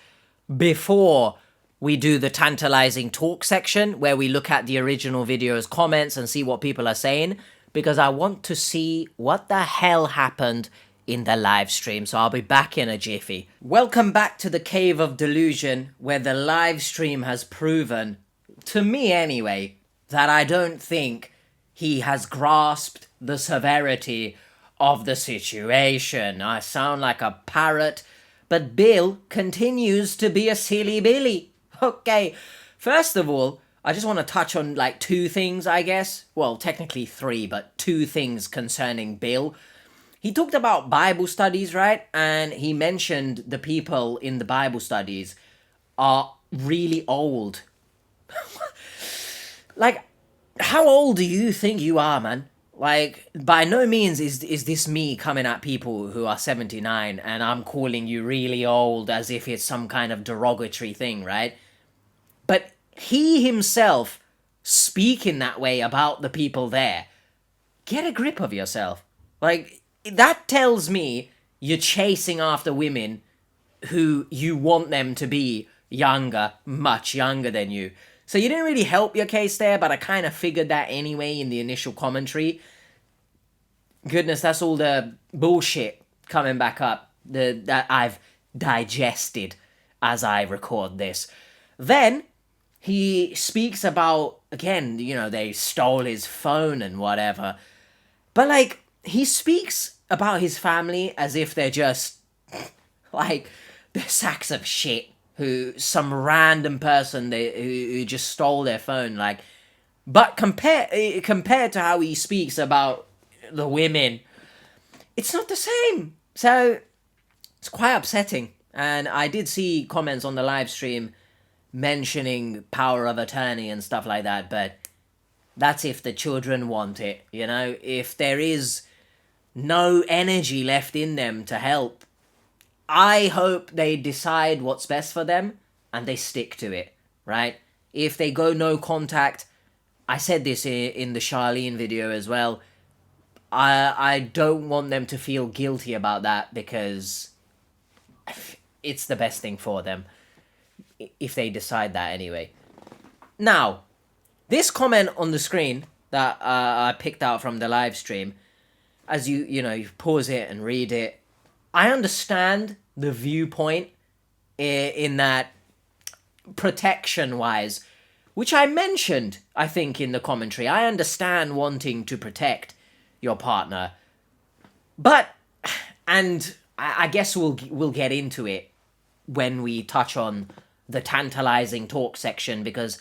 Speaker 1: before we do the tantalizing talk section where we look at the original video's comments and see what people are saying, because I want to see what the hell happened in the live stream. So I'll be back in a jiffy. Welcome back to the Cave of Delusion, where the live stream has proven, to me anyway, that I don't think he has grasped the severity of the situation. I sound like a parrot, but Bill continues to be a silly Billy. Okay, first of all, I just want to touch on like two things, I guess. Well, technically three, but two things concerning Bill. He talked about Bible studies, right? And he mentioned the people in the Bible studies are really old. Like, how old do you think you are, man? Like, by no means is this me coming at people who are 79 and I'm calling you really old as if it's some kind of derogatory thing, right? But he himself speaking that way about the people there, get a grip of yourself. Like, that tells me you're chasing after women who you want them to be younger, much younger than you. So you didn't really help your case there, but I kind of figured that anyway in the initial commentary. Goodness, that's all the bullshit coming back up that I've digested as I record this. Then he speaks about, again, you know, they stole his phone and whatever. But, like, he speaks about his family as if they're just, like, they're sacks of shit. Who, some random person who just stole their phone, like, but compared to how he speaks about the women, it's not the same. So it's quite upsetting. And I did see comments on the live stream mentioning power of attorney and stuff like that, but that's if the children want it, you know? If there is no energy left in them to help, I hope they decide what's best for them and they stick to it, right? If they go no contact, I said this in the Charlene video as well, I don't want them to feel guilty about that, because it's the best thing for them if they decide that anyway. Now, this comment on the screen that I picked out from the live stream, as you pause it and read it, I understand the viewpoint in that protection-wise, which I mentioned, I think, in the commentary. I understand wanting to protect your partner, but, and I guess we'll get into it when we touch on the tantalizing talk section, because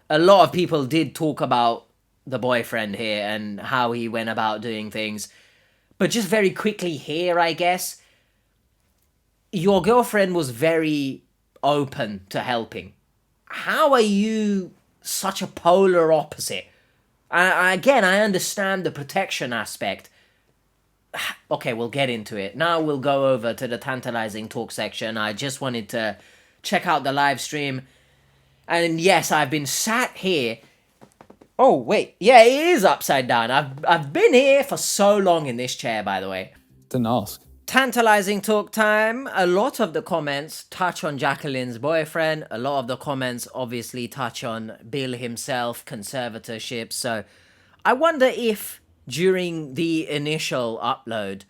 Speaker 1: a lot of people did talk about the boyfriend here and how he went about doing things. But just very quickly here, I guess, your girlfriend was very open to helping. How are you such a polar opposite? Again, I understand the protection aspect. Okay, we'll get into it. Now we'll go over to the tantalizing talk section. I just wanted to check out the live stream. And yes, I've been sat here. Oh, wait. Yeah, it is upside down. I've been here for so long in this chair, by the way.
Speaker 11: Didn't ask.
Speaker 1: Tantalizing talk time. A lot of the comments touch on Jacqueline's boyfriend. A lot of the comments obviously touch on Bill himself, conservatorship. So I wonder if during the initial upload,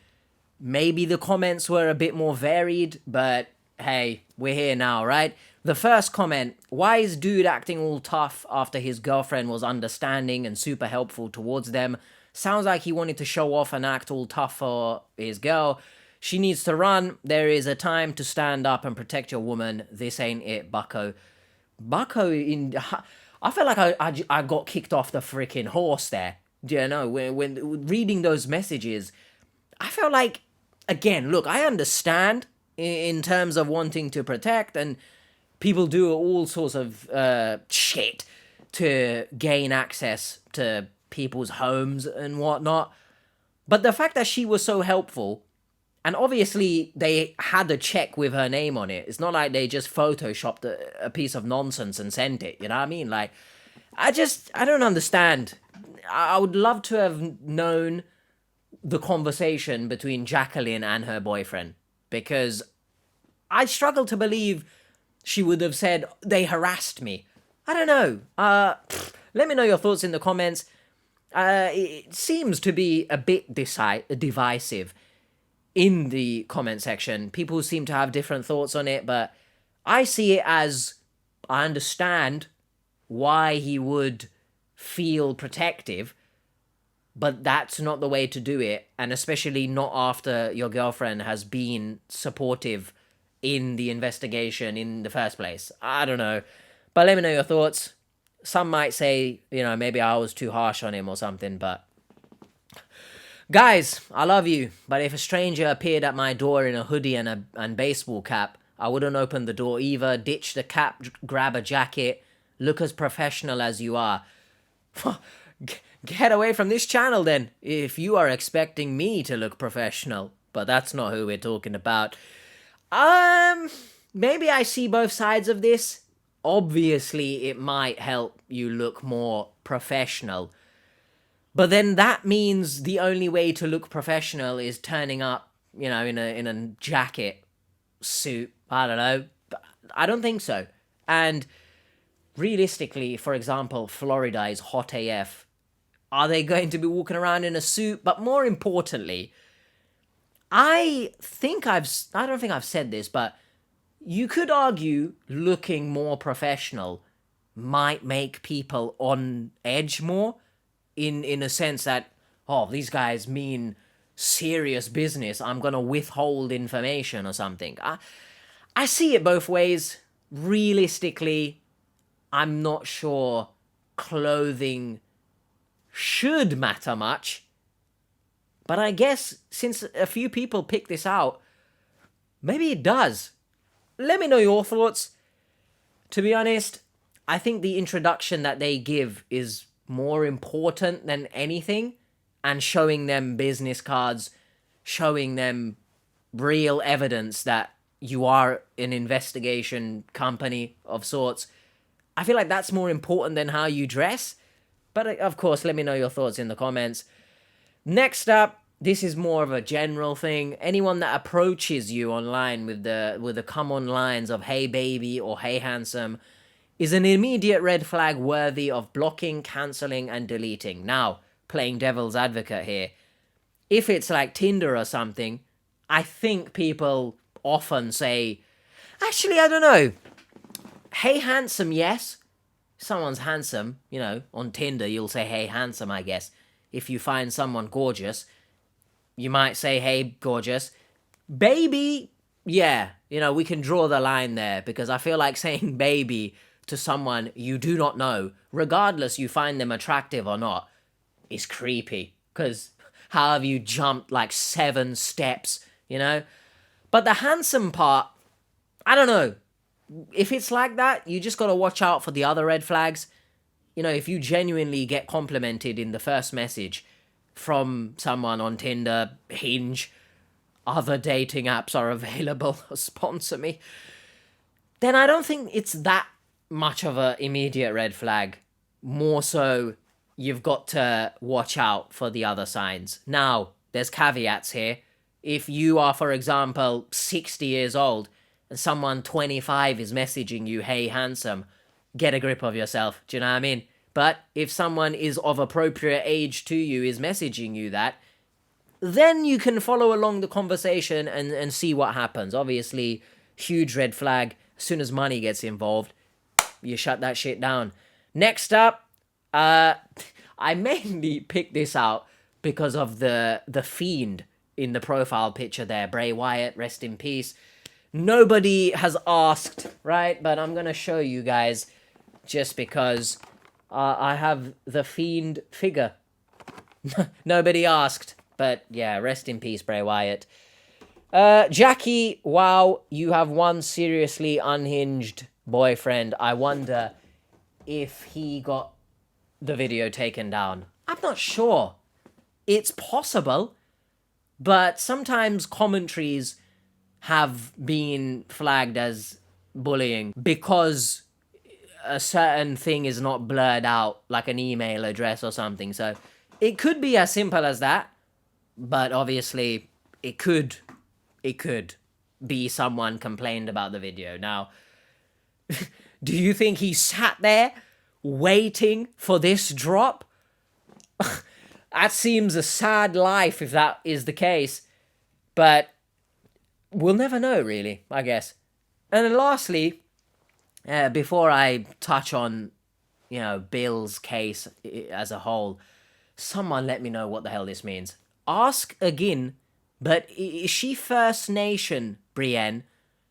Speaker 1: maybe the comments were a bit more varied, but hey, we're here now, right? The first comment, why is dude acting all tough after his girlfriend was understanding and super helpful towards them? Sounds like he wanted to show off and act all tough for his girl. She needs to run. There is a time to stand up and protect your woman. This ain't it, bucko. Bucko, I felt like I got kicked off the freaking horse there. Do you know, when reading those messages, I felt like, again, look, I understand in terms of wanting to protect, and people do all sorts of shit to gain access to people's homes and whatnot. But the fact that she was so helpful, and obviously they had a check with her name on it. It's not like they just photoshopped a piece of nonsense and sent it, you know what I mean? Like, I don't understand. I would love to have known the conversation between Jacqueline and her boyfriend, because I struggle to believe she would have said, they harassed me. I don't know. Let me know your thoughts in the comments. It seems to be a bit divisive in the comment section. People seem to have different thoughts on it, but I see it as, I understand why he would feel protective, but that's not the way to do it, and especially not after your girlfriend has been supportive in the investigation in the first place. I don't know, but let me know your thoughts. Some might say, maybe I was too harsh on him or something, but guys, I love you, but if a stranger appeared at my door in a hoodie and baseball cap, I wouldn't open the door either. Ditch the cap, grab a jacket, look as professional as you are. Get away from this channel then, if you are expecting me to look professional. But that's not who we're talking about. Maybe I see both sides of this. Obviously, it might help you look more professional. But then that means the only way to look professional is turning up, in a jacket, suit, I don't know. I don't think so. And realistically, for example, Florida is hot AF. Are they going to be walking around in a suit? But more importantly, I don't think I've said this, but you could argue looking more professional might make people on edge more, in a sense that, these guys mean serious business, I'm gonna withhold information or something. I see it both ways. Realistically, I'm not sure clothing should matter much. But I guess since a few people picked this out, maybe it does. Let me know your thoughts. To be honest, I think the introduction that they give is more important than anything, and showing them business cards, showing them real evidence that you are an investigation company of sorts. I feel like that's more important than how you dress. But of course, let me know your thoughts in the comments. Next up, this is more of a general thing. Anyone that approaches you online with the common lines of "Hey baby" or "Hey handsome" is an immediate red flag worthy of blocking, cancelling, and deleting. Now, playing devil's advocate here, if it's like Tinder or something, I think people often say, actually, I don't know, "Hey handsome," yes. Someone's handsome, you know, on Tinder, you'll say "Hey handsome," I guess. If you find someone gorgeous, you might say "Hey gorgeous." Baby, yeah, you know, we can draw the line there, because I feel like saying baby to someone you do not know, regardless you find them attractive or not, is creepy. Because how have you jumped like 7 steps, you know? But the handsome part, I don't know. If it's like that, you just got to watch out for the other red flags. You know, if you genuinely get complimented in the first message from someone on Tinder, Hinge, other dating apps are available, sponsor me, then I don't think it's that much of an immediate red flag. More so, you've got to watch out for the other signs. Now, there's caveats here. If you are, for example, 60 years old and someone 25 is messaging you, "Hey handsome," get a grip of yourself. Do you know what I mean? But if someone is of appropriate age to you is messaging you that, then you can follow along the conversation and see what happens. Obviously, huge red flag. As soon as money gets involved, you shut that shit down. Next up, I mainly picked this out because of the Fiend in the profile picture there. Bray Wyatt, rest in peace. Nobody has asked, right? But I'm going to show you guys just because I have the Fiend figure. Nobody asked, but yeah, rest in peace, Bray Wyatt. Jackie, wow, you have one seriously unhinged boyfriend. I wonder if he got the video taken down. I'm not sure. It's possible, but sometimes commentaries have been flagged as bullying because a certain thing is not blurred out, like an email address or something. So it could be as simple as that, but obviously it could be someone complained about the video. Now, do you think he sat there waiting for this drop? That seems a sad life if that is the case, but we'll never know, really, I guess. And then lastly, before I touch on, you know, Bill's case as a whole, someone let me know what the hell this means. Ask again, but is she First Nation, Brienne?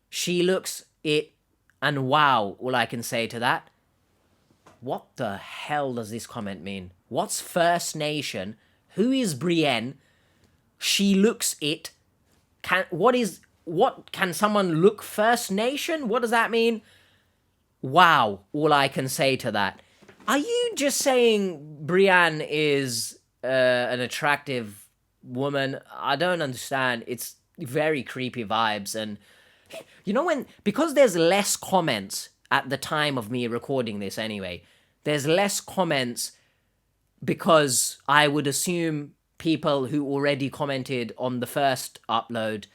Speaker 1: She looks it, and wow, all I can say to that. What the hell does this comment mean? What's First Nation? Who is Brienne? She looks it. What can someone look First Nation? What does that mean? Wow, all I can say to that. Are you just saying Brienne is an attractive woman? I don't understand. It's very creepy vibes. And you know, because there's less comments at the time of me recording this anyway, there's less comments because I would assume people who already commented on the first upload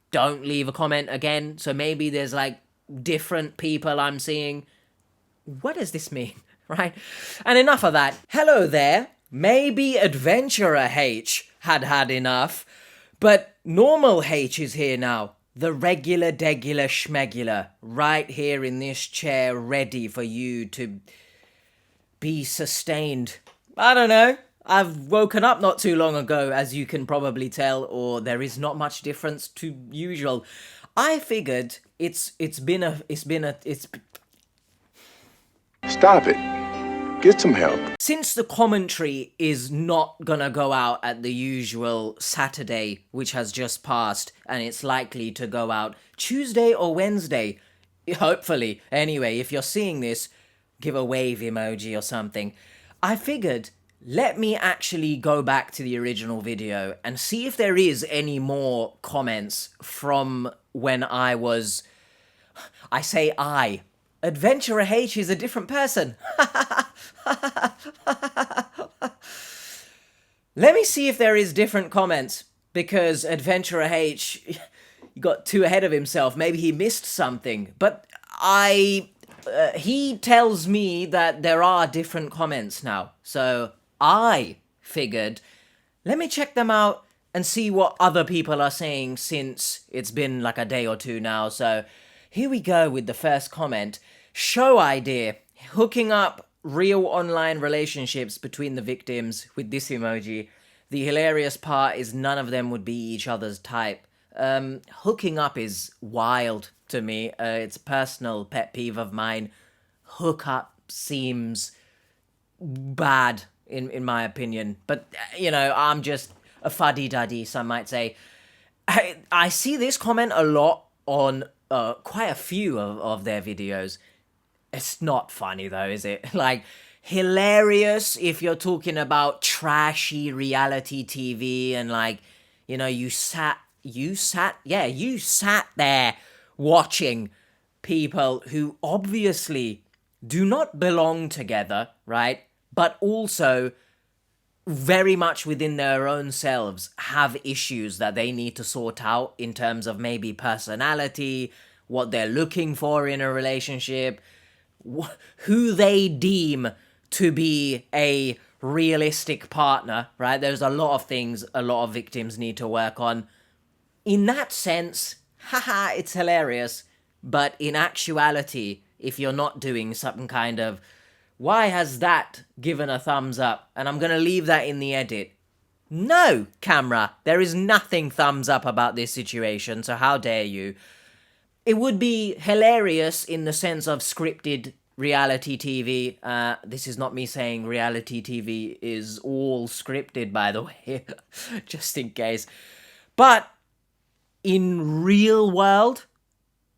Speaker 1: don't leave a comment again. So maybe there's like different people I'm seeing. What does this mean, right? And enough of that. Hello there. Maybe Adventurer H had enough, but Normal H is here now. The regular, degular, schmegular, right here in this chair, ready for you to be sustained. I don't know. I've woken up not too long ago, as you can probably tell, or there is not much difference to usual. I figured it's been.
Speaker 11: Stop it.
Speaker 10: Get some help.
Speaker 1: Since the commentary is not gonna go out at the usual Saturday, which has just passed, and it's likely to go out Tuesday or Wednesday, hopefully. Anyway, if you're seeing this, give a wave emoji or something. I figured, let me actually go back to the original video and see if there is any more comments from when I was... I say I. Adventurer H is a different person. Let me see if there is different comments, because Adventurer H got too ahead of himself. Maybe he missed something, but he tells me that there are different comments now. So I figured, let me check them out and see what other people are saying, since it's been like a day or two now. So here we go with the first comment. Show idea. Hooking up real online relationships between the victims with this emoji. The hilarious part is none of them would be each other's type. Hooking up is wild to me. It's a personal pet peeve of mine. Hook up seems bad in my opinion. But, you know, I'm just a fuddy-duddy, some might say. I see this comment a lot on quite a few of their videos. It's not funny though, is it? Like, hilarious if you're talking about trashy reality TV and, like, you know, you sat there watching people who obviously do not belong together, right? But also very much within their own selves have issues that they need to sort out in terms of maybe personality, what they're looking for in a relationship, who they deem to be a realistic partner, right? There's a lot of things a lot of victims need to work on. In that sense, haha, it's hilarious. But in actuality, if you're not doing some kind of, why has that given a thumbs up? And I'm going to leave that in the edit. No, camera, there is nothing thumbs up about this situation, so how dare you? It would be hilarious in the sense of scripted reality TV. This is not me saying reality TV is all scripted, by the way, just in case. But in real world,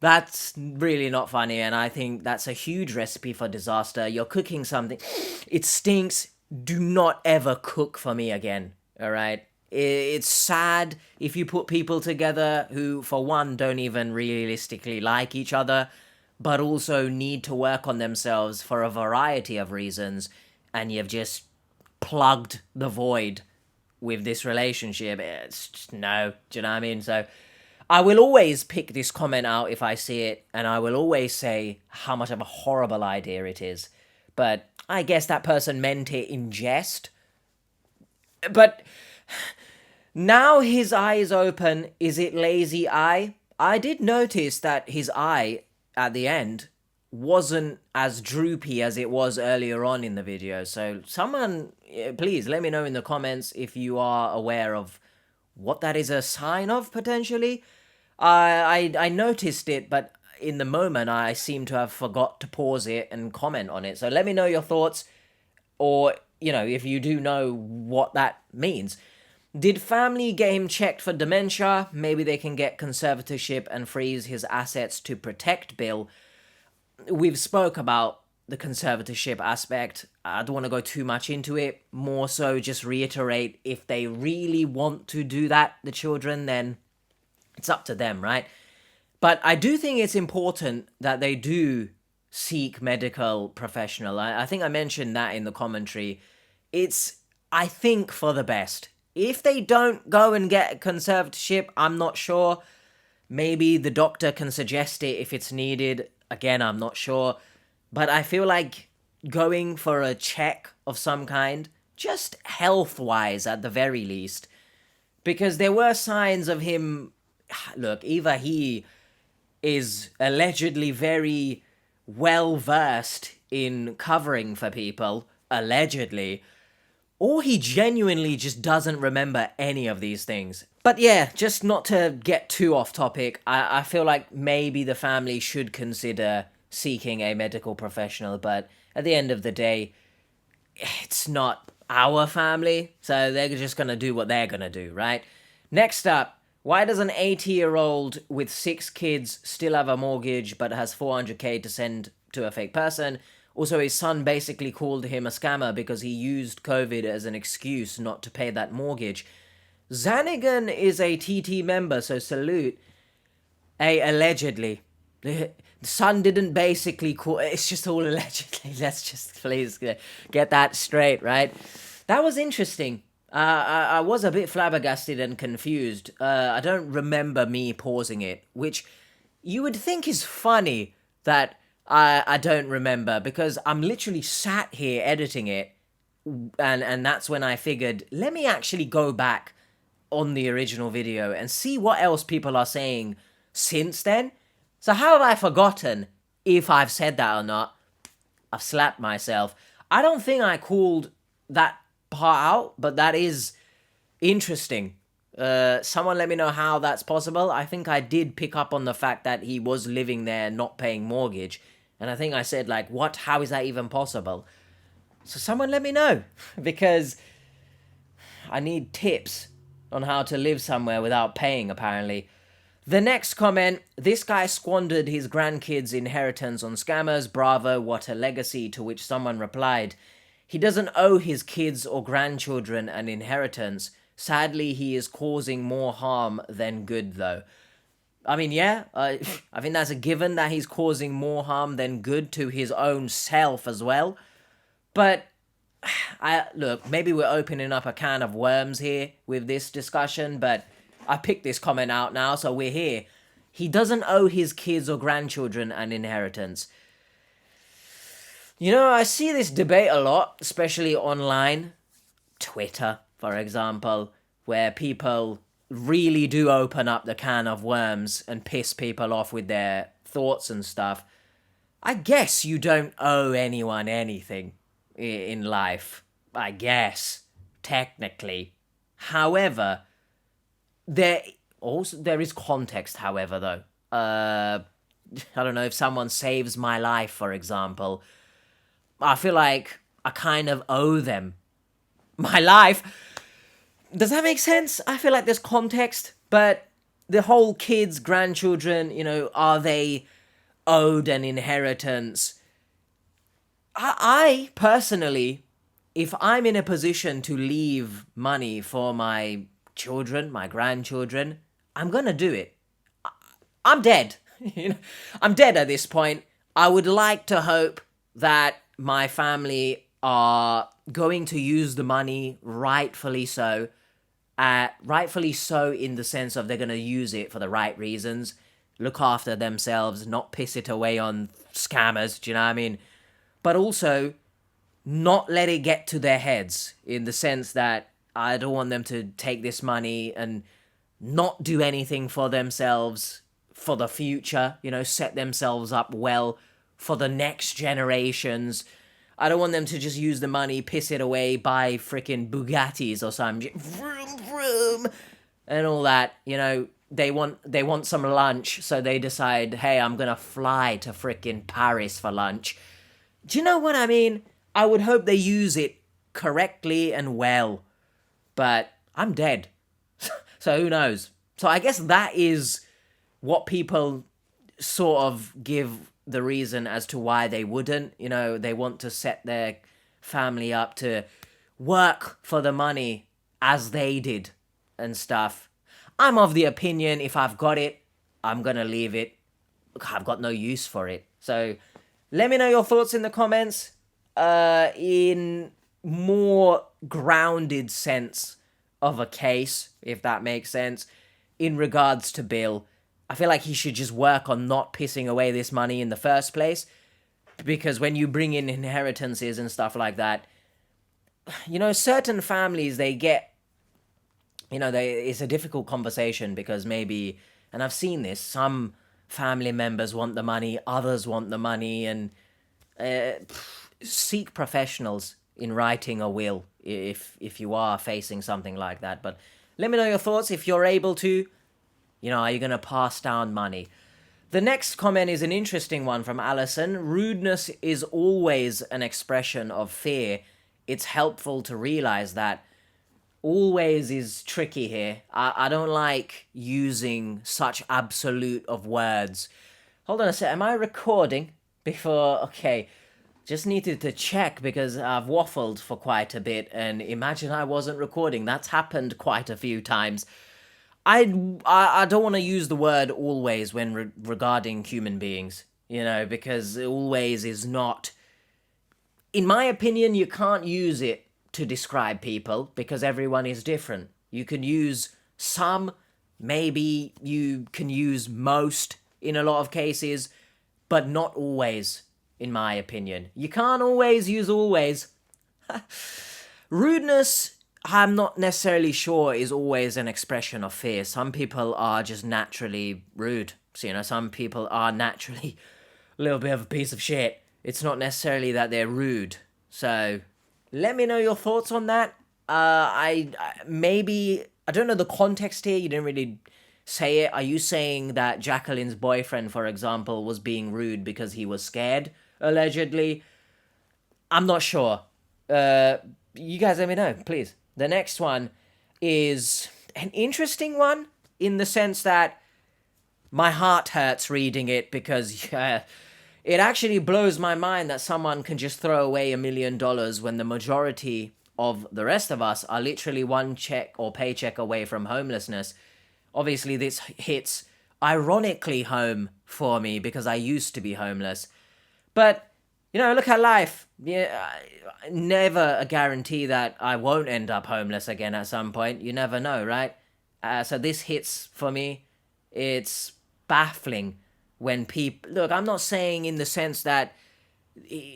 Speaker 1: that's really not funny, and I think that's a huge recipe for disaster. You're cooking something, it stinks, do not ever cook for me again, alright? It's sad if you put people together who, for one, don't even realistically like each other, but also need to work on themselves for a variety of reasons, and you've just plugged the void with this relationship. It's just, no, do you know what I mean? So I will always pick this comment out if I see it, and I will always say how much of a horrible idea it is. But I guess that person meant it in jest. But now his eye is open. Is it lazy eye? I did notice that his eye at the end wasn't as droopy as it was earlier on in the video. So someone, please let me know in the comments if you are aware of what that is a sign of, potentially. I noticed it, but in the moment I seem to have forgot to pause it and comment on it. So let me know your thoughts, or, you know, if you do know what that means. Did family get him checked for dementia? Maybe they can get conservatorship and freeze his assets to protect Bill. We've spoke about the conservatorship aspect. I don't want to go too much into it. More so just reiterate, if they really want to do that, the children, then it's up to them, right? But I do think it's important that they do seek medical professional. I think I mentioned that in the commentary. It's, I think, for the best. If they don't go and get a conservatorship, I'm not sure. Maybe the doctor can suggest it if it's needed. Again, I'm not sure. But I feel like going for a check of some kind, just health-wise at the very least. Because there were signs of him, look, either he is allegedly very well-versed in covering for people, allegedly, or he genuinely just doesn't remember any of these things. But yeah, just not to get too off topic, I feel like maybe the family should consider seeking a medical professional, but at the end of the day, it's not our family, so they're just gonna do what they're gonna do, right? Next up, why does an 80-year-old with 6 kids still have a mortgage but has 400k to send to a fake person? Also, his son basically called him a scammer because he used COVID as an excuse not to pay that mortgage. Zanigan is a TT member, so salute. Allegedly. The son didn't basically call... It's just all allegedly. Let's just please get that straight, right? That was interesting. I was a bit flabbergasted and confused. I don't remember me pausing it, which you would think is funny that I don't remember, because I'm literally sat here editing it, and that's when I figured, let me actually go back on the original video and see what else people are saying since then. So how have I forgotten if I've said that or not? I've slapped myself. I don't think I called that part out, but that is interesting. Someone let me know how that's possible. I think I did pick up on the fact that he was living there not paying mortgage, and I think I said, like, what? How is that even possible? So someone let me know, because I need tips on how to live somewhere without paying, apparently. The next comment, this guy squandered his grandkids' inheritance on scammers. Bravo, what a legacy. To which someone replied, he doesn't owe his kids or grandchildren an inheritance. Sadly, he is causing more harm than good, though. I mean, yeah, I think that's a given that he's causing more harm than good to his own self as well. But, look, maybe we're opening up a can of worms here with this discussion, but I picked this comment out now, so we're here. He doesn't owe his kids or grandchildren an inheritance. You know, I see this debate a lot, especially online. Twitter, for example, where people really do open up the can of worms and piss people off with their thoughts and stuff. I guess you don't owe anyone anything in life. I guess, technically. However, there is context, however, though. I don't know, if someone saves my life, for example, I feel like I kind of owe them my life. Does that make sense? I feel like there's context, but the whole kids, grandchildren, you know, are they owed an inheritance? I personally, if I'm in a position to leave money for my children, my grandchildren, I'm gonna do it. I'm dead. You know, I'm dead at this point. I would like to hope that my family are going to use the money rightfully so. Rightfully so in the sense of they're going to use it for the right reasons. Look after themselves, not piss it away on scammers, do you know what I mean? But also, not let it get to their heads, in the sense that I don't want them to take this money and not do anything for themselves for the future, you know, set themselves up well for the next generations. I don't want them to just use the money, piss it away, buy freaking Bugattis or something, vroom, vroom, and all that. You know, they want some lunch, so they decide, hey, I'm gonna fly to freaking Paris for lunch. Do you know what I mean? I would hope they use it correctly and well, but I'm dead. So who knows? So I guess that is what people sort of give the reason as to why they wouldn't. You know, they want to set their family up to work for the money as they did and stuff. I'm of the opinion, if I've got it, I'm gonna leave it. I've got no use for it. So let me know your thoughts in the comments. In more grounded sense of a case, if that makes sense, in regards to Bill, I feel like he should just work on not pissing away this money in the first place. Because when you bring in inheritances and stuff like that, you know, certain families, they get, you know, it's a difficult conversation because maybe, and I've seen this, some family members want the money, others want the money, and seek professionals in writing a will if you are facing something like that. But let me know your thoughts if you're able to. You know, are you going to pass down money? The next comment is an interesting one from Alison. Rudeness is always an expression of fear. it's helpful to realize that always is tricky here. I don't like using such absolute of words. Hold on a sec, am I recording? Okay, just needed to check because I've waffled for quite a bit, and imagine I wasn't recording. That's happened quite a few times. I don't want to use the word always when regarding human beings, because always is not... In my opinion, you can't use it to describe people because everyone is different. You can use some, maybe you can use most in a lot of cases, but not always, in my opinion. You can't always use always. Rudeness, I'm not necessarily sure is always an expression of fear. Some people are just naturally rude. So, some people are naturally a little bit of a piece of shit. It's not necessarily that they're rude. So, let me know your thoughts on that. I don't know the context here. You didn't really say it. Are you saying that Jacqueline's boyfriend, for example, was being rude because he was scared, allegedly? I'm not sure. You guys let me know, please. The next one is an interesting one in the sense that my heart hurts reading it because it actually blows my mind that someone can just throw away $1 million when the majority of the rest of us are literally one check or paycheck away from homelessness. Obviously, this hits ironically home for me because I used to be homeless. But, look at life. Yeah, never a guarantee that I won't end up homeless again at some point. You never know, right? So this hits for me. It's baffling when people... Look, I'm not saying in the sense that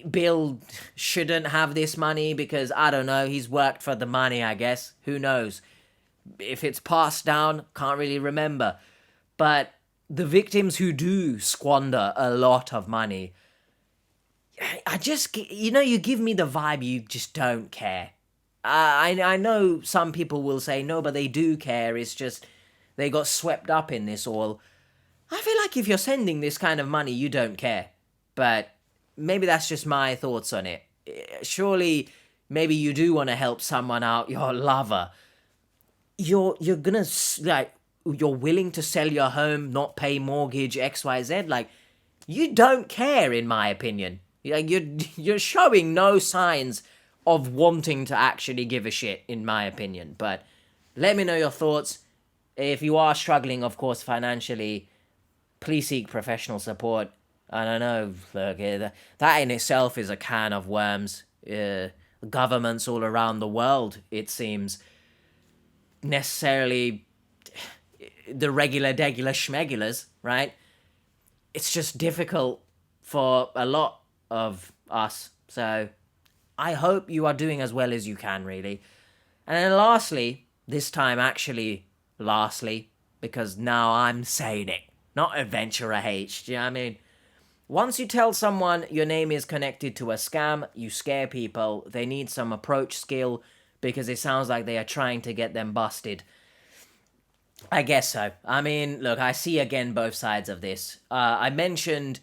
Speaker 1: Bill shouldn't have this money because, I don't know, he's worked for the money, I guess. Who knows? If it's passed down, can't really remember. But the victims who do squander a lot of money, I just, you give me the vibe you just don't care. I know some people will say, no, but they do care. It's just they got swept up in this all. I feel like if you're sending this kind of money, you don't care. But maybe that's just my thoughts on it. Surely, maybe you do want to help someone out, your lover. You're gonna, you're willing to sell your home, not pay mortgage, XYZ. Like, you don't care, in my opinion. You're showing no signs of wanting to actually give a shit, in my opinion. But let me know your thoughts. If you are struggling, of course, financially, please seek professional support. I don't know, look, that in itself is a can of worms. Governments all around the world, it seems, necessarily the regular schmegulars, right? It's just difficult for a lot of us. So I hope you are doing as well as you can, really. And then lastly, because now I'm saying it, not Adventurer H, do you know what I mean? Once you tell someone your name is connected to a scam, you scare people. They need some approach skill because it sounds like they are trying to get them busted. I guess so. I mean, look, I see again both sides of this. I mentioned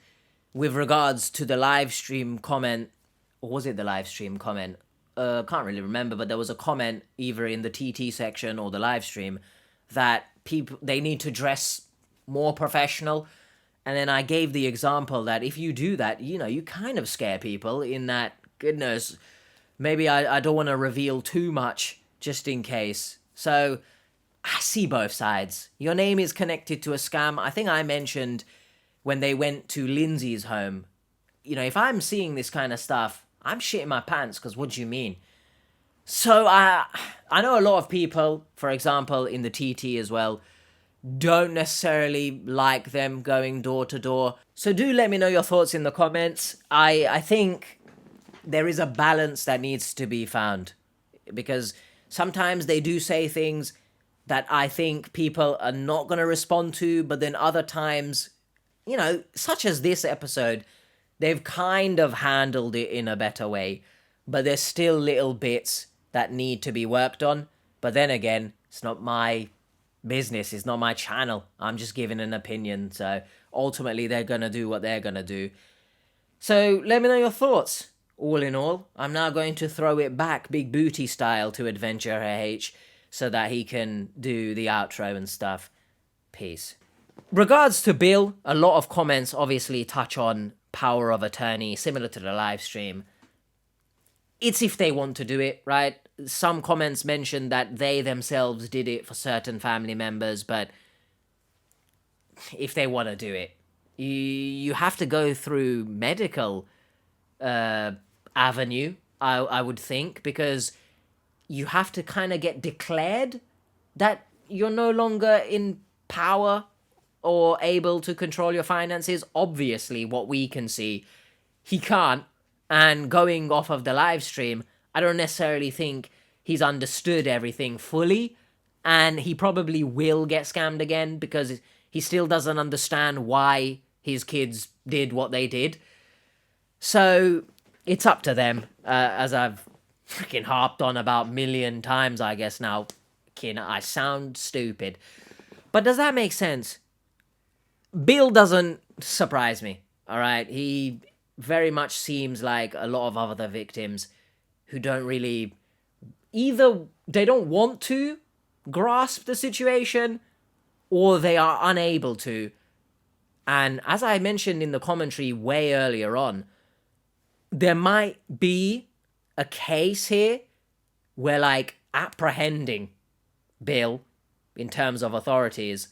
Speaker 1: with regards to the live stream comment, or was it the live stream comment? Can't really remember, but there was a comment either in the TT section or the live stream that people, they need to dress more professional. And then I gave the example that if you do that, you kind of scare people in that, goodness, maybe I don't want to reveal too much just in case. So I see both sides. Your name is connected to a scam. I think I mentioned when they went to Lindsay's home, if I'm seeing this kind of stuff, I'm shitting my pants because what do you mean? So I know a lot of people, for example, in the TT as well, don't necessarily like them going door to door. So do let me know your thoughts in the comments. I think there is a balance that needs to be found because sometimes they do say things that I think people are not going to respond to, but then other times, such as this episode, they've kind of handled it in a better way, but there's still little bits that need to be worked on. But then again, it's not my business, it's not my channel. I'm just giving an opinion, so ultimately they're gonna do what they're gonna do. So let me know your thoughts. all in all, I'm now going to throw it back big booty style to Adventure H so that he can do the outro and stuff. Peace. Regards to Bill, a lot of comments obviously touch on power of attorney, similar to the live stream. It's if they want to do it, right? Some comments mention that they themselves did it for certain family members, but if they want to do it, you have to go through medical avenue, I would think, because you have to kind of get declared that you're no longer in power or able to control your finances. Obviously, what we can see, he can't. And going off of the live stream, I don't necessarily think he's understood everything fully. And he probably will get scammed again because he still doesn't understand why his kids did what they did. So it's up to them, as I've freaking harped on about a million times, I guess now. I sound stupid. But does that make sense? Bill doesn't surprise me, alright? He very much seems like a lot of other victims who don't really... Either they don't want to grasp the situation, or they are unable to. And as I mentioned in the commentary way earlier on, there might be a case here where, like, apprehending Bill, in terms of authorities,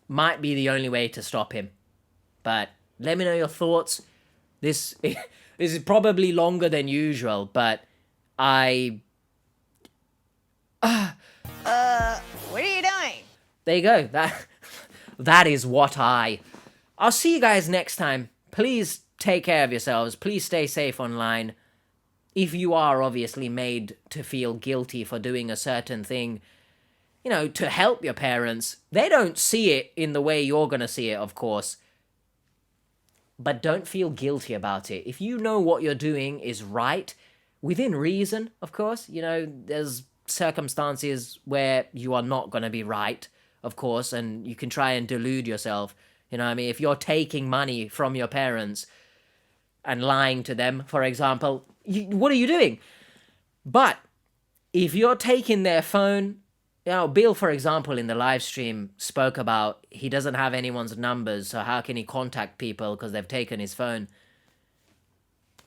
Speaker 1: might be the only way to stop him. But let me know your thoughts. This is probably longer than usual, but what are you doing? There you go. That is what I'll see you guys next time. Please take care of yourselves. Please stay safe online. If you are obviously made to feel guilty for doing a certain thing, you know, to help your parents, they don't see it in the way you're going to see it, of course. But don't feel guilty about it. If you know what you're doing is right, within reason, of course, you know, there's circumstances where you are not going to be right, of course, and you can try and delude yourself. You know what I mean? If you're taking money from your parents and lying to them, for example, what are you doing? But if you're taking their phone, you know, Bill, for example, in the live stream spoke about he doesn't have anyone's numbers, so how can he contact people because they've taken his phone?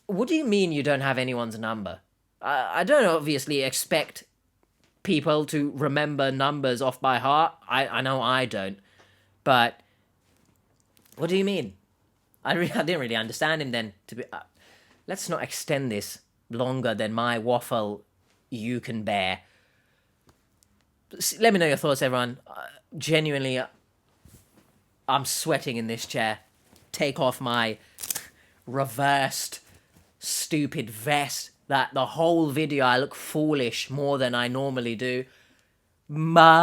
Speaker 1: What do you mean you don't have anyone's number? I don't obviously expect people to remember numbers off by heart. I know I don't. But what do you mean? I didn't really understand him then. Let's not extend this longer than my waffle you can bear. Let me know your thoughts, everyone. Genuinely, I'm sweating in this chair. Take off my reversed, stupid vest. That the whole video I look foolish more than I normally do. My...